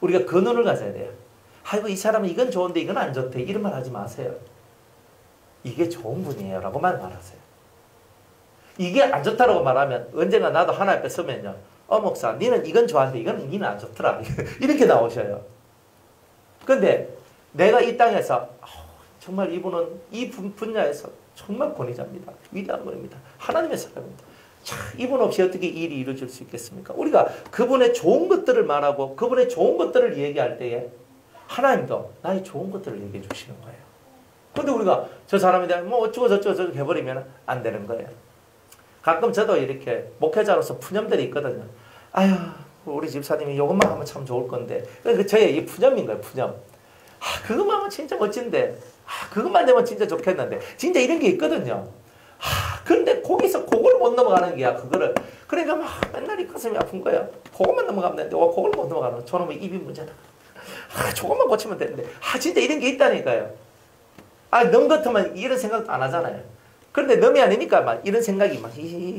우리가 그 눈을 가져야 돼요. 아이고 이 사람은 이건 좋은데 이건 안 좋대 이런 말 하지 마세요. 이게 좋은 분이에요 라고만 말하세요. 이게 안 좋다라고 말하면 언젠가 나도 하나님 앞에 서면요, 목사 니는 이건 좋아하는데 이건 니는 안 좋더라 이렇게 나오셔요. 근데 내가 이 땅에서 정말 이분은 이 분야에서 정말 권위자입니다. 위대한 분입니다. 하나님의 사람입니다. 자, 이분 없이 어떻게 일이 이루어질 수 있겠습니까? 우리가 그분의 좋은 것들을 말하고 그분의 좋은 것들을 얘기할 때에 하나님도 나의 좋은 것들을 얘기해 주시는 거예요. 근데 우리가 저 사람에 대한 뭐 어쩌고 저쩌고 해버리면 안 되는 거예요. 가끔 저도 이렇게 목회자로서 푸념들이 있거든요. 아유 우리 집사님이 이것만 하면 참 좋을 건데, 그러니까 저의 이 푸념인 거예요. 푸념. 그것만 하면 진짜 멋진데, 그것만 되면 진짜 좋겠는데, 진짜 이런 게 있거든요. 그런데 거기서 그걸 못 넘어가는 게야. 그거를 그러니까 막 맨날 이 가슴이 아픈 거야. 그것만 넘어가면 되는데 그걸 못 넘어가는 저놈의 입이 문제다. 저것만 고치면 되는데 진짜 이런 게 있다니까요. 놈 같으면 이런 생각도 안 하잖아요. 그런데 놈이 아니니까 막 이런 생각이 막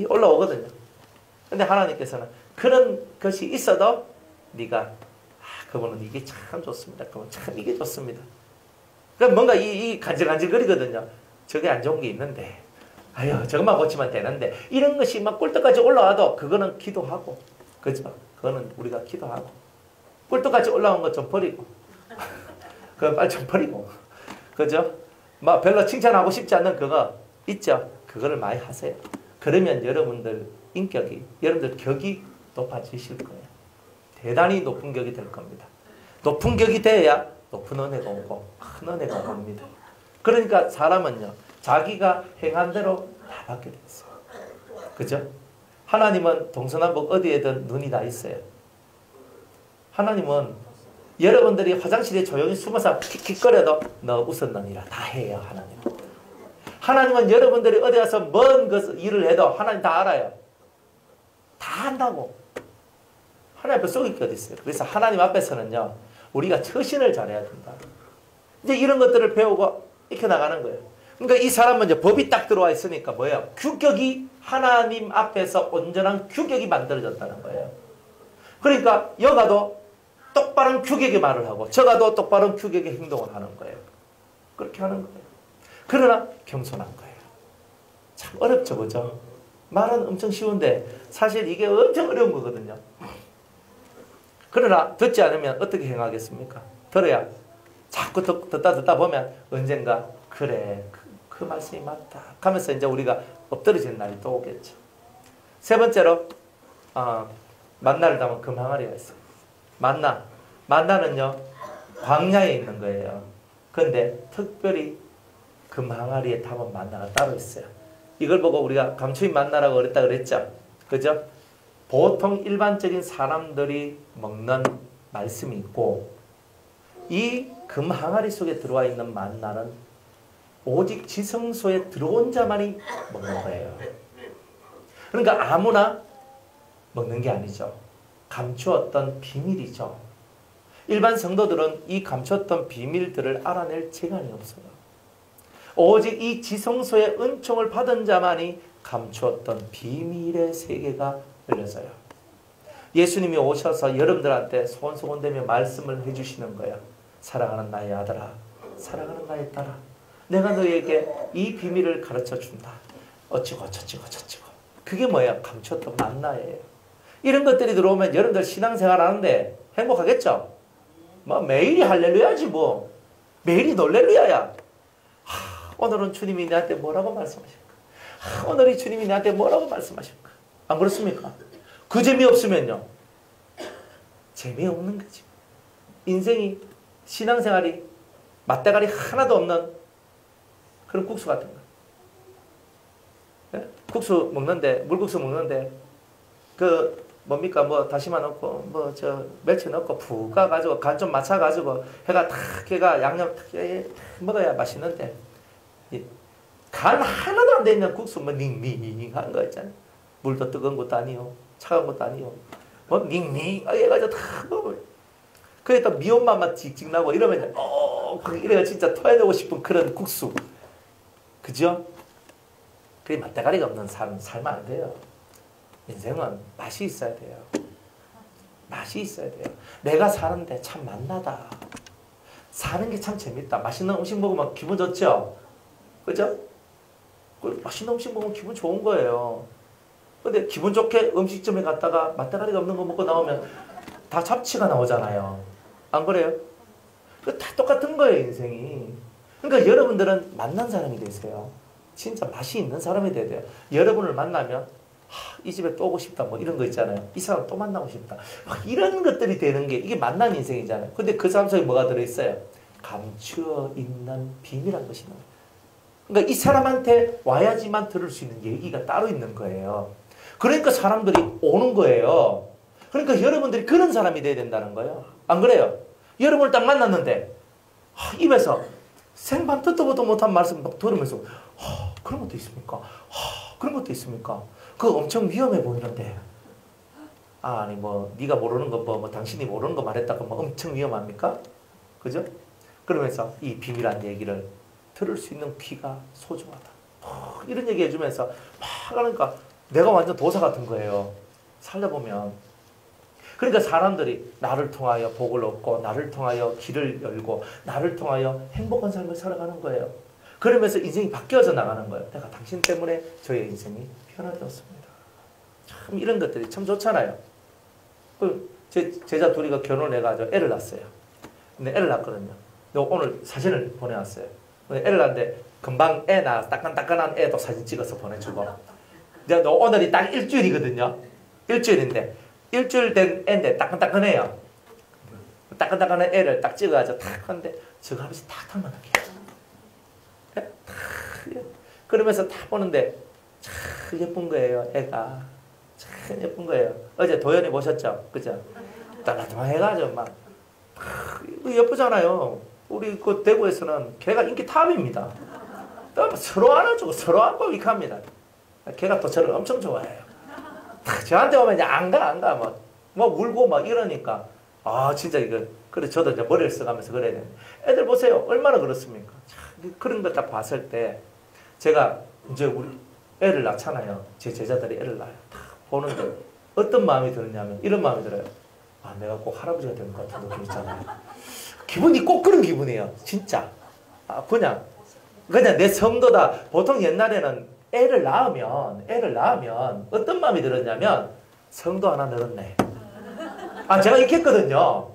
올라오거든요. 근데 하나님께서는 그런 것이 있어도 네가 그분은 이게 참 좋습니다. 그분 참 이게 좋습니다. 그럼 뭔가 이 간질간질거리거든요. 저게 안 좋은 게 있는데, 아유, 저것만 고치면 되는데, 이런 것이 막 꿀떡까지 올라와도 그거는 기도하고, 그죠? 그거는 우리가 기도하고, 꿀떡까지 올라온 것 좀 버리고, 그거 빨리 좀 버리고, 그죠? 막 별로 칭찬하고 싶지 않는 그거 있죠? 그거를 많이 하세요. 그러면 여러분들 인격이, 여러분들 격이 높아지실 거예요. 대단히 높은 격이 될 겁니다. 높은 격이 돼야 높은 은혜가 오고 큰 은혜가 옵니다. 그러니까 사람은요, 자기가 행한 대로 다 받게 돼 있어요. 그죠? 하나님은 동서남북 어디에든 눈이 다 있어요. 하나님은 여러분들이 화장실에 조용히 숨어서 킥킥거려도 너 웃었느니라 다 해요. 하나님은 여러분들이 어디 가서 먼 일을 해도 하나님 다 알아요. 다 한다고. 하나님 앞에 속일 게 어디 있어요. 그래서 하나님 앞에서는요, 우리가 처신을 잘해야 된다. 이제 이런 것들을 배우고 익혀나가는 거예요. 그러니까 이 사람은 이제 법이 딱 들어와 있으니까 뭐예요? 규격이 하나님 앞에서 온전한 규격이 만들어졌다는 거예요. 그러니까 여가도 똑바른 규격의 말을 하고 저가도 똑바른 규격의 행동을 하는 거예요. 그렇게 하는 거예요. 그러나 겸손한 거예요. 참 어렵죠, 그죠? 말은 엄청 쉬운데 사실 이게 엄청 어려운 거거든요. 그러나 듣지 않으면 어떻게 행하겠습니까? 들어야 자꾸 듣다 보면 언젠가 그래 그 말씀이 맞다 하면서 이제 우리가 엎드러지는 날이 또 오겠죠. 세 번째로 만나를 담은 금항아리가 있어요. 만나는요 광야에 있는 거예요. 그런데 특별히 금항아리에 담은 만나가 따로 있어요. 이걸 보고 우리가 감추인 만나라고 그랬다 그랬죠. 그죠? 보통 일반적인 사람들이 먹는 말씀이 있고 이 금항아리 속에 들어와 있는 만나는 오직 지성소에 들어온 자만이 먹는 거예요. 그러니까 아무나 먹는 게 아니죠. 감추었던 비밀이죠. 일반 성도들은 이 감추었던 비밀들을 알아낼 재간이 없어요. 오직 이 지성소의 은총을 받은 자만이 감추었던 비밀의 세계가 열려져요. 예수님이 오셔서 여러분들한테 소곤소곤대며 말씀을 해주시는 거예요. 사랑하는 나의 아들아, 사랑하는 나의 딸아, 내가 너에게 이 비밀을 가르쳐준다. 어찌고 저찌고 저찌고. 그게 뭐예요? 감추었던 만나예요. 이런 것들이 들어오면 여러분들 신앙생활 하는데 행복하겠죠? 뭐 매일이 할렐루야지 뭐. 매일이 놀렐루야야. 오늘은 주님이 나한테 뭐라고 말씀하실까? 오늘 이 주님이 나한테 뭐라고 말씀하실까? 안 그렇습니까? 그 재미없으면요. 재미없는 거지. 인생이, 신앙생활이 맛대가리 하나도 없는 그런 국수 같은 거. 네? 국수 먹는데, 물국수 먹는데, 뭡니까, 다시마 넣고, 멸치 넣고, 푹 가가지고, 간 좀 맞춰가지고, 해가 양념 탁 먹어야 맛있는데, 간 하나도 안 돼 있는 국수, 닝닝한 거 있잖아요. 물도 뜨거운 것도 아니요. 차가운 것도 아니요. 닝닝하게 해가지고 다 먹어요. 그게 또 미온맛만 직직 나고 이러면, 이래가 진짜 토해내고 싶은 그런 국수. 그죠? 그게 맛대가리가 없는 삶, 살면 안 돼요. 인생은 맛이 있어야 돼요. 맛이 있어야 돼요. 내가 사는데 참 만나다. 사는 게 참 재밌다. 맛있는 음식 먹으면 기분 좋죠? 그죠? 맛있는 음식 먹으면 기분 좋은 거예요. 근데 기분 좋게 음식점에 갔다가 맛대가리가 없는 거 먹고 나오면 다 잡치가 나오잖아요. 안 그래요? 다 똑같은 거예요, 인생이. 그러니까 여러분들은 만난 사람이 되세요. 진짜 맛이 있는 사람이 돼야 돼요. 여러분을 만나면 이 집에 또 오고 싶다 뭐 이런 거 있잖아요. 이 사람 또 만나고 싶다. 막 이런 것들이 되는 게 이게 만난 인생이잖아요. 근데 그 사람 속에 뭐가 들어있어요? 감추어 있는 비밀한 것이 있는 거예요. 그러니까 이 사람한테 와야지만 들을 수 있는 얘기가 따로 있는 거예요. 그러니까 사람들이 오는 거예요. 그러니까 여러분들이 그런 사람이 돼야 된다는 거예요. 안 그래요? 여러분을 딱 만났는데 입에서 생판 듣도 보도 못한 말씀 막 들으면서 그런 것도 있습니까? 그런 것도 있습니까? 그거 엄청 위험해 보이는데 아니 네가 모르는 거 당신이 모르는 거 말했다가 엄청 위험합니까? 그죠? 그러면서 이 비밀한 얘기를 들을 수 있는 귀가 소중하다. 이런 얘기 해주면서 막 하니까 내가 완전 도사 같은 거예요. 살려보면. 그러니까 사람들이 나를 통하여 복을 얻고 나를 통하여 길을 열고 나를 통하여 행복한 삶을 살아가는 거예요. 그러면서 인생이 바뀌어져 나가는 거예요. 내가 당신 때문에 저의 인생이 변화되었습니다. 참 이런 것들이 참 좋잖아요. 제 제자 둘이가 결혼해가지고 애를 낳았어요. 근데 애를 낳았거든요. 오늘 사진을 보내왔어요. 애를 낳았는데 금방 애 낳아 따끈따끈한 애도 사진 찍어서 보내주고 이제 오늘이 딱 일주일이거든요. 일주일인데 일주일 된 애인데 따끈따끈해요. 따끈따끈한 애를 딱 찍어가지고 탁 하는데 저거 아버지 탁 닮아나게 그러면서 딱 보는데 참 예쁜 거예요. 애가 참 예쁜 거예요. 어제 도연이 보셨죠? 그죠? 따뜻해가지고 막 예쁘잖아요. 우리 그 대구에서는 걔가 인기 탑입니다. 서로 안아주고 서로 안고 이렇게 합니다. 걔가 또 저를 엄청 좋아해요. 저한테 오면 이제 안 가. 뭐 울고 막 이러니까 아 진짜 이거 그래 저도 이제 머리를 써가면서 그래야 되는데 애들 보세요. 얼마나 그렇습니까? 참, 그런 거 딱 봤을 때 제가 이제 우리 애를 낳잖아요. 제 제자들이 애를 낳아요. 딱 보는데 어떤 마음이 드느냐면 이런 마음이 들어요. 아 내가 꼭 할아버지가 되는 것 같은 느낌 있잖아요. 기분이 꼭 그런 기분이에요. 진짜. 아 그냥 내 성도다. 보통 옛날에는 애를 낳으면 어떤 마음이 들었냐면 성도 하나 늘었네. 아 제가 이렇게 했거든요.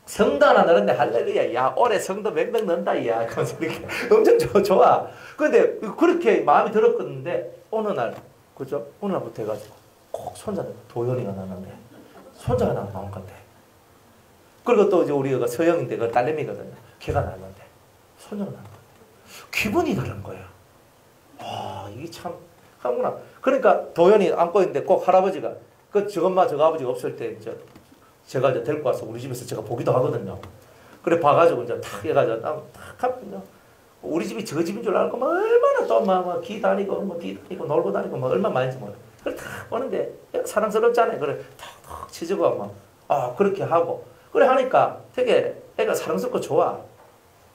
성도 하나 늘었네. 할렐루야. 야 올해 성도 몇 명 넣는다. 야 그러면서 이렇게 엄청 좋아. 근데 그렇게 마음이 들었는데 어느 날 그죠? 어느 날부터 해가지고 꼭 손자가 도연이가 나는데 손자가 나온 건데 그리고 또 이제 우리가 서영인데 그 딸내미거든요. 걔가 낳았는데 손녀가 낳은 건데 기분이 다른 거예요. 와 이게 참 하구나. 그러니까 도연이 안고 있는데 꼭 할아버지가 저 엄마 저 아버지가 없을 때 이제 제가 이제 데리고 와서 우리 집에서 제가 보기도 하거든요. 그래 봐가지고 이제 탁 해가지고 탁 하거든요. 우리 집이 저 집인 줄 알고 막 얼마나 또 막 기 다니고 뭐 기 다니고 놀고 다니고 뭐 얼마 많이지 몰라. 그래 탁 보는데 사랑스럽잖아요. 그래 탁 치즈고 막 그렇게 하고 그래 하니까 되게 애가 사랑스럽고 좋아.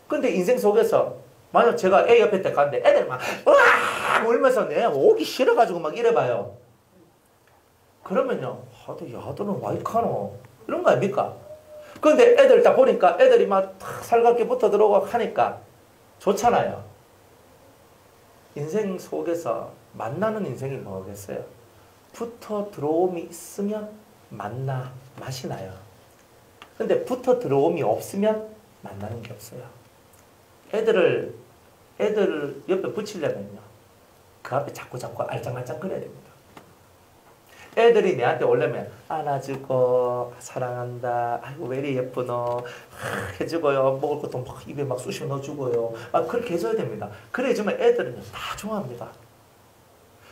근데 인생 속에서 만약 제가 애 옆에 때 갔는데 애들 막 으아 울면서 내 오기 싫어가지고 막 이래봐요. 그러면요 야너는 와이카노 이런 거 아닙니까? 근데 애들 딱 보니까 애들이 막 살갑게 붙어 들어오고 하니까 좋잖아요. 인생 속에서 만나는 인생이 뭐겠어요? 붙어 들어옴이 있으면 맛이 나요. 근데 붙어 들어옴이 없으면 만나는 게 없어요. 애들 옆에 붙이려면요. 그 앞에 자꾸 알짱알짱 거려야 됩니다. 애들이 내한테 오려면 안아주고 사랑한다. 아이고 왜 이리 예쁘노. 해주고요. 먹을 것도 막 입에 막 쑤셔 넣어주고요. 그렇게 해줘야 됩니다. 그래 해주면 애들은요 다 좋아합니다.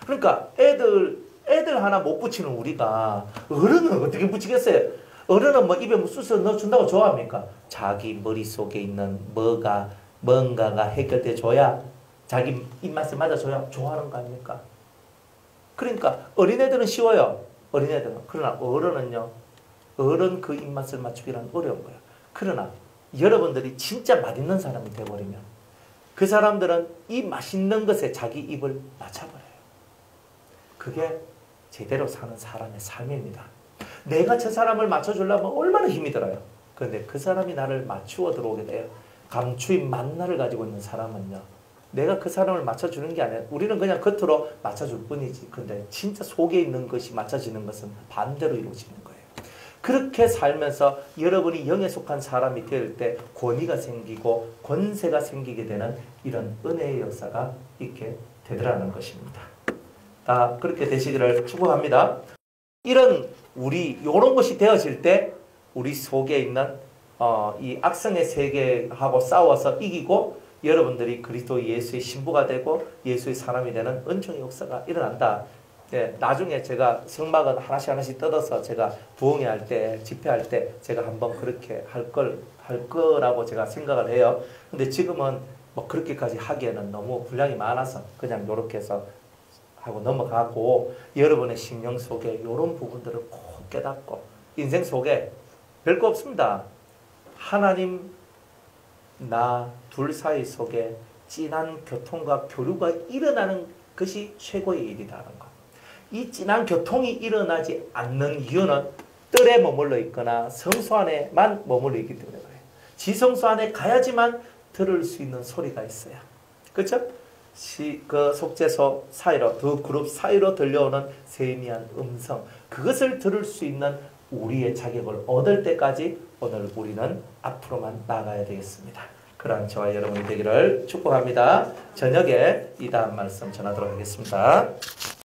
그러니까 애들 하나 못 붙이는 우리가 어른은 어떻게 붙이겠어요? 어른은 뭐 입에 뭐 쑤셔 넣어준다고 좋아합니까? 자기 머릿속에 있는 뭔가가 해결돼 줘야 자기 입맛에 맞아줘야 좋아하는 거 아닙니까? 그러니까 어린애들은 쉬워요. 어린애들은. 그러나 어른은요. 어른 그 입맛을 맞추기란 어려운 거예요. 그러나 여러분들이 진짜 맛있는 사람이 되어버리면 그 사람들은 이 맛있는 것에 자기 입을 맞춰버려요. 그게 제대로 사는 사람의 삶입니다. 내가 저 사람을 맞춰주려면 얼마나 힘이 들어요. 그런데 그 사람이 나를 맞추어 들어오게 돼요. 감추인 만나를 가지고 있는 사람은요. 내가 그 사람을 맞춰주는 게 아니라 우리는 그냥 겉으로 맞춰줄 뿐이지. 근데 진짜 속에 있는 것이 맞춰지는 것은 반대로 이루어지는 거예요. 그렇게 살면서 여러분이 영에 속한 사람이 될 때 권위가 생기고 권세가 생기게 되는 이런 은혜의 역사가 있게 되더라는 것입니다. 다 그렇게 되시기를 축복합니다. 이런 요런 것이 되어질 때 우리 속에 있는 이 악성의 세계하고 싸워서 이기고 여러분들이 그리스도 예수의 신부가 되고 예수의 사람이 되는 은총의 역사가 일어난다. 예, 나중에 제가 성막은 하나씩 뜯어서 제가 부흥회 할 때, 집회할 때 제가 한번 그렇게 할 거라고 제가 생각을 해요. 근데 지금은 뭐 그렇게까지 하기에는 너무 분량이 많아서 그냥 요렇게 해서 하고 넘어가고 여러분의 심령 속에 이런 부분들을 꼭 깨닫고 인생 속에 별거 없습니다. 하나님 나 둘 사이 속에 진한 교통과 교류가 일어나는 것이 최고의 일이라는 것. 이 진한 교통이 일어나지 않는 이유는 뜰에 머물러 있거나 성소 안에만 머물러 있기 때문에 그래요. 지성소 안에 가야지만 들을 수 있는 소리가 있어요. 그렇죠? 그 속죄소 사이로, 두 그룹 사이로 들려오는 세미한 음성, 그것을 들을 수 있는 우리의 자격을 얻을 때까지 오늘 우리는 앞으로만 나가야 되겠습니다. 그러한 저와 여러분이 되기를 축복합니다. 저녁에 이 다음 말씀 전하도록 하겠습니다.